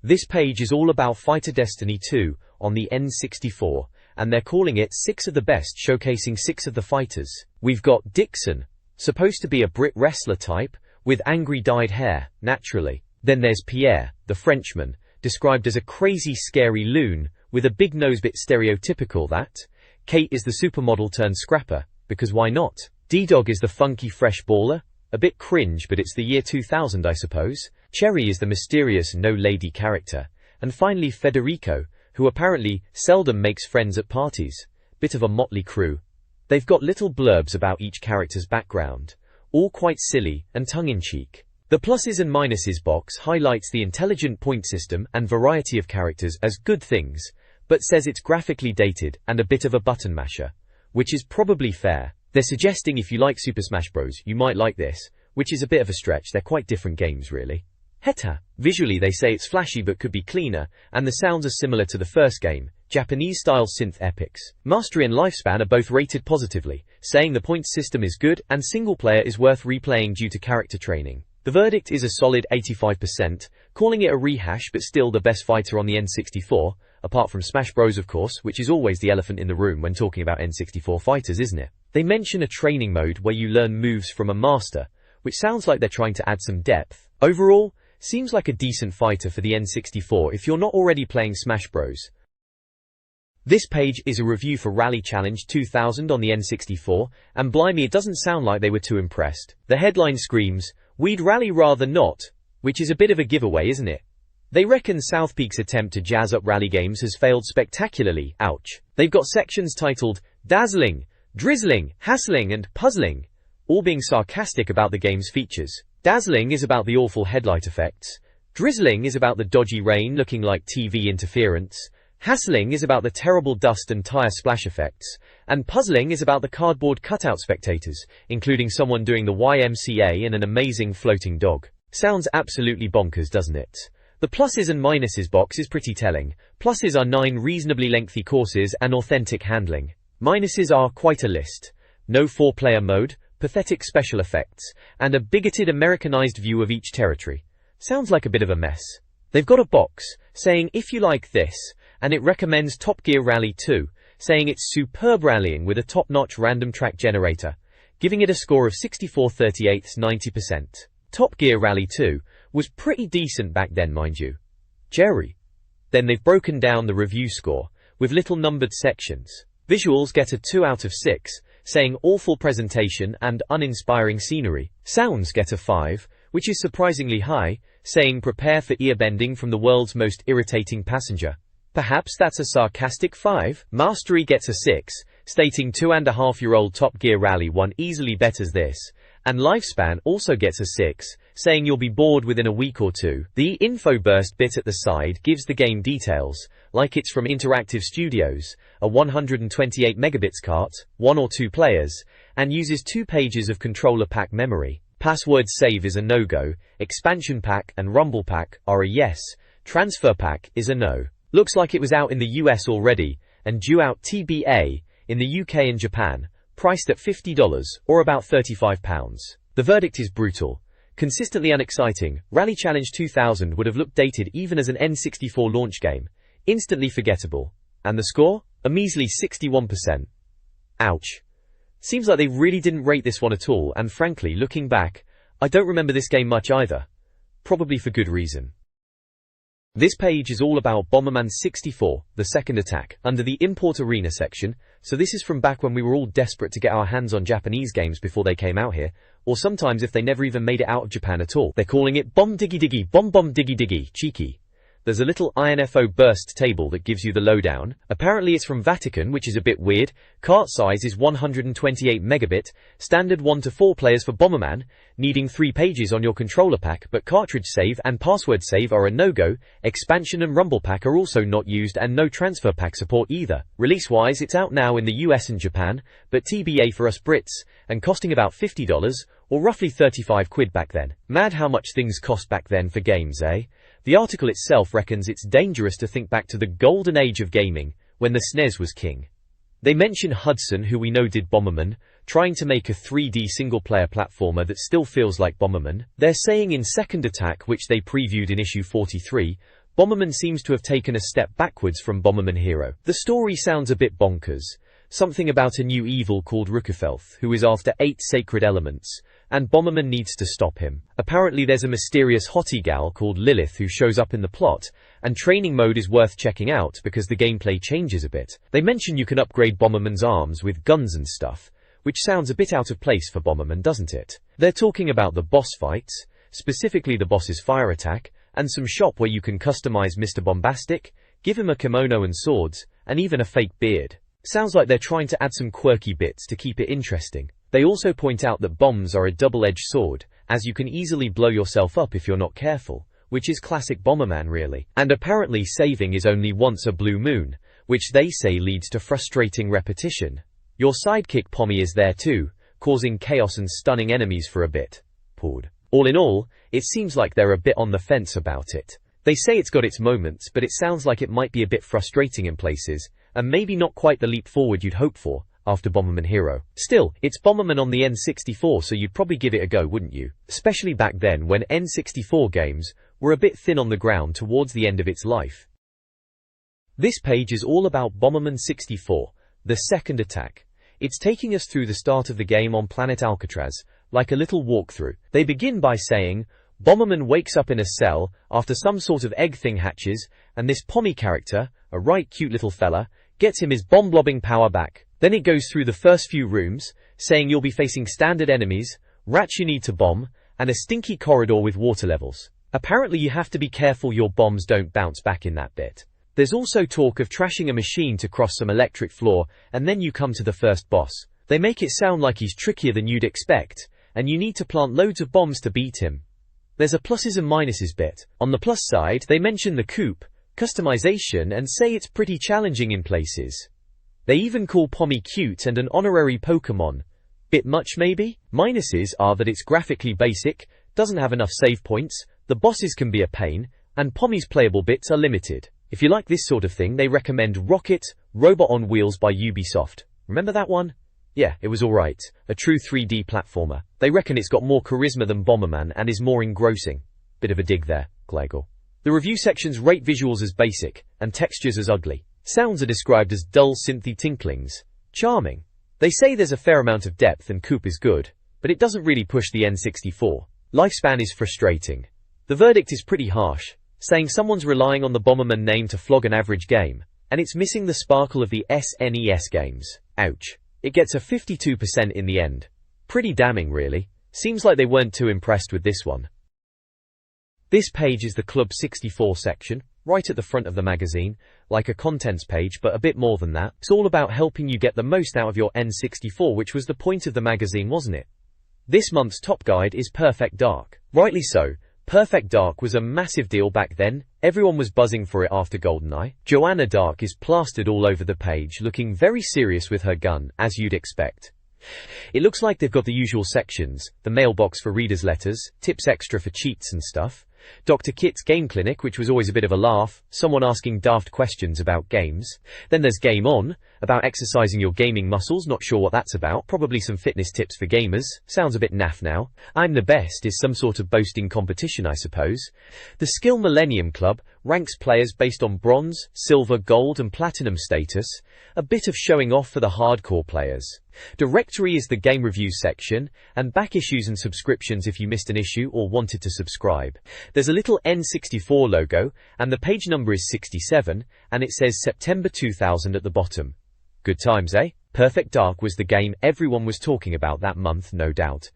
This page is all about Fighter Destiny 2 on the N64, and they're calling it 6 of the best, showcasing 6 of the fighters. We've got Dixon, supposed to be a Brit wrestler type, with angry dyed hair, naturally. Then there's Pierre, the Frenchman, described as a crazy scary loon, with a big nose, bit stereotypical that. Kate is the supermodel turned scrapper, because why not? D-Dog is the funky fresh baller, a bit cringe but it's the year 2000 I suppose. Cherry is the mysterious no-lady character. And finally Federico, who apparently seldom makes friends at parties. Bit of a motley crew. They've got little blurbs about each character's background, all quite silly and tongue-in-cheek. The pluses and minuses box highlights the intelligent point system and variety of characters as good things, but says it's graphically dated and a bit of a button masher, which is probably fair. They're suggesting if you like Super Smash Bros, you might like this, which is a bit of a stretch. They're quite different games really. Heta. Visually they say it's flashy but could be cleaner, and the sounds are similar to the first game, Japanese-style synth epics. Mastery and lifespan are both rated positively, saying the points system is good and single player is worth replaying due to character training. The verdict is a solid 85%, calling it a rehash but still the best fighter on the N64, apart from Smash Bros of course, which is always the elephant in the room when talking about N64 fighters, isn't it? They mention a training mode where you learn moves from a master, which sounds like they're trying to add some depth. Overall, seems like a decent fighter for the N64 if you're not already playing Smash Bros. This page is a review for Rally Challenge 2000 on the N64, and blimey it doesn't sound like they were too impressed. The headline screams, "We'd rally rather not," which is a bit of a giveaway, isn't it? They reckon South Peak's attempt to jazz up rally games has failed spectacularly. Ouch. They've got sections titled Dazzling, Drizzling, Hassling and Puzzling, all being sarcastic about the game's features. Dazzling is about the awful headlight effects. Drizzling is about the dodgy rain looking like TV interference. Hassling is about the terrible dust and tire splash effects. And puzzling is about the cardboard cutout spectators, including someone doing the YMCA and an amazing floating dog. Sounds absolutely bonkers, doesn't it? The pluses and minuses box is pretty telling. Pluses are 9 reasonably lengthy courses and authentic handling. Minuses are quite a list. No 4-player mode, pathetic special effects, and a bigoted Americanized view of each territory. Sounds like a bit of a mess. They've got a box, saying if you like this, and it recommends Top Gear Rally 2, saying it's superb rallying with a top-notch random track generator, giving it a score of 64/38, 90%. Top Gear Rally 2 was pretty decent back then, mind you. Jerry. Then they've broken down the review score, with little numbered sections. Visuals get a 2 out of 6, saying awful presentation and uninspiring scenery. Sounds get a 5, which is surprisingly high, saying prepare for ear-bending from the world's most irritating passenger. Perhaps that's a sarcastic 5. Mastery gets a 6, stating 2.5-year-old Top Gear Rally 1 easily betters this. And lifespan also gets a 6, saying you'll be bored within a week or two. The info burst bit at the side gives the game details, like it's from Interactive Studios, a 128 megabits cart, 1 or 2 players, and uses 2 pages of controller pack memory. Password save is a no-go, expansion pack and rumble pack are a yes, transfer pack is a no. Looks like it was out in the US already, and due out TBA, in the UK and Japan, priced at $50, or about £35. The verdict is brutal. Consistently unexciting, Rally Challenge 2000 would have looked dated even as an N64 launch game. Instantly forgettable. And the score? A measly 61%. Ouch. Seems like they really didn't rate this one at all, and frankly, looking back, I don't remember this game much either. Probably for good reason. This page is all about Bomberman 64, the second attack, under the Import Arena section, so this is from back when we were all desperate to get our hands on Japanese games before they came out here, or sometimes if they never even made it out of Japan at all. They're calling it Bomb Diggy Diggy, Bomb Bomb Diggy Diggy, cheeky. there's a little info burst table that gives you the lowdown. Apparently it's from Vatican, which is a bit weird. Cart size is 128 megabit, standard 1 to 4 players for Bomberman, needing 3 pages on your controller pack, but cartridge save and password save are a no-go. Expansion and rumble pack are also not used, and no transfer pack support either. Release-wise, it's out now in the US and Japan, but TBA for us Brits, and costing about $50, or roughly 35 quid back then. Mad how much things cost back then for games, eh? The article itself reckons it's dangerous to think back to the golden age of gaming, when the SNES was king. They mention Hudson, who we know did Bomberman, trying to make a 3D single-player platformer that still feels like Bomberman. They're saying in Second Attack, which they previewed in issue 43, Bomberman seems to have taken a step backwards from Bomberman Hero. The story sounds a bit bonkers. Something about a new evil called Rookefelth, who is after 8 sacred elements, and Bomberman needs to stop him. Apparently there's a mysterious hottie gal called Lilith who shows up in the plot, and training mode is worth checking out because the gameplay changes a bit. They mention you can upgrade Bomberman's arms with guns and stuff, which sounds a bit out of place for Bomberman, doesn't it? They're talking about the boss fights, specifically the boss's fire attack, and some shop where you can customize Mr. Bombastic, give him a kimono and swords, and even a fake beard. Sounds like they're trying to add some quirky bits to keep it interesting. They also point out that bombs are a double-edged sword, as you can easily blow yourself up if you're not careful, which is classic Bomberman really. And apparently saving is only once a blue moon, which they say leads to frustrating repetition. Your sidekick Pommy is there too, causing chaos and stunning enemies for a bit. All in all, it seems like they're a bit on the fence about it. They say it's got its moments, but it sounds like it might be a bit frustrating in places, and maybe not quite the leap forward you'd hope for after Bomberman Hero. Still, it's Bomberman on the N64, so you'd probably give it a go, wouldn't you? Especially back then when N64 games were a bit thin on the ground towards the end of its life. This page is all about Bomberman 64, the Second Attack. It's taking us through the start of the game on planet Alcatraz, like a little walkthrough. They begin by saying, Bomberman wakes up in a cell after some sort of egg thing hatches, and this Pommy character, a right cute little fella, gets him his bomb-blobbing power back. Then it goes through the first few rooms, saying you'll be facing standard enemies, rats you need to bomb, and a stinky corridor with water levels. Apparently you have to be careful your bombs don't bounce back in that bit. There's also talk of trashing a machine to cross some electric floor, and then you come to the first boss. They make it sound like he's trickier than you'd expect, and you need to plant loads of bombs to beat him. There's a pluses and minuses bit. On the plus side, they mention the coupe, customization, and say it's pretty challenging in places. They even call Pommy cute and an honorary Pokemon. Bit much maybe? Minuses are that it's graphically basic, doesn't have enough save points, the bosses can be a pain, and Pommy's playable bits are limited. If you like this sort of thing, they recommend Rocket, Robot on Wheels by Ubisoft. Remember that one? Yeah, it was alright. A true 3D platformer. They reckon it's got more charisma than Bomberman and is more engrossing. Bit of a dig there, Glegor. The review sections rate visuals as basic, and textures as ugly. Sounds are described as dull synthy tinklings. Charming. They say there's a fair amount of depth and coupe is good, but it doesn't really push the N64. Lifespan is frustrating. The verdict is pretty harsh, saying someone's relying on the Bomberman name to flog an average game, and it's missing the sparkle of the SNES games. Ouch. It gets a 52% in the end. Pretty damning really. Seems like they weren't too impressed with this one. This page is the Club 64 section, right at the front of the magazine, like a contents page but a bit more than that. It's all about helping you get the most out of your N64, which was the point of the magazine, wasn't it? This month's top guide is Perfect Dark. Rightly so. Perfect Dark was a massive deal back then, everyone was buzzing for it after GoldenEye. Joanna Dark is plastered all over the page, looking very serious with her gun, as you'd expect. It looks like they've got the usual sections, the mailbox for readers' letters, tips extra for cheats and stuff, Dr. Kit's Game Clinic, which was always a bit of a laugh, someone asking daft questions about games. Then there's Game On, about exercising your gaming muscles, not sure what that's about, probably some fitness tips for gamers, sounds a bit naff now. I'm the Best is some sort of boasting competition, I suppose. The Skill Millennium Club ranks players based on bronze, silver, gold and platinum status, a bit of showing off for the hardcore players. Directory is the game review section, and back issues and subscriptions if you missed an issue or wanted to subscribe. There's a little N64 logo, and the page number is 67, and it says September 2000 at the bottom. Good times, eh? Perfect Dark was the game everyone was talking about that month, no doubt.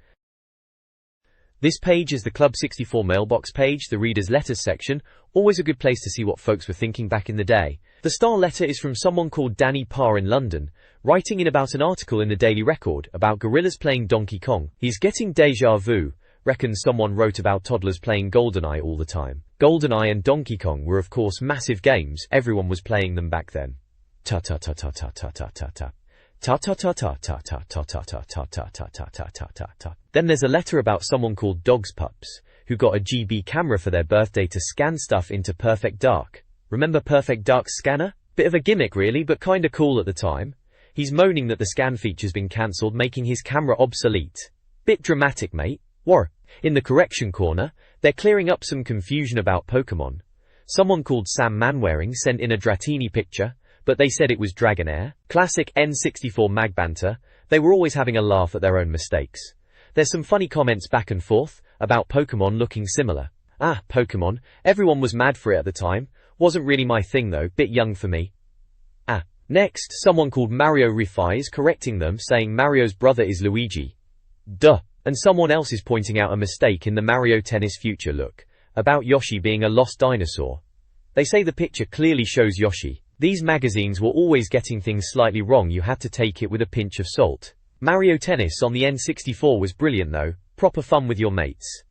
This page is the Club 64 mailbox page, the reader's letters section, always a good place to see what folks were thinking back in the day. The star letter is from someone called Danny Parr in London, writing in about an article in the Daily Record about gorillas playing Donkey Kong. He's getting deja vu, reckons someone wrote about toddlers playing GoldenEye all the time. GoldenEye and Donkey Kong were of course massive games, everyone was playing them back then. Ta ta ta ta ta ta ta ta ta. Ta ta ta ta ta ta ta ta ta ta ta ta ta ta ta ta ta. Then there's a letter about someone called Dogs Pups, who got a GB camera for their birthday to scan stuff into Perfect Dark. Remember Perfect Dark's scanner? Bit of a gimmick really, but kinda cool at the time. He's moaning that the scan feature's been cancelled, making his camera obsolete. Bit dramatic, mate. War. In the correction corner, they're clearing up some confusion about Pokemon. Someone called Sam Manwaring sent in a Dratini picture, but they said it was Dragonair. Classic N64 mag banter, they were always having a laugh at their own mistakes. There's some funny comments back and forth, about Pokemon looking similar. Ah, Pokemon, everyone was mad for it at the time, wasn't really my thing though, bit young for me. Ah. Next, someone called Mario Refi is correcting them, saying Mario's brother is Luigi. Duh. And someone else is pointing out a mistake in the Mario Tennis Future look, about Yoshi being a lost dinosaur. They say the picture clearly shows Yoshi. These magazines were always getting things slightly wrong, you had to take it with a pinch of salt. Mario Tennis on the N64 was brilliant though, proper fun with your mates.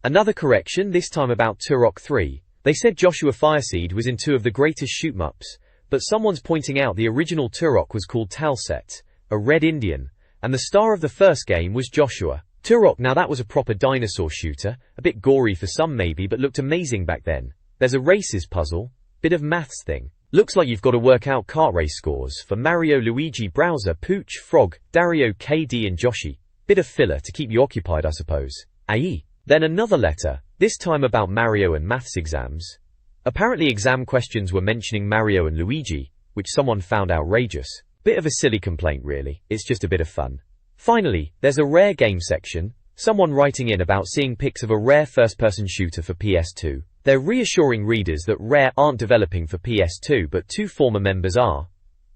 Another correction, this time about Turok 3. They said Joshua Fireseed was in 2 of the greatest shoot-em-ups, but someone's pointing out the original Turok was called Talset, a red Indian, and the star of the first game was Joshua. Turok, now that was a proper dinosaur shooter, a bit gory for some maybe, but looked amazing back then. There's a races puzzle, bit of maths thing. Looks like you've got to work out kart race scores for Mario, Luigi, Browser, Pooch, Frog, Dario, KD and Joshi. Bit of filler to keep you occupied I suppose. Aye. Then another letter, this time about Mario and maths exams. Apparently exam questions were mentioning Mario and Luigi, which someone found outrageous. Bit of a silly complaint really, it's just a bit of fun. Finally, there's a rare game section, someone writing in about seeing pics of a rare first-person shooter for PS2. They're reassuring readers that Rare aren't developing for PS2 but 2 former members are.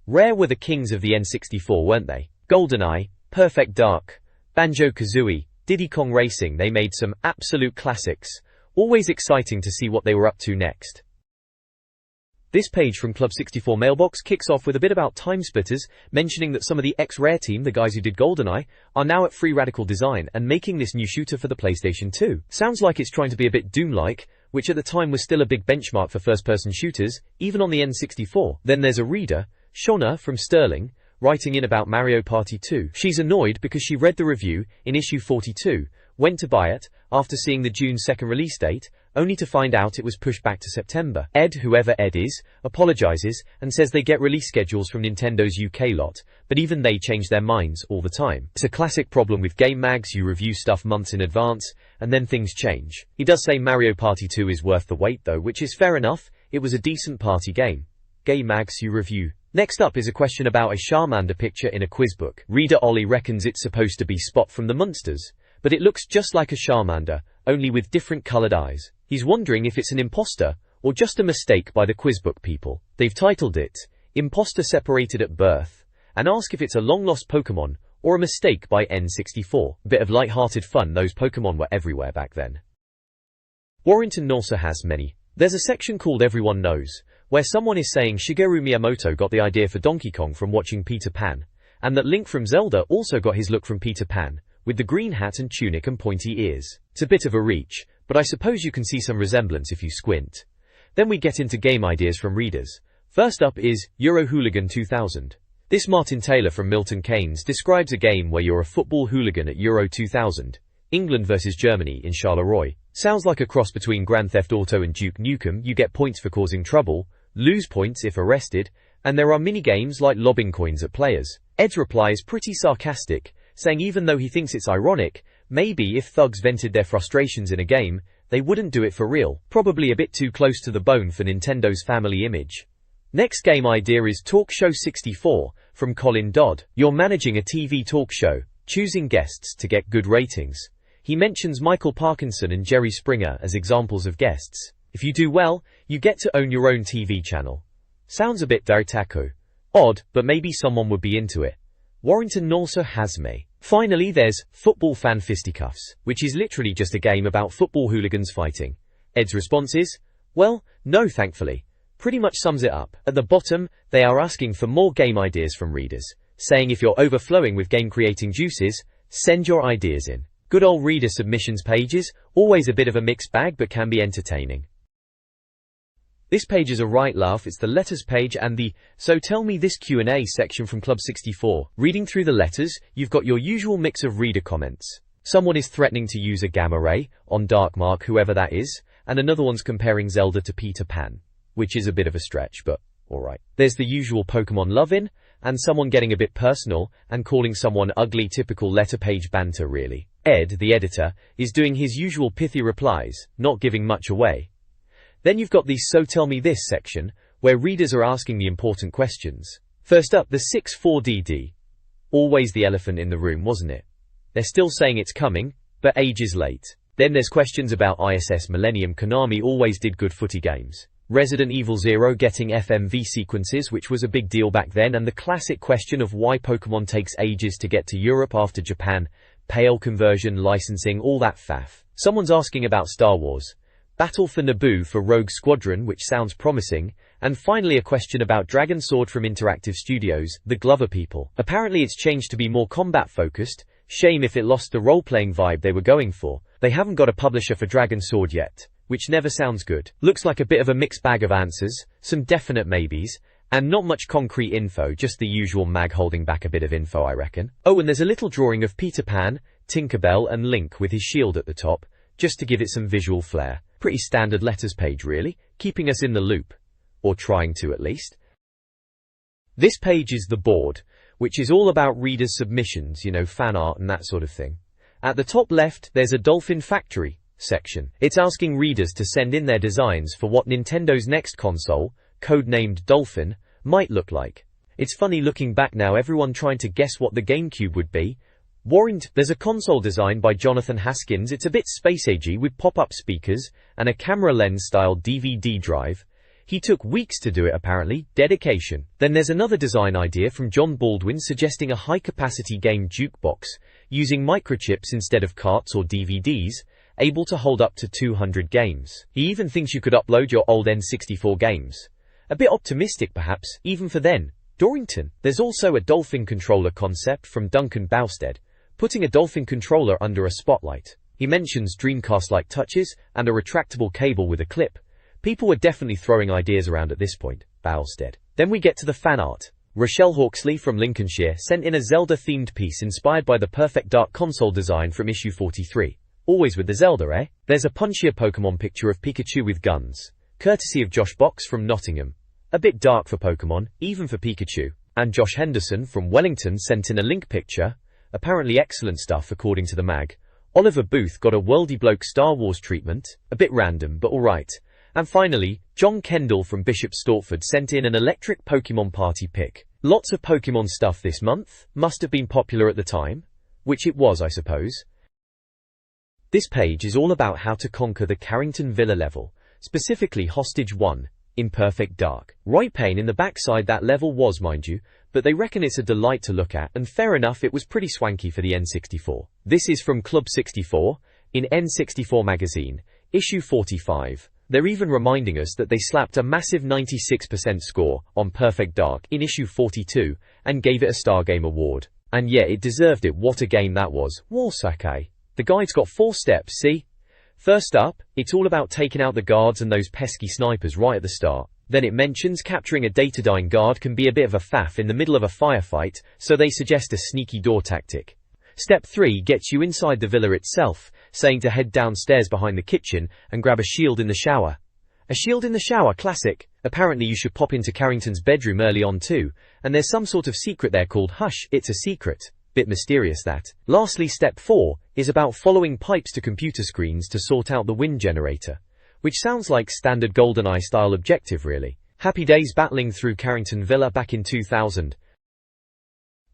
Rare were the kings of the N64, weren't they? GoldenEye, Perfect Dark, Banjo-Kazooie, Diddy Kong Racing, they made some absolute classics. Always exciting to see what they were up to next. This page from Club 64 Mailbox kicks off with a bit about Timesplitters, mentioning that some of the ex-Rare team, the guys who did GoldenEye, are now at Free Radical Design and making this new shooter for the PlayStation 2. Sounds like it's trying to be a bit Doom-like, which at the time was still a big benchmark for first-person shooters, even on the N64. Then there's a reader, Shona from Sterling, writing in about Mario Party 2. She's annoyed because she read the review in issue 42, went to buy it, after seeing the June 2nd release date, only to find out it was pushed back to September. Ed, whoever Ed is, apologizes and says they get release schedules from Nintendo's UK lot, but even they change their minds all the time. It's a classic problem with game mags, you review stuff months in advance, and then things change. He does say Mario Party 2 is worth the wait though, which is fair enough, it was a decent party game. Game mags you review. Next up is a question about a Charmander picture in a quiz book. Reader Ollie reckons it's supposed to be Spot from the Munsters, but it looks just like a Charmander, only with different coloured eyes. He's wondering if it's an imposter, or just a mistake by the quizbook people. They've titled it, Imposter Separated at Birth, and ask if it's a long-lost Pokemon, or a mistake by N64. Bit of light-hearted fun, those Pokemon were everywhere back then. Warrington also has many. There's a section called Everyone Knows, where someone is saying Shigeru Miyamoto got the idea for Donkey Kong from watching Peter Pan, and that Link from Zelda also got his look from Peter Pan, with the green hat and tunic and pointy ears. It's a bit of a reach, but I suppose you can see some resemblance if you squint. Then we get into game ideas from readers. First up is Euro Hooligan 2000. This Martin Taylor from Milton Keynes describes a game where you're a football hooligan at Euro 2000, England versus Germany in Charleroi. Sounds like a cross between Grand Theft Auto and Duke Nukem. You get points for causing trouble, lose points if arrested, and there are mini-games like lobbing coins at players. Ed's reply is pretty sarcastic, saying even though he thinks it's ironic, maybe if thugs vented their frustrations in a game, they wouldn't do it for real. Probably a bit too close to the bone for Nintendo's family image. Next game idea is Talk Show 64, from Colin Dodd. You're managing a TV talk show, choosing guests to get good ratings. He mentions Michael Parkinson and Jerry Springer as examples of guests. If you do well, you get to own your own TV channel. Sounds a bit Dartaku. Odd, but maybe someone would be into it. Warrington also has me. Finally, there's Football Fan Fisticuffs, which is literally just a game about football hooligans fighting. Ed's response is, well, no thankfully. Pretty much sums it up. At the bottom, they are asking for more game ideas from readers, saying if you're overflowing with game creating juices, send your ideas in. Good old reader submissions pages, always a bit of a mixed bag but can be entertaining. This page is a right laugh. It's the letters page and the So Tell Me This Q&A section from Club 64. Reading through the letters, you've got your usual mix of reader comments. Someone is threatening to use a gamma ray on Darkmark, whoever that is, and another one's comparing Zelda to Peter Pan, which is a bit of a stretch, but alright. There's the usual Pokemon love-in, and someone getting a bit personal and calling someone ugly. Typical letter page banter really. Ed, the editor, is doing his usual pithy replies, not giving much away. Then you've got the So Tell Me This section, where readers are asking the important questions. First up, the 6-4DD. Always the elephant in the room, wasn't it? They're still saying it's coming, but ages late. Then there's questions about ISS Millennium. Konami always did good footy games. Resident Evil 0 getting FMV sequences, which was a big deal back then, and the classic question of why Pokemon takes ages to get to Europe after Japan, pale conversion, licensing, all that faff. Someone's asking about Star Wars. Battle for Naboo for Rogue Squadron, which sounds promising, and finally a question about Dragon Sword from Interactive Studios, the Glover people. Apparently it's changed to be more combat focused. Shame if it lost the role-playing vibe they were going for. They haven't got a publisher for Dragon Sword yet, which never sounds good. Looks like a bit of a mixed bag of answers, some definite maybes, and not much concrete info, just the usual mag holding back a bit of info, I reckon. Oh, and there's a little drawing of Peter Pan, Tinkerbell and Link with his shield at the top, just to give it some visual flair. Pretty standard letters page really, keeping us in the loop. Or trying to at least. This page is the board, which is all about readers' submissions, you know, fan art and that sort of thing. At the top left, there's a Dolphin Factory section. It's asking readers to send in their designs for what Nintendo's next console, codenamed Dolphin, might look like. It's funny looking back now, everyone trying to guess what the GameCube would be. Warrington. There's a console design by Jonathan Haskins. It's a bit space-agey with pop-up speakers and a camera lens-style DVD drive. He took weeks to do it apparently. Dedication. Then there's another design idea from John Baldwin suggesting a high-capacity game jukebox using microchips instead of carts or DVDs, able to hold up to 200 games. He even thinks you could upload your old N64 games. A bit optimistic perhaps, even for then. Dorrington. There's also a Dolphin controller concept from Duncan Bousted, putting a Dolphin controller under a spotlight. He mentions Dreamcast-like touches and a retractable cable with a clip. People were definitely throwing ideas around at this point. Bousted. Then we get to the fan art. Rochelle Hawksley from Lincolnshire sent in a Zelda-themed piece inspired by the Perfect Dark console design from issue 43. Always with the Zelda, eh? There's a punchier Pokemon picture of Pikachu with guns, courtesy of Josh Box from Nottingham. A bit dark for Pokemon, even for Pikachu. And Josh Henderson from Wellington sent in a Link picture. Apparently excellent stuff according to the mag. Oliver Booth got a worldy bloke Star Wars treatment, a bit random but alright. And finally, John Kendall from Bishop Stortford sent in an electric Pokemon party pic. Lots of Pokemon stuff this month, must have been popular at the time. Which it was, I suppose. This page is all about how to conquer the Carrington Villa level, specifically Hostage 1, in Perfect Dark. Right pain in the backside that level was, mind you, but they reckon it's a delight to look at, and fair enough, it was pretty swanky for the N64. This is from Club 64, in N64 Magazine, issue 45. They're even reminding us that they slapped a massive 96% score on Perfect Dark in issue 42, and gave it a Star Game Award. And yeah, it deserved it. What a game that was. Warsake. The guide's got 4 steps, see? First up, it's all about taking out the guards and those pesky snipers right at the start. Then it mentions capturing a Datadyne guard can be a bit of a faff in the middle of a firefight, so they suggest a sneaky door tactic. Step 3 gets you inside the villa itself, saying to head downstairs behind the kitchen and grab a shield in the shower. A shield in the shower, classic. Apparently you should pop into Carrington's bedroom early on too, and there's some sort of secret there called Hush, it's a secret. Bit mysterious that. Lastly, step 4 is about following pipes to computer screens to sort out the wind generator, which sounds like standard GoldenEye style objective really. Happy days battling through Carrington Villa back in 2000.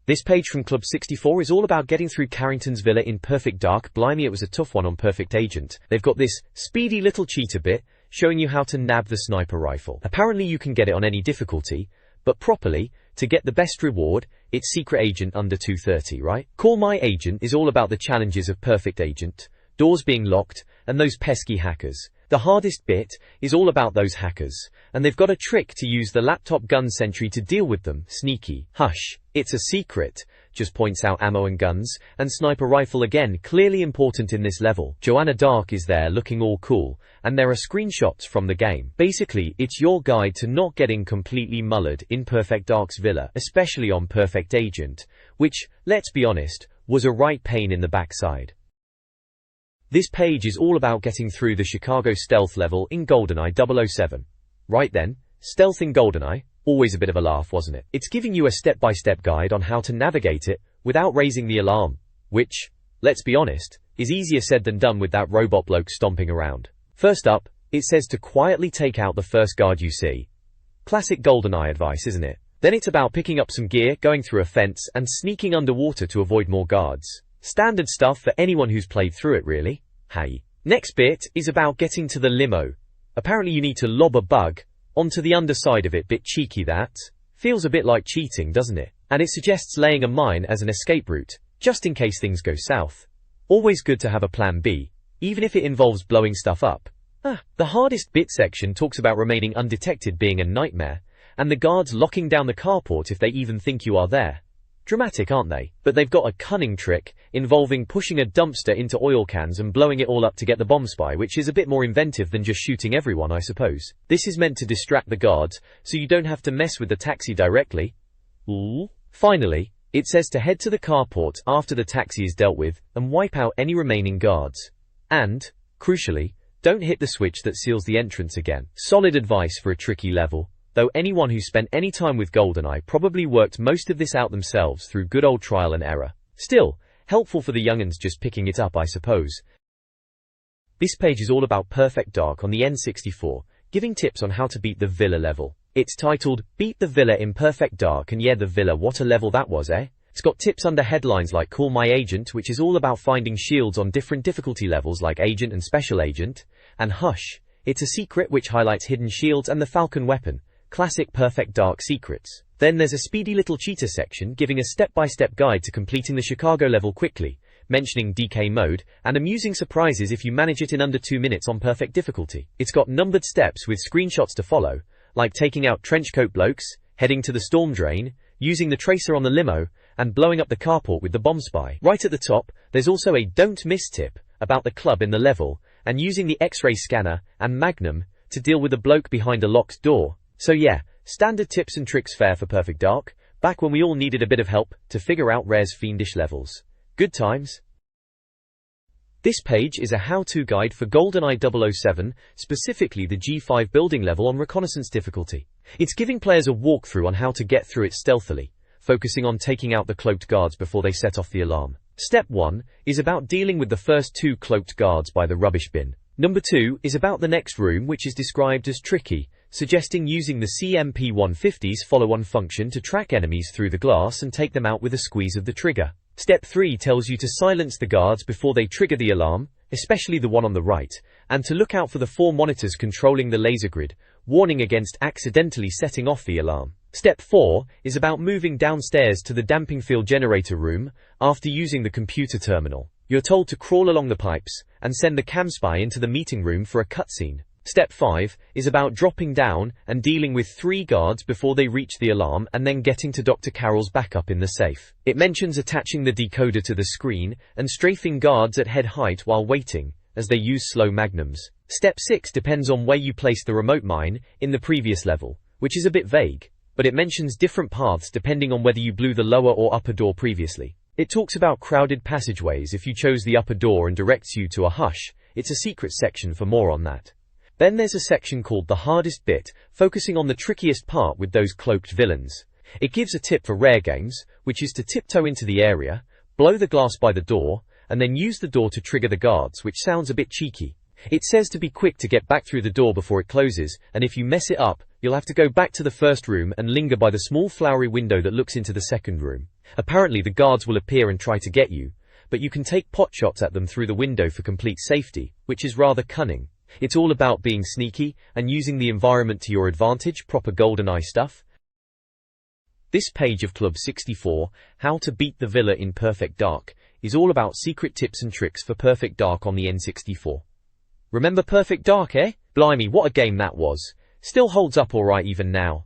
This page from Club 64 is all about getting through Carrington's Villa in Perfect Dark. Blimey, it was a tough one on Perfect Agent. They've got this speedy little cheater bit showing you how to nab the sniper rifle. Apparently you can get it on any difficulty, but properly, to get the best reward, It's Secret Agent under 230, right? Call My Agent is all about the challenges of Perfect Agent, doors being locked, and those pesky hackers. The hardest bit is all about those hackers, and they've got a trick to use the laptop gun sentry to deal with them. Sneaky. Hush. It's a secret. Just points out ammo and guns, and sniper rifle again, clearly important in this level. Joanna Dark is there looking all cool, and there are screenshots from the game. Basically, it's your guide to not getting completely mullered in Perfect Dark's villa, especially on Perfect Agent, which, let's be honest, was a right pain in the backside. This page is all about getting through the Chicago stealth level in GoldenEye 007. Right then, stealth in GoldenEye, always a bit of a laugh, wasn't it? It's giving you a step-by-step guide on how to navigate it without raising the alarm, which, let's be honest, is easier said than done with that robot bloke stomping around. First up, it says to quietly take out the first guard you see. Classic GoldenEye advice, isn't it? Then it's about picking up some gear, going through a fence, and sneaking underwater to avoid more guards. Standard stuff for anyone who's played through it, really. Hey. Next bit is about getting to the limo. Apparently you need to lob a bug onto the underside of it. Bit cheeky that. Feels a bit like cheating, doesn't it? And it suggests laying a mine as an escape route, just in case things go south. Always good to have a plan B, even if it involves blowing stuff up. The hardest bit section talks about remaining undetected being a nightmare, and the guards locking down the carport if they even think you are there. Dramatic, aren't they? But they've got a cunning trick involving pushing a dumpster into oil cans and blowing it all up to get the bomb spy, which is a bit more inventive than just shooting everyone, I suppose. This is meant to distract the guards, so you don't have to mess with the taxi directly. Ooh. Finally, it says to head to the carport after the taxi is dealt with and wipe out any remaining guards. And, crucially, don't hit the switch that seals the entrance again. Solid advice for a tricky level, though anyone who spent any time with GoldenEye probably worked most of this out themselves through good old trial and error. Still, helpful for the young'uns just picking it up, I suppose. This page is all about Perfect Dark on the N64, giving tips on how to beat the Villa level. It's titled, Beat the Villa in Perfect Dark, and yeah, the Villa, what a level that was, eh? It's got tips under headlines like Call My Agent, which is all about finding shields on different difficulty levels like Agent and Special Agent, and Hush, it's a secret which highlights hidden shields and the Falcon weapon. Classic Perfect Dark secrets. Then there's a speedy little cheater section giving a step-by-step guide to completing the Chicago level quickly, mentioning DK mode, and amusing surprises if you manage it in under 2 minutes on perfect difficulty. It's got numbered steps with screenshots to follow, like taking out trenchcoat blokes, heading to the storm drain, using the tracer on the limo, and blowing up the carport with the bomb spy. Right at the top, there's also a don't miss tip about the club in the level, and using the X-ray scanner and Magnum to deal with the bloke behind a locked door. So yeah, standard tips and tricks fare for Perfect Dark, back when we all needed a bit of help to figure out Rare's fiendish levels. Good times. This page is a how-to guide for GoldenEye 007, specifically the G5 building level on reconnaissance difficulty. It's giving players a walkthrough on how to get through it stealthily, focusing on taking out the cloaked guards before they set off the alarm. Step 1 is about dealing with the first 2 cloaked guards by the rubbish bin. Number 2 is about the next room, which is described as tricky, suggesting using the CMP-150's follow-on function to track enemies through the glass and take them out with a squeeze of the trigger. Step 3 tells you to silence the guards before they trigger the alarm, especially the one on the right, and to look out for the 4 monitors controlling the laser grid, warning against accidentally setting off the alarm. Step 4 is about moving downstairs to the damping field generator room after using the computer terminal. You're told to crawl along the pipes and send the cam spy into the meeting room for a cutscene. Step 5 is about dropping down and dealing with 3 guards before they reach the alarm and then getting to Dr. Carroll's backup in the safe. It mentions attaching the decoder to the screen and strafing guards at head height while waiting, as they use slow magnums. Step 6 depends on where you place the remote mine in the previous level, which is a bit vague, but it mentions different paths depending on whether you blew the lower or upper door previously. It talks about crowded passageways if you chose the upper door and directs you to a Hush. It's a secret section for more on that. Then there's a section called The Hardest Bit, focusing on the trickiest part with those cloaked villains. It gives a tip for rare games, which is to tiptoe into the area, blow the glass by the door, and then use the door to trigger the guards, which sounds a bit cheeky. It says to be quick to get back through the door before it closes, and if you mess it up, you'll have to go back to the first room and linger by the small flowery window that looks into the second room. Apparently the guards will appear and try to get you, but you can take pot shots at them through the window for complete safety, which is rather cunning. It's all about being sneaky and using the environment to your advantage, proper GoldenEye stuff. This page of Club 64, How to Beat the Villa in Perfect Dark, is all about secret tips and tricks for Perfect Dark on the N64. Remember Perfect Dark, eh? Blimey, what a game that was. Still holds up alright even now.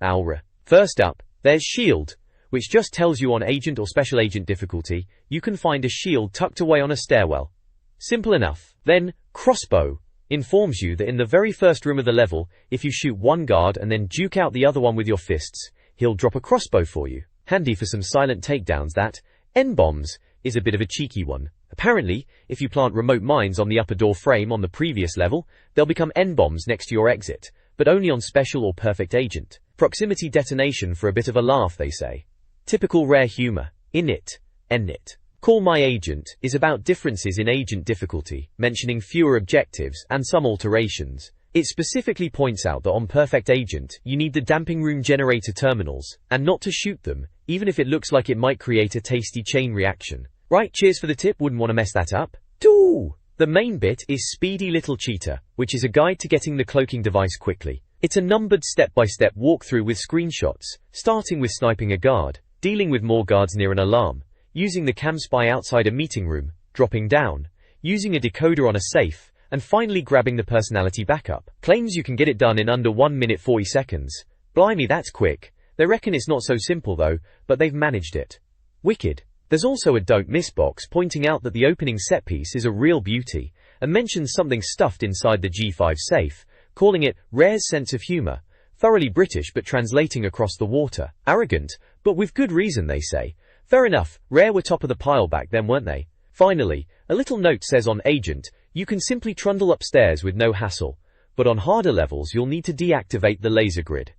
Aura. First up, there's Shield, which just tells you on Agent or Special Agent difficulty, you can find a shield tucked away on a stairwell. Simple enough. Then, Crossbow informs you that in the very first room of the level, if you shoot one guard and then duke out the other one with your fists, he'll drop a crossbow for you. Handy for some silent takedowns. That N-bombs is a bit of a cheeky one. Apparently, if you plant remote mines on the upper door frame on the previous level, they'll become N-bombs next to your exit, but only on Special or Perfect Agent. Proximity detonation for a bit of a laugh, they say. Typical Rare humor. Init. N-it. Call My Agent is about differences in agent difficulty, mentioning fewer objectives and some alterations. It specifically points out that on Perfect Agent, you need the damping room generator terminals, and not to shoot them, even if it looks like it might create a tasty chain reaction. Right, cheers for the tip, wouldn't want to mess that up. Doo! The main bit is Speedy Little Cheater, which is a guide to getting the cloaking device quickly. It's a numbered step-by-step walkthrough with screenshots, starting with sniping a guard, dealing with more guards near an alarm, using the cam spy outside a meeting room, dropping down, using a decoder on a safe, and finally grabbing the personality backup. Claims you can get it done in under 1 minute 40 seconds. Blimey, that's quick. They reckon it's not so simple though, but they've managed it. Wicked. There's also a don't miss box pointing out that the opening set piece is a real beauty, and mentions something stuffed inside the G5 safe, calling it Rare's sense of humor. Thoroughly British but translating across the water. Arrogant, but with good reason, they say. Fair enough, Rare were top of the pile back then, weren't they? Finally, a little note says on Agent, you can simply trundle upstairs with no hassle, but on harder levels you'll need to deactivate the laser grid.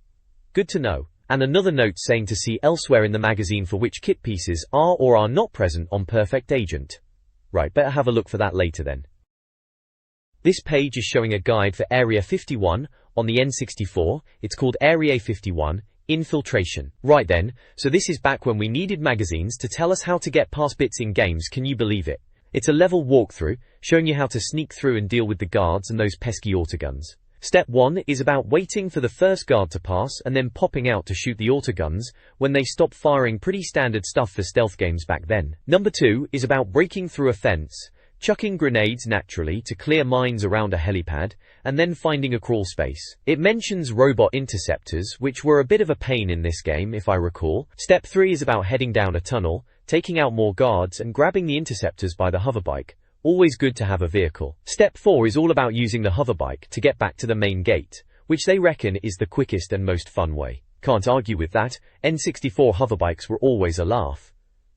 Good to know. And another note saying to see elsewhere in the magazine for which kit pieces are or are not present on Perfect Agent. Right, better have a look for that later then. This page is showing a guide for Area 51 on the N64. It's called Area 51, Infiltration. Right then, so this is back when we needed magazines to tell us how to get past bits in games, can you believe it? It's a level walkthrough, showing you how to sneak through and deal with the guards and those pesky autoguns. Step 1 is about waiting for the first guard to pass and then popping out to shoot the autoguns when they stop firing, pretty standard stuff for stealth games back then. Number 2 is about breaking through a fence, chucking grenades naturally to clear mines around a helipad, and then finding a crawl space. It mentions robot interceptors, which were a bit of a pain in this game if I recall. Step 3 is about heading down a tunnel, taking out more guards and grabbing the interceptors by the hoverbike. Always good to have a vehicle. Step 4 is all about using the hoverbike to get back to the main gate, which they reckon is the quickest and most fun way. Can't argue with that, N64 hoverbikes were always a laugh.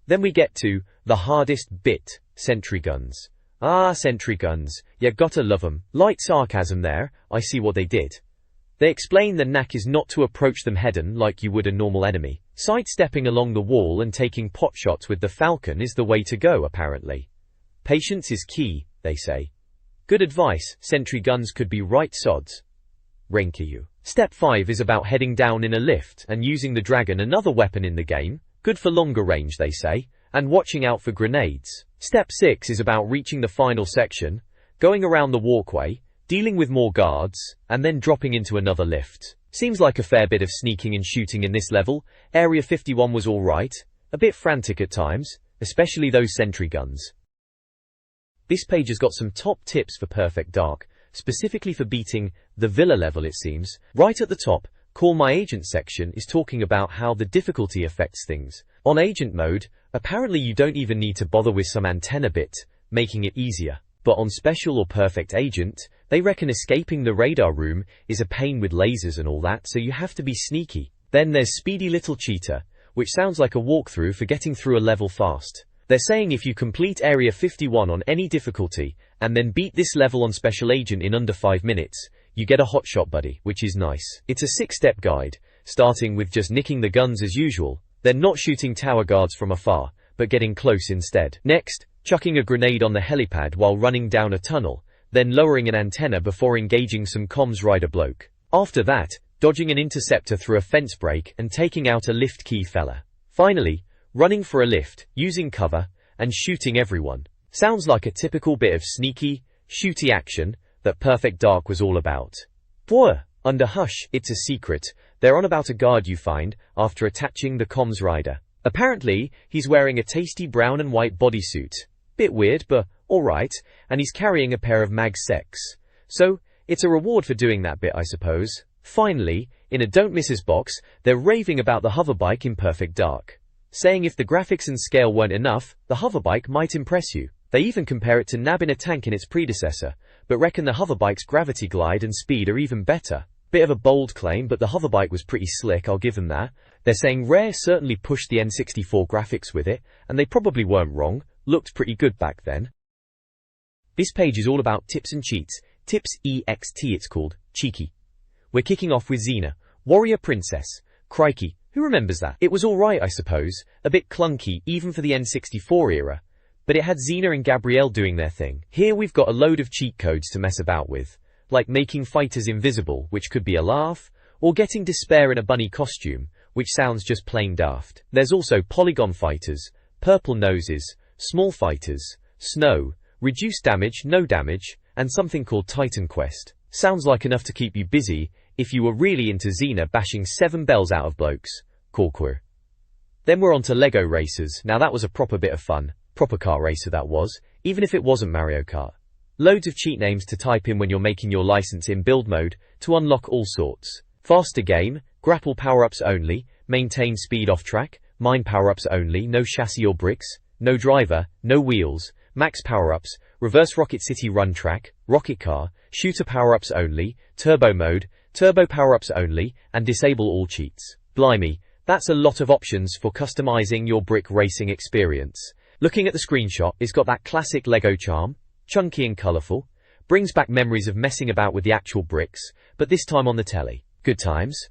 Then we get to the hardest bit, sentry guns. Ah, sentry guns, you gotta love 'em. Light sarcasm there, I see what they did. They explain the knack is not to approach them head-on like you would a normal enemy. Sidestepping along the wall and taking pot shots with the Falcon is the way to go apparently. Patience is key, they say. Good advice, sentry guns could be right sods. Ranky you. Step 5 is about heading down in a lift and using the dragon, another weapon in the game. Good for longer range, they say, and watching out for grenades. Step 6 is about reaching the final section, going around the walkway, dealing with more guards, and then dropping into another lift. Seems like a fair bit of sneaking and shooting in this level. Area 51 was alright, a bit frantic at times, especially those sentry guns. This page has got some top tips for Perfect Dark, specifically for beating the Villa level it seems. Right at the top, Call My Agent section is talking about how the difficulty affects things. On Agent mode, apparently you don't even need to bother with some antenna bit, making it easier. But on Special or Perfect Agent, they reckon escaping the radar room is a pain with lasers and all that, so you have to be sneaky. Then there's Speedy Little Cheater, which sounds like a walkthrough for getting through a level fast. They're saying if you complete Area 51 on any difficulty, and then beat this level on Special Agent in under 5 minutes, you get a hotshot buddy, which is nice. It's a 6-step guide, starting with just nicking the guns as usual, then not shooting tower guards from afar, but getting close instead. Next, chucking a grenade on the helipad while running down a tunnel, then lowering an antenna before engaging some comms rider bloke. After that, dodging an interceptor through a fence break and taking out a lift key fella. Finally, running for a lift, using cover, and shooting everyone. Sounds like a typical bit of sneaky, shooty action that Perfect Dark was all about. Boy, under hush, it's a secret They're on about a guard you find after attaching the comms rider. Apparently, he's wearing a tasty brown and white bodysuit. Bit weird, but alright, and he's carrying a pair of mag secs. So, it's a reward for doing that bit, I suppose. Finally, in a don't miss us box, they're raving about the hoverbike in Perfect Dark, saying if the graphics and scale weren't enough, the hoverbike might impress you. They even compare it to nabbing a tank in its predecessor, but reckon the hoverbike's gravity glide and speed are even better. Bit of a bold claim, but the hoverbike was pretty slick, I'll give them that. They're saying Rare certainly pushed the N64 graphics with it, and they probably weren't wrong, looked pretty good back then. This page is all about tips and cheats. Tips EXT it's called, cheeky. We're kicking off with Xena, Warrior Princess. Crikey, who remembers that? It was alright I suppose, a bit clunky even for the N64 era, but it had Xena and Gabrielle doing their thing. Here we've got a load of cheat codes to mess about with, like making fighters invisible, which could be a laugh, or getting Despair in a bunny costume, which sounds just plain daft. There's also polygon fighters, purple noses, small fighters, snow, reduced damage, no damage, and something called Titan Quest. Sounds like enough to keep you busy if you were really into Xena bashing 7 bells out of blokes. Cool. Then we're on to Lego Racers. Now that was a proper bit of fun. Proper car racer that was, even if it wasn't Mario Kart. Loads of cheat names to type in when you're making your license in build mode to unlock all sorts. Faster game, grapple power-ups only, maintain speed off track, mine power-ups only, no chassis or bricks, no driver, no wheels, max power-ups, reverse Rocket City run track, rocket car, shooter power-ups only, turbo mode, turbo power-ups only, and disable all cheats. Blimey, that's a lot of options for customizing your brick racing experience. Looking at the screenshot, it's got that classic Lego charm, chunky and colourful, brings back memories of messing about with the actual bricks, but this time on the telly. Good times.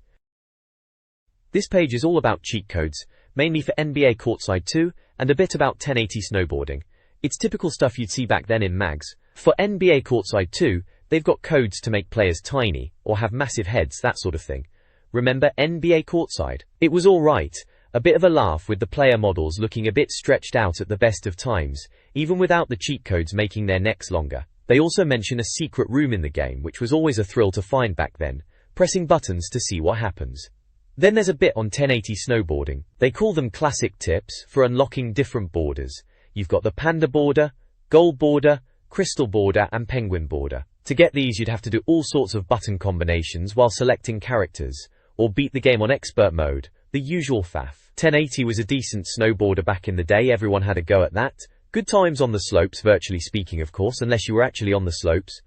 This page is all about cheat codes, mainly for NBA Courtside 2, and a bit about 1080 snowboarding. It's typical stuff you'd see back then in mags. For NBA Courtside 2, they've got codes to make players tiny, or have massive heads, that sort of thing. Remember NBA Courtside? It was alright, a bit of a laugh with the player models looking a bit stretched out at the best of times, even without the cheat codes making their necks longer. They also mention a secret room in the game, which was always a thrill to find back then, pressing buttons to see what happens. Then there's a bit on 1080 snowboarding. They call them classic tips for unlocking different borders. You've got the panda border, gold border, crystal border, and penguin border. To get these you'd have to do all sorts of button combinations while selecting characters, or beat the game on expert mode, the usual faff. 1080 was a decent snowboarder back in the day, everyone had a go at that. Good times on the slopes, virtually speaking of course, unless you were actually on the slopes.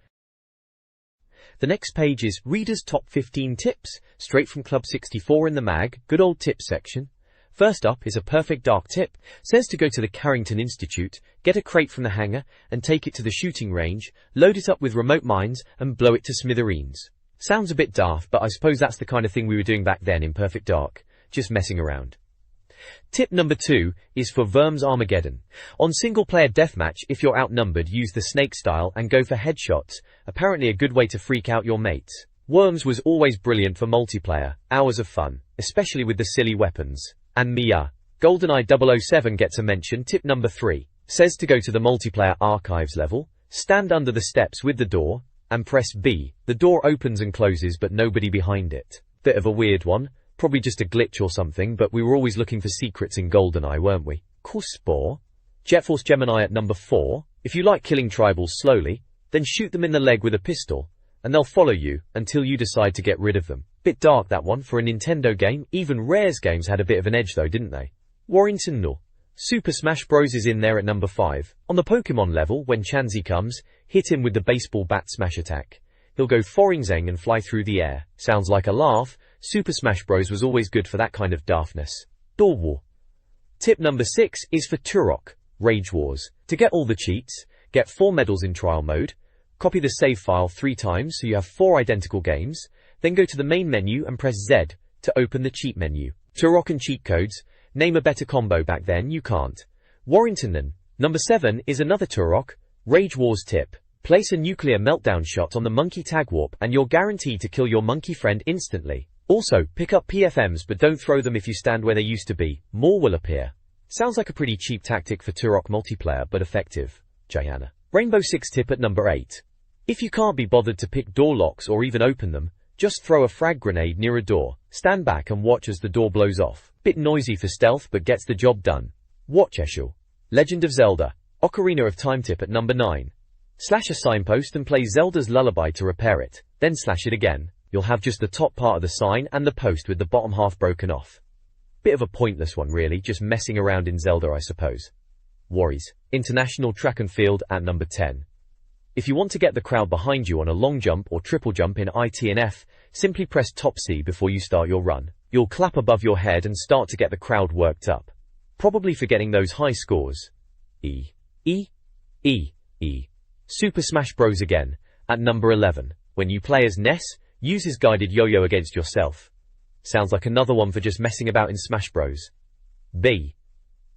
The next page is Reader's Top 15 Tips, straight from Club 64 in the mag, good old tips section. First up is a Perfect Dark tip. Says to go to the Carrington Institute, get a crate from the hangar, and take it to the shooting range, load it up with remote mines, and blow it to smithereens. Sounds a bit daft, but I suppose that's the kind of thing we were doing back then in Perfect Dark, just messing around. Tip number 2 is for Worms Armageddon. On single-player deathmatch, if you're outnumbered, use the snake style and go for headshots, apparently a good way to freak out your mates. Worms was always brilliant for multiplayer, hours of fun, especially with the silly weapons. And GoldenEye 007 gets a mention. Tip number 3 says to go to the multiplayer archives level, stand under the steps with the door, and press B. The door opens and closes but nobody behind it. Bit of a weird one. Probably just a glitch or something, but we were always looking for secrets in GoldenEye, weren't we? Spore. Jet Force Gemini at number 4. If you like killing tribals slowly, then shoot them in the leg with a pistol, and they'll follow you until you decide to get rid of them. Bit dark that one for a Nintendo game. Even Rare's games had a bit of an edge though, didn't they? Warrington Null. Super Smash Bros. Is in there at number 5. On the Pokemon level, when Chansey comes, hit him with the baseball bat smash attack. He'll go Foringzeng and fly through the air. Sounds like a laugh. Super Smash Bros. Was always good for that kind of daftness. Door War. Tip number 6 is for Turok, Rage Wars. To get all the cheats, get 4 medals in trial mode, copy the save file 3 times so you have 4 identical games, then go to the main menu and press Z to open the cheat menu. Turok and cheat codes, name a better combo back then, you can't. Warrington. Number 7 is another Turok, Rage Wars tip. Place a nuclear meltdown shot on the monkey tag warp and you're guaranteed to kill your monkey friend instantly. Also, pick up PFMs but don't throw them if you stand where they used to be. More will appear. Sounds like a pretty cheap tactic for Turok multiplayer, but effective. Jayana. Rainbow Six tip at number 8. If you can't be bothered to pick door locks or even open them, Just throw a frag grenade near a door, stand back and watch as the door blows off. Bit noisy for stealth but gets the job done. Watch Eshel. Legend of Zelda. Ocarina of Time tip at number 9. Slash a signpost and play Zelda's lullaby to repair it, then slash it again. You'll have just the top part of the sign and the post with the bottom half broken off. Bit of a pointless one really, just messing around in Zelda I suppose. Worries. International Track and Field at number 10. If you want to get the crowd behind you on a long jump or triple jump in ITNF, simply press top C before you start your run. You'll clap above your head and start to get the crowd worked up. Probably for getting those high scores. E. Super Smash Bros. Again, at number 11. When you play as Ness, use his guided yo-yo against yourself. Sounds like another one for just messing about in Smash Bros. B.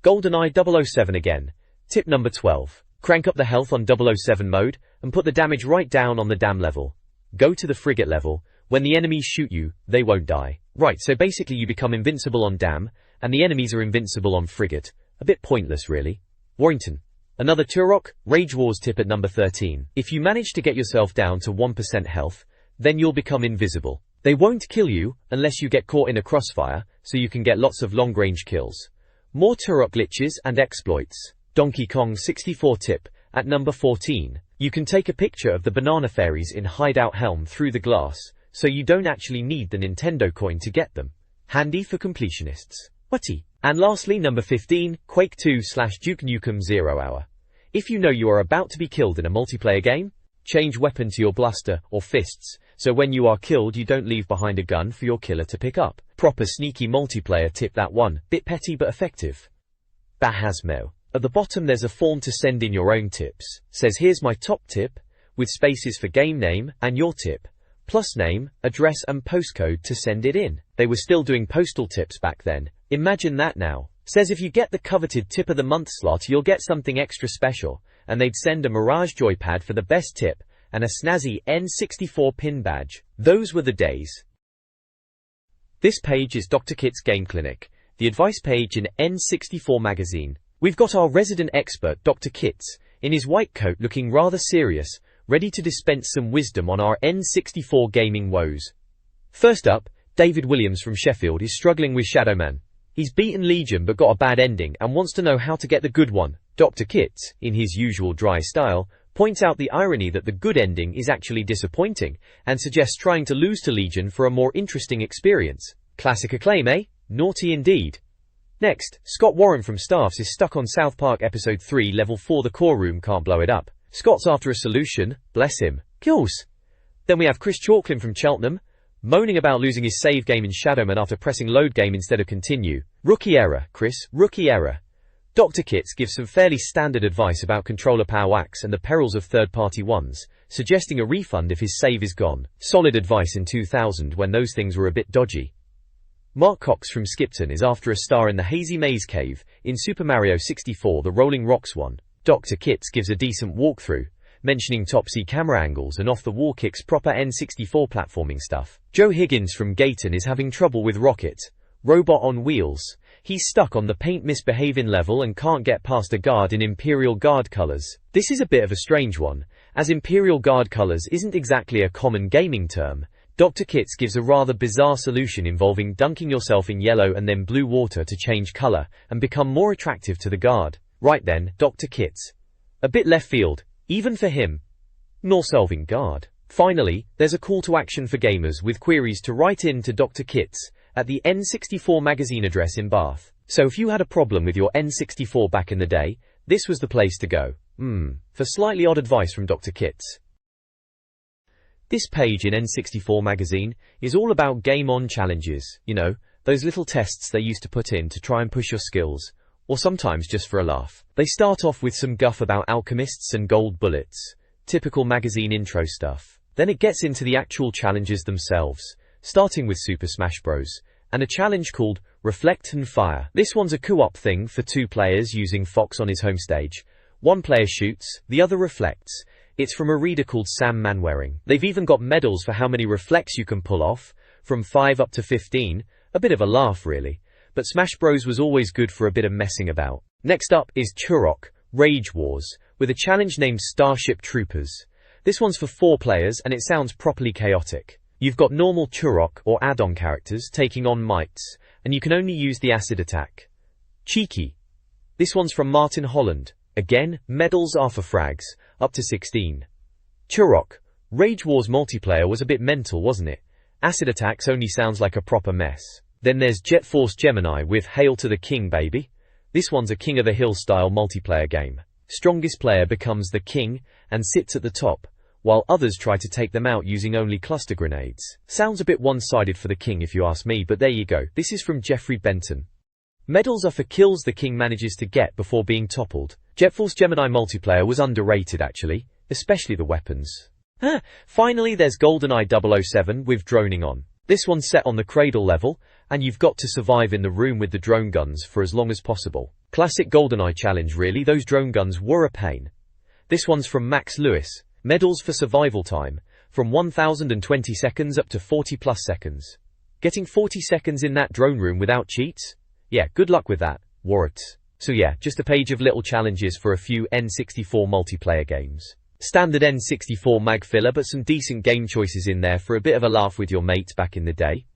GoldenEye 007 again. Tip number 12. Crank up the health on 007 mode, and put the damage right down on the dam level. Go to the frigate level. When the enemies shoot you, they won't die. Right, so basically you become invincible on dam, and the enemies are invincible on frigate. A bit pointless really. Warrington. Another Turok, Rage Wars tip at number 13. If you manage to get yourself down to 1% health, then you'll become invisible. They won't kill you, unless you get caught in a crossfire, so you can get lots of long-range kills. More Turok glitches and exploits. Donkey Kong 64 tip, at number 14. You can take a picture of the banana fairies in Hideout Helm through the glass, so you don't actually need the Nintendo coin to get them. Handy for completionists. Whatty? And lastly, number 15, Quake 2/Duke Nukem 0 Hour. If you know you are about to be killed in a multiplayer game, change weapon to your blaster or fists, so when you are killed you don't leave behind a gun for your killer to pick up. Proper sneaky multiplayer tip that one, bit petty but effective. Bahasmo. At the bottom there's a form to send in your own tips. Says here's my top tip, with spaces for game name and your tip, plus name, address and postcode to send it in. They were still doing postal tips back then. Imagine that now. Says if you get the coveted tip of the month slot you'll get something extra special, and they'd send a Mirage joypad for the best tip, and a snazzy N64 pin badge. Those were the days. This page is Dr. Kit's Game Clinic, the advice page in N64 Magazine. We've got our resident expert Dr. Kits, in his white coat looking rather serious, ready to dispense some wisdom on our N64 gaming woes. First up, David Williams from Sheffield is struggling with Shadowman. He's beaten Legion but got a bad ending and wants to know how to get the good one. Dr. Kits, in his usual dry style, points out the irony that the good ending is actually disappointing, and suggests trying to lose to Legion for a more interesting experience. Classic acclaim, eh? Naughty indeed. Next, Scott Warren from Staffs is stuck on South Park Episode 3 Level 4 The Core Room can't blow it up. Scott's after a solution, bless him. Kills. Then we have Chris Chalklin from Cheltenham, moaning about losing his save game in Shadowman after pressing load game instead of continue. Rookie error, Chris, rookie error. Dr. Kits gives some fairly standard advice about controller power whacks and the perils of third-party ones, suggesting a refund if his save is gone. Solid advice in 2000 when those things were a bit dodgy. Mark Cox from Skipton is after a star in the Hazy Maze Cave, in Super Mario 64 The Rolling Rocks one. Dr. Kits gives a decent walkthrough, mentioning top-C camera angles and off-the-wall kicks proper N64 platforming stuff. Joe Higgins from Gayton is having trouble with Rocket, Robot on Wheels. He's stuck on the paint misbehaving level and can't get past a guard in Imperial Guard colors. This is a bit of a strange one, as Imperial Guard colors isn't exactly a common gaming term. Dr. Kits gives a rather bizarre solution involving dunking yourself in yellow and then blue water to change color and become more attractive to the guard. Right then, Dr. Kits. A bit left field, even for him. Nor solving guard. Finally, there's a call to action for gamers with queries to write in to Dr. Kits at the N64 Magazine address in Bath. So if you had a problem with your N64 back in the day, this was the place to go. For slightly odd advice from Dr. Kits. This page in N64 Magazine is all about Game On challenges, you know, those little tests they used to put in to try and push your skills, or sometimes just for a laugh. They start off with some guff about alchemists and gold bullets, typical magazine intro stuff. Then it gets into the actual challenges themselves, starting with Super Smash Bros. And a challenge called Reflect and Fire. This one's a co-op thing for 2 players using Fox on his home stage. One player shoots, the other reflects. It's from a reader called Sam Manwaring. They've even got medals for how many reflects you can pull off, from 5 up to 15, a bit of a laugh really. But Smash Bros was always good for a bit of messing about. Next up is Turok, Rage Wars, with a challenge named Starship Troopers. This one's for 4 players and it sounds properly chaotic. You've got normal Turok or add-on characters taking on mites, and you can only use the acid attack. Cheeky. This one's from Martin Holland. Again, medals are for frags, up to 16. Turok. Rage Wars multiplayer was a bit mental, wasn't it? Acid attacks only sounds like a proper mess. Then there's Jet Force Gemini with Hail to the King, baby. This one's a King of the Hill style multiplayer game. Strongest player becomes the king and sits at the top, while others try to take them out using only cluster grenades. Sounds a bit one-sided for the king if you ask me, but there you go. This is from Jeffrey Benton. Medals are for kills the king manages to get before being toppled. Jet Force Gemini multiplayer was underrated actually, especially the weapons. Finally there's GoldenEye 007 with droning on. This one's set on the cradle level, and you've got to survive in the room with the drone guns for as long as possible. Classic GoldenEye challenge really, those drone guns were a pain. This one's from Max Lewis. Medals for survival time, from 1020 seconds up to 40 plus seconds. Getting 40 seconds in that drone room without cheats? Yeah, good luck with that, warts. So yeah, just a page of little challenges for a few N64 multiplayer games. Standard N64 mag filler, but some decent game choices in there for a bit of a laugh with your mates back in the day.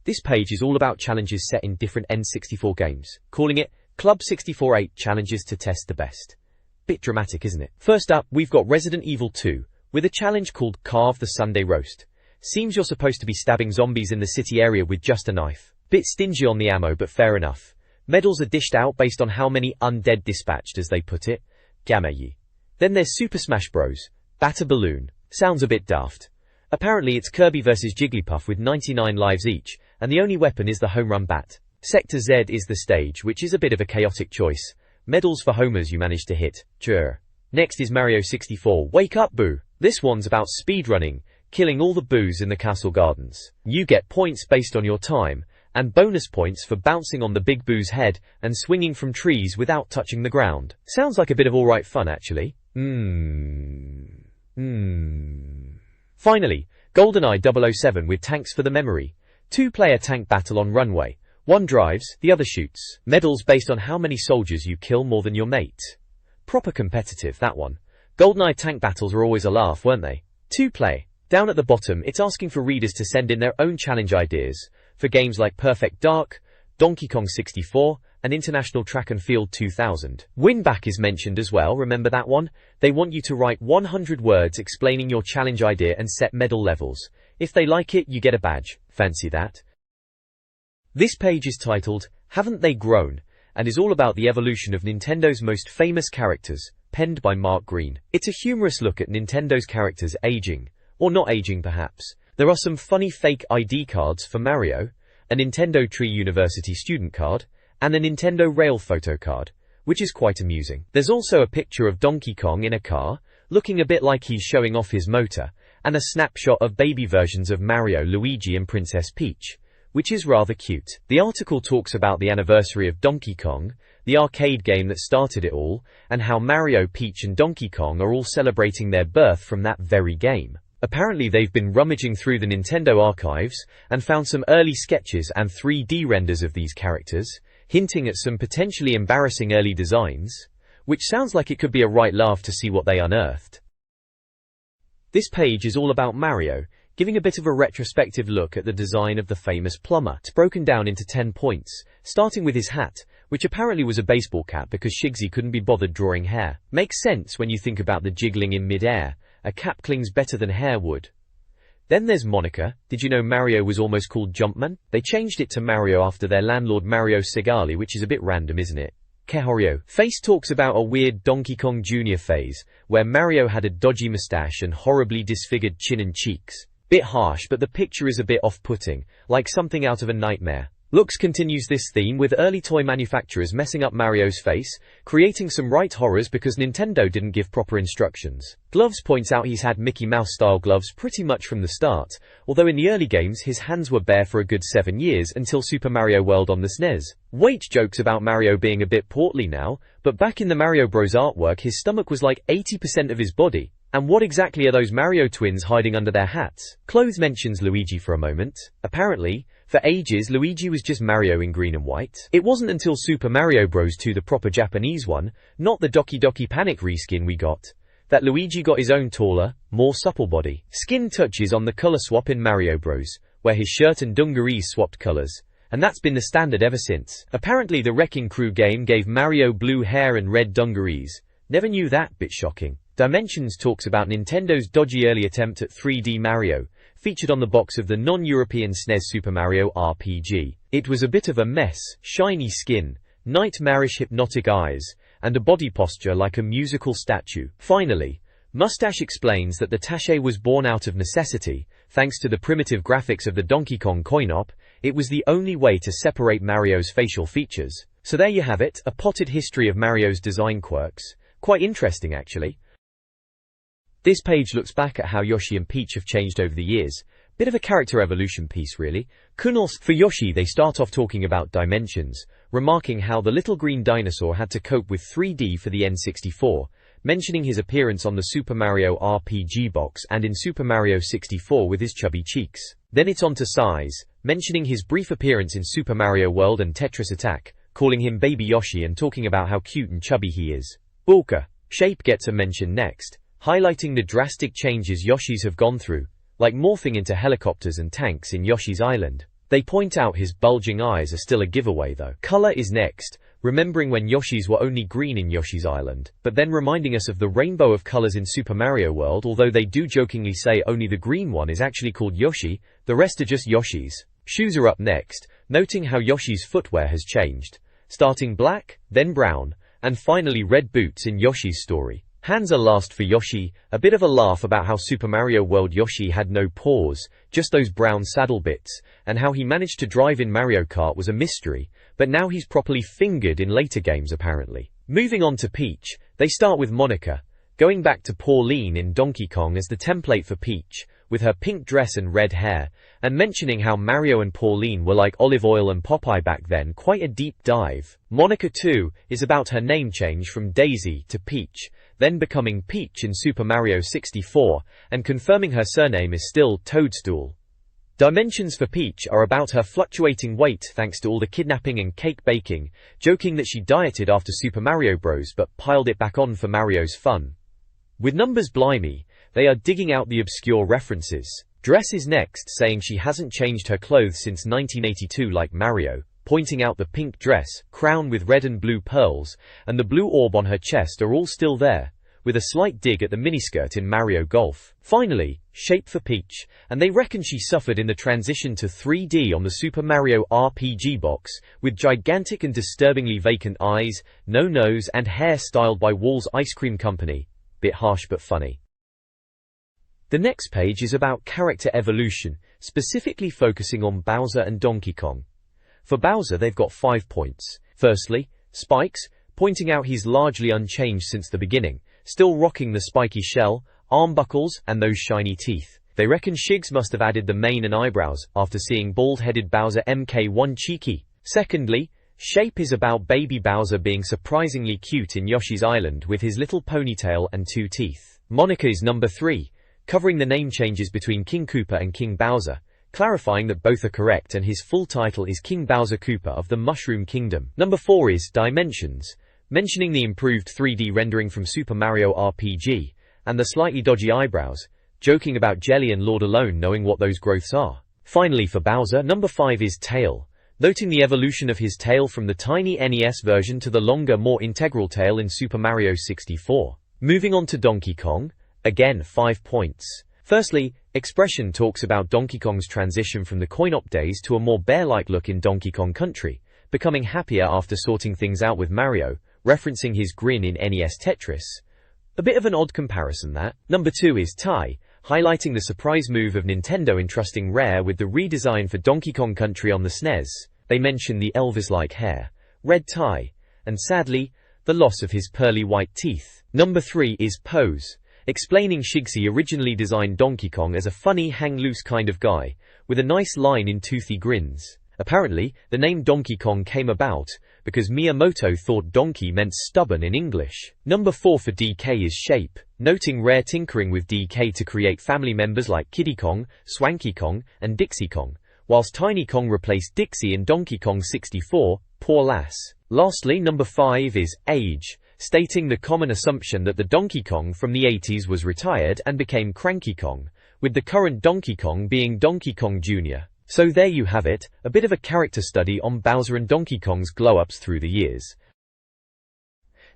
This page is all about challenges set in different N64 games, calling it Club 64-8 Challenges to Test the Best. Bit dramatic, isn't it? First up, we've got Resident Evil 2, with a challenge called Carve the Sunday Roast. Seems you're supposed to be stabbing zombies in the city area with just a knife. Bit stingy on the ammo, but fair enough. Medals are dished out based on how many undead dispatched, as they put it. Gameyi. Then there's Super Smash Bros. Batter Balloon. Sounds a bit daft. Apparently it's Kirby vs Jigglypuff with 99 lives each, and the only weapon is the home run bat. Sector Z is the stage, which is a bit of a chaotic choice. Medals for homers you managed to hit. Sure. Next is Mario 64. Wake up, Boo! This one's about speedrunning, killing all the boos in the castle gardens. You get points based on your time, and bonus points for bouncing on the big boo's head and swinging from trees without touching the ground. Sounds like a bit of alright fun actually. Finally, GoldenEye 007 with tanks for the memory. 2-player tank battle on runway. One drives, the other shoots. Medals based on how many soldiers you kill more than your mate. Proper competitive, that one. GoldenEye tank battles were always a laugh, weren't they? 2-play. Down at the bottom, it's asking for readers to send in their own challenge ideas for games like Perfect Dark, Donkey Kong 64, and International Track and Field 2000. Winback is mentioned as well, remember that one? They want you to write 100 words explaining your challenge idea and set medal levels. If they like it, you get a badge. Fancy that? This page is titled, Haven't They Grown? And is all about the evolution of Nintendo's most famous characters, penned by Mark Green. It's a humorous look at Nintendo's characters aging, or not aging perhaps. There are some funny fake ID cards for Mario, a Nintendo Tree University student card, and a Nintendo Rail photo card, which is quite amusing. There's also a picture of Donkey Kong in a car, looking a bit like he's showing off his motor, and a snapshot of baby versions of Mario, Luigi and Princess Peach, which is rather cute. The article talks about the anniversary of Donkey Kong, the arcade game that started it all, and how Mario, Peach and Donkey Kong are all celebrating their birth from that very game. Apparently they've been rummaging through the Nintendo archives and found some early sketches and 3D renders of these characters, hinting at some potentially embarrassing early designs, which sounds like it could be a right laugh to see what they unearthed. This page is all about Mario, giving a bit of a retrospective look at the design of the famous plumber. It's broken down into 10 points, starting with his hat, which apparently was a baseball cap because Shigsy couldn't be bothered drawing hair. Makes sense when you think about the jiggling in mid-air. A cap clings better than hair would. Then there's Monica. Did you know Mario was almost called Jumpman? They changed it to Mario after their landlord Mario Segale, which is a bit random, isn't it? Kehorio. Face talks about a weird Donkey Kong Jr. phase, where Mario had a dodgy mustache and horribly disfigured chin and cheeks. Bit harsh, but the picture is a bit off-putting, like something out of a nightmare. Looks continues this theme with early toy manufacturers messing up Mario's face, creating some right horrors because Nintendo didn't give proper instructions. Gloves points out he's had Mickey Mouse-style gloves pretty much from the start, although in the early games his hands were bare for a good 7 years until Super Mario World on the SNES. Weight jokes about Mario being a bit portly now, but back in the Mario Bros artwork his stomach was like 80% of his body. And what exactly are those Mario twins hiding under their hats? Clothes mentions Luigi for a moment. Apparently, for ages Luigi was just Mario in green and white. It wasn't until Super Mario Bros. 2, the proper Japanese one, not the Doki Doki Panic reskin we got, that Luigi got his own taller, more supple body. Skin touches on the color swap in Mario Bros, where his shirt and dungarees swapped colors, and that's been the standard ever since. Apparently the Wrecking Crew game gave Mario blue hair and red dungarees. Never knew that, bit shocking. Dimensions talks about Nintendo's dodgy early attempt at 3D Mario, featured on the box of the non-European SNES Super Mario RPG. It was a bit of a mess, shiny skin, nightmarish hypnotic eyes, and a body posture like a musical statue. Finally, Mustache explains that the tache was born out of necessity. Thanks to the primitive graphics of the Donkey Kong coin-op, it was the only way to separate Mario's facial features. So there you have it, a potted history of Mario's design quirks. Quite interesting actually. This page looks back at how Yoshi and Peach have changed over the years. Bit of a character evolution piece really. For Yoshi they start off talking about dimensions, remarking how the little green dinosaur had to cope with 3D for the N64, mentioning his appearance on the Super Mario RPG box and in Super Mario 64 with his chubby cheeks. Then it's on to size, mentioning his brief appearance in Super Mario World and Tetris Attack, calling him Baby Yoshi and talking about how cute and chubby he is. Bulka. Shape gets a mention next, highlighting the drastic changes Yoshis have gone through, like morphing into helicopters and tanks in Yoshi's Island. They point out his bulging eyes are still a giveaway though. Color is next, remembering when Yoshis were only green in Yoshi's Island, but then reminding us of the rainbow of colors in Super Mario World, although they do jokingly say only the green one is actually called Yoshi, the rest are just Yoshis. Shoes are up next, noting how Yoshi's footwear has changed, starting black, then brown, and finally red boots in Yoshi's story. Hands are last for Yoshi, a bit of a laugh about how Super Mario World Yoshi had no paws, just those brown saddle bits, and how he managed to drive in Mario Kart was a mystery, but now he's properly fingered in later games apparently. Moving on to Peach, they start with Monica, going back to Pauline in Donkey Kong as the template for Peach, with her pink dress and red hair, and mentioning how Mario and Pauline were like Olive Oyl and Popeye back then. Quite a deep dive. Monica 2 is about her name change from Daisy to Peach, then becoming Peach in Super Mario 64, and confirming her surname is still Toadstool. Dimensions for Peach are about her fluctuating weight thanks to all the kidnapping and cake baking, joking that she dieted after Super Mario Bros but piled it back on for Mario's fun. With numbers blimey, they are digging out the obscure references. Dress is next, saying she hasn't changed her clothes since 1982 like Mario, pointing out the pink dress, crown with red and blue pearls, and the blue orb on her chest are all still there, with a slight dig at the miniskirt in Mario Golf. Finally, shape for Peach, and they reckon she suffered in the transition to 3D on the Super Mario RPG box, with gigantic and disturbingly vacant eyes, no nose and hair styled by Wall's Ice Cream Company. Bit harsh but funny. The next page is about character evolution, specifically focusing on Bowser and Donkey Kong. For Bowser they've got 5 points. Firstly, spikes, pointing out he's largely unchanged since the beginning, still rocking the spiky shell, arm buckles, and those shiny teeth. They reckon Shigs must have added the mane and eyebrows after seeing bald-headed Bowser MK1 cheeky. Secondly, shape is about baby Bowser being surprisingly cute in Yoshi's Island with his little ponytail and 2 teeth. Monica is number 3, covering the name changes between King Koopa and King Bowser, clarifying that both are correct and his full title is King Bowser Koopa of the Mushroom Kingdom. Number 4 is Dimensions, mentioning the improved 3D rendering from Super Mario RPG, and the slightly dodgy eyebrows, joking about Jelly and Lord alone knowing what those growths are. Finally for Bowser, number 5 is Tail, noting the evolution of his tail from the tiny NES version to the longer, more integral tail in Super Mario 64. Moving on to Donkey Kong, again 5 points. Firstly, Expression talks about Donkey Kong's transition from the coin-op days to a more bear-like look in Donkey Kong Country, becoming happier after sorting things out with Mario, referencing his grin in NES Tetris. A bit of an odd comparison that. Number 2 is Tai, highlighting the surprise move of Nintendo entrusting Rare with the redesign for Donkey Kong Country on the SNES. They mention the Elvis-like hair, red tie, and sadly, the loss of his pearly white teeth. Number 3 is Pose, explaining Shigsy originally designed Donkey Kong as a funny hang-loose kind of guy, with a nice line in toothy grins. Apparently, the name Donkey Kong came about because Miyamoto thought donkey meant stubborn in English. Number 4 for DK is Shape, noting Rare tinkering with DK to create family members like Kiddy Kong, Swanky Kong, and Dixie Kong, whilst Tiny Kong replaced Dixie in Donkey Kong 64, poor lass. Lastly, number 5 is Age, stating the common assumption that the Donkey Kong from the 80s was retired and became Cranky Kong, with the current Donkey Kong being Donkey Kong Jr. So there you have it, a bit of a character study on Bowser and Donkey Kong's glow-ups through the years.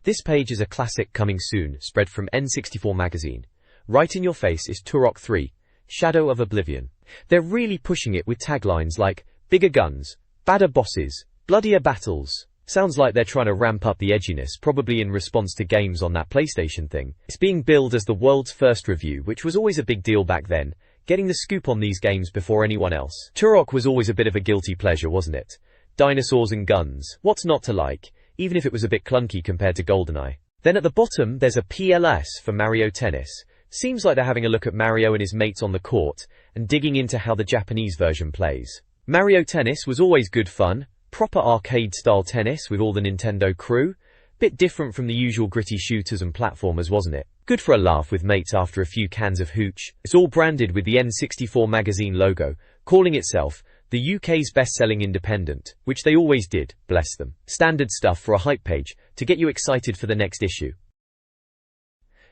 This page is a classic coming soon, spread from N64 Magazine. Right in your face is Turok 3, Shadow of Oblivion. They're really pushing it with taglines like, bigger guns, badder bosses, bloodier battles. Sounds like they're trying to ramp up the edginess, probably in response to games on that PlayStation thing. It's being billed as the world's first review, which was always a big deal back then, getting the scoop on these games before anyone else. Turok was always a bit of a guilty pleasure, wasn't it? Dinosaurs and guns, what's not to like, even if it was a bit clunky compared to GoldenEye. Then at the bottom there's a PLS for Mario Tennis. Seems like they're having a look at Mario and his mates on the court, and digging into how the Japanese version plays. Mario Tennis was always good fun, proper arcade-style tennis with all the Nintendo crew. Bit different from the usual gritty shooters and platformers, wasn't it? Good for a laugh with mates after a few cans of hooch. It's all branded with the N64 Magazine logo, calling itself the UK's best-selling independent, which they always did, bless them. Standard stuff for a hype page, to get you excited for the next issue.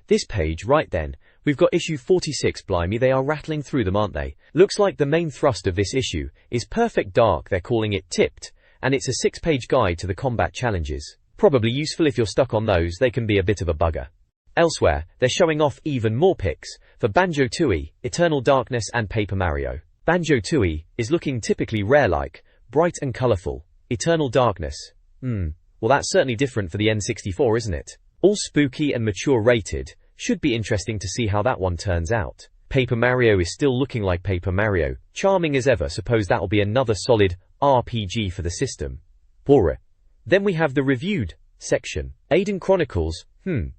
This page, right then, we've got issue 46, blimey, they are rattling through them, aren't they? Looks like the main thrust of this issue is Perfect Dark, they're calling it Tipped, and it's a 6-page guide to the combat challenges. Probably useful if you're stuck on those, they can be a bit of a bugger. Elsewhere, they're showing off even more pics for Banjo-Tooie, Eternal Darkness and Paper Mario. Banjo-Tooie is looking typically rare-like, bright and colourful. Eternal Darkness. Well that's certainly different for the N64, isn't it? All spooky and mature rated. Should be interesting to see how that one turns out. Paper Mario is still looking like Paper Mario, charming as ever. Suppose that'll be another solid RPG for the system. Foray. Then we have the reviewed section. Aiden Chronicles.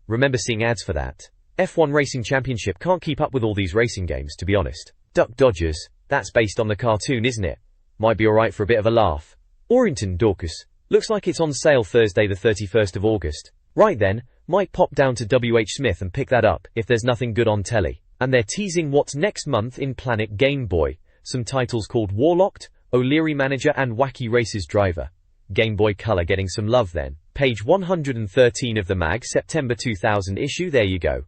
Remember seeing ads for that. F1 Racing Championship, can't keep up with all these racing games, to be honest. Duck Dodgers. That's based on the cartoon, isn't it? Might be alright for a bit of a laugh. Orrington Dorcas. Looks like it's on sale Thursday the 31st of August. Right then, might pop down to WH Smith and pick that up if there's nothing good on telly. And they're teasing what's next month in Planet Game Boy. Some titles called Warlocked, O'Leary Manager and Wacky Races Driver. Game Boy Color getting some love then. Page 113 of the mag, September 2000 issue, there you go.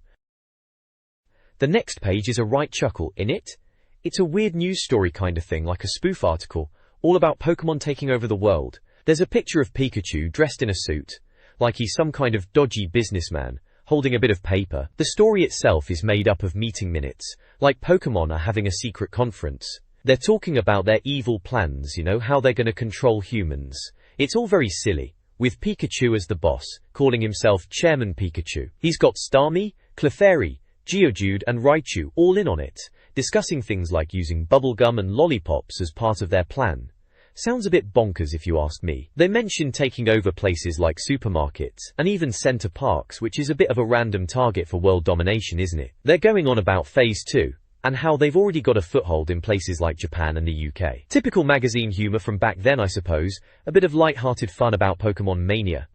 The next page is a right chuckle. In it, it's a weird news story kind of thing, like a spoof article, all about Pokemon taking over the world. There's a picture of Pikachu dressed in a suit, like he's some kind of dodgy businessman, holding a bit of paper. The story itself is made up of meeting minutes, like Pokemon are having a secret conference. They're talking about their evil plans, you know, how they're gonna control humans. It's all very silly, with Pikachu as the boss, calling himself Chairman Pikachu. He's got Starmie, Clefairy, Geodude and Raichu all in on it, discussing things like using bubblegum and lollipops as part of their plan. Sounds a bit bonkers if you ask me. They mention taking over places like supermarkets, and even center parks, which is a bit of a random target for world domination, isn't it? They're going on about Phase 2, and how they've already got a foothold in places like Japan and the UK. Typical magazine humor from back then, I suppose, a bit of light-hearted fun about Pokemon mania.